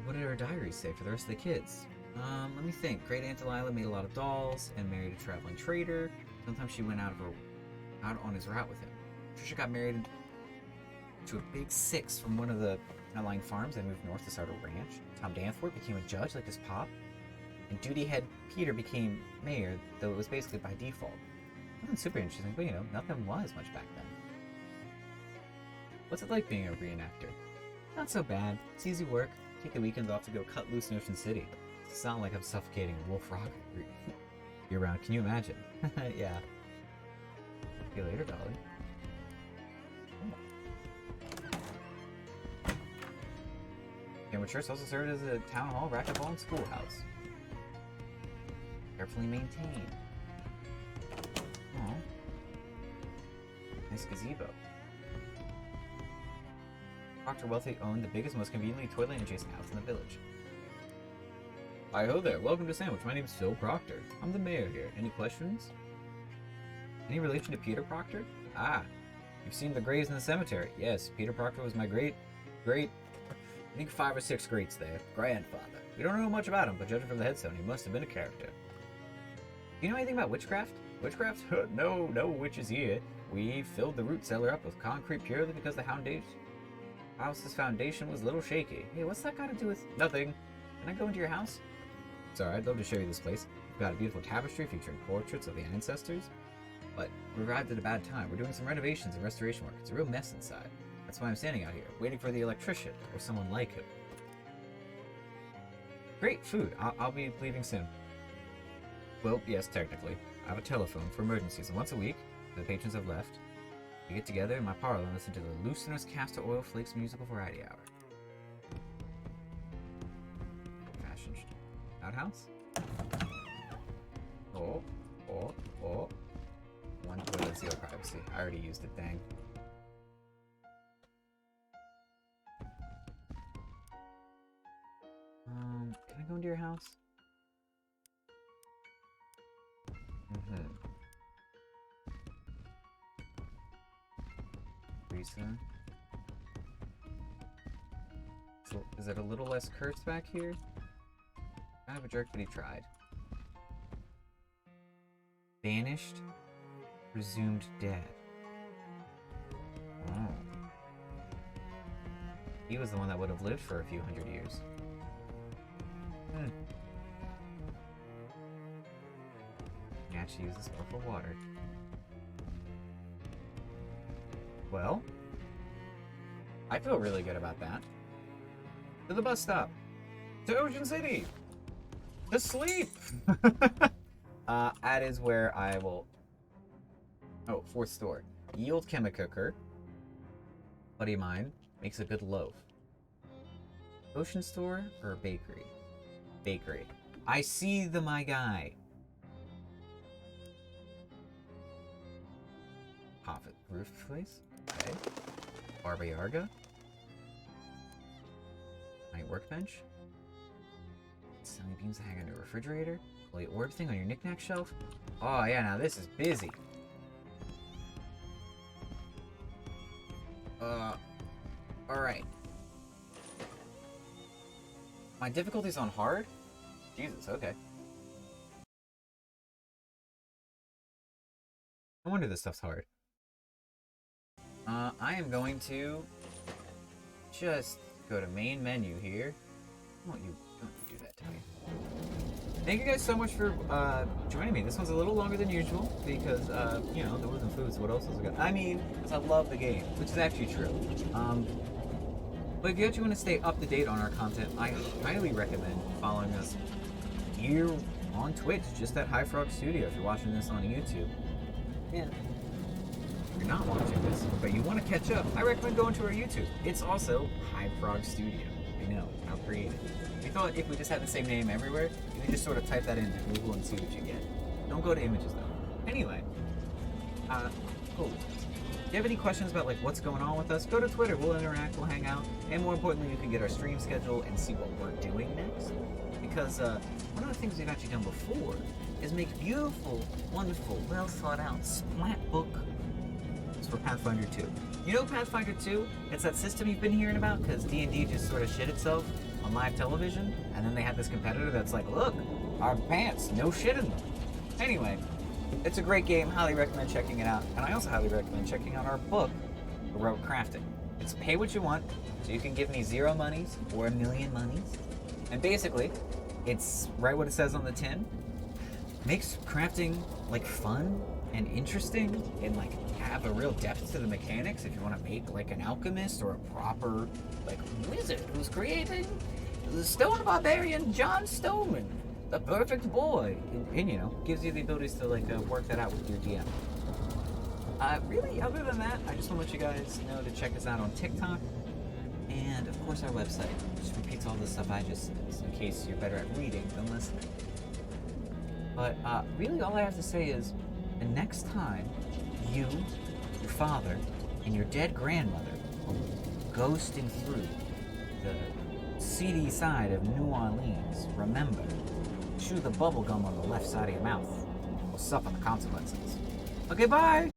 What did her diaries say for the rest of the kids? Let me think. Great Aunt Delilah made a lot of dolls and married a traveling trader. Sometimes she went out on his route with him. Patricia got married to a big 6 from one of the outlying farms and moved north to start a ranch. Tom Danforth became a judge like his pop. And duty head Peter became mayor, though it was basically by default. Nothing super interesting, but you know, nothing was much back then. What's it like being a reenactor? Not so bad. It's easy work. Take the weekends off to go cut loose in Ocean City. It's not like I'm suffocating a wolf rock year round. Can you imagine? Yeah. See you later, Dolly. Camera Church also served as a town hall, racquetball, and schoolhouse. Carefully maintained. Oh. Nice gazebo. Proctor Wealthy owned the biggest, most conveniently toilet-adjacent house in the village. Hi-ho there, welcome to Sandwich. My name's Phil Proctor. I'm the mayor here. Any questions? Any relation to Peter Proctor? Ah, you've seen the graves in the cemetery. Yes, Peter Proctor was my great, I think 5 or 6 greats there, grandfather. We don't know much about him, but judging from the headstone, he must have been a character. Do you know anything about witchcraft? Witchcraft? No witches here. We filled the root cellar up with concrete purely because the house's foundation was a little shaky. Hey, what's that got to do with nothing? Can I go into your house? Sorry, I'd love to show you this place. We've got a beautiful tapestry featuring portraits of the ancestors. But we arrived at a bad time. We're doing some renovations and restoration work. It's a real mess inside. That's why I'm standing out here, waiting for the electrician or someone like him. Great food. I'll be leaving soon. Well, yes, technically. I have a telephone for emergencies, and once a week, the patrons have left, we get together in my parlor and listen to the Loosener's Castor Oil Flakes Musical Variety Hour. Fashioned outhouse? Oh. 1 toilet, 0 privacy. I already used it, dang. Can I go into your house? Teresa. So, is it a little less cursed back here? Kind of a jerk, but he tried. Banished, presumed dead. Oh. He was the one that would have lived for a few hundred years. You actually use the spell for water. Well, I feel really good about that. To the bus stop. To Ocean City. To sleep. That is where I will... Oh, 4th store. Yield Chemicooker. Buddy of mine makes a good loaf. Ocean store or bakery? Bakery. I see my guy. Hoffit Roof Place. Okay. Barba Yarga. Night Workbench. Selling beams to hang on your refrigerator. Holy orb thing on your knickknack shelf. Oh yeah, now this is busy. Alright. My difficulty's on hard? Jesus, okay. No wonder this stuff's hard. I am going to just go to main menu here. Don't you do that to me. Thank you guys so much for joining me. This one's a little longer than usual because, you know, there wasn't food, so what else was I got? I mean, because I love the game, which is actually true. But if you actually want to stay up to date on our content, I highly recommend following us here on Twitch, just at High Frog Studio if you're watching this on YouTube. Yeah. If you're not watching this, but you want to catch up, I recommend going to our YouTube. It's also High Frog Studio. I know, how creative. We thought if we just had the same name everywhere, you can just sort of type that into Google and see what you get. Don't go to images though. Anyway, cool. If you have any questions about like what's going on with us, go to Twitter. We'll interact, we'll hang out, and more importantly, you can get our stream schedule and see what we're doing next. Because one of the things we've actually done before is make beautiful, wonderful, well thought out splat book for Pathfinder 2. You know Pathfinder 2? It's that system you've been hearing about because D&D just sort of shit itself on live television, and then they had this competitor that's like, look, our pants, no shit in them. Anyway, it's a great game, highly recommend checking it out, and I also highly recommend checking out our book, Heroic Crafting. It's pay what you want, so you can give me 0 monies or 1,000,000 monies, and basically, it's right what it says on the tin, makes crafting like fun and interesting and like have a real depth to the mechanics if you want to make like an alchemist or a proper like wizard who's creating the stone barbarian John Stoneman, the perfect boy, and you know, gives you the abilities to like work that out with your DM. Really, other than that, I just want to let you guys know to check us out on TikTok And of course our website, which repeats all the stuff I just said, in case you're better at reading than listening. But really all I have to say is, the next time you, your father, and your dead grandmother are ghosting through the seedy side of New Orleans, remember, chew the bubble gum on the left side of your mouth, or suffer the consequences. Okay, bye!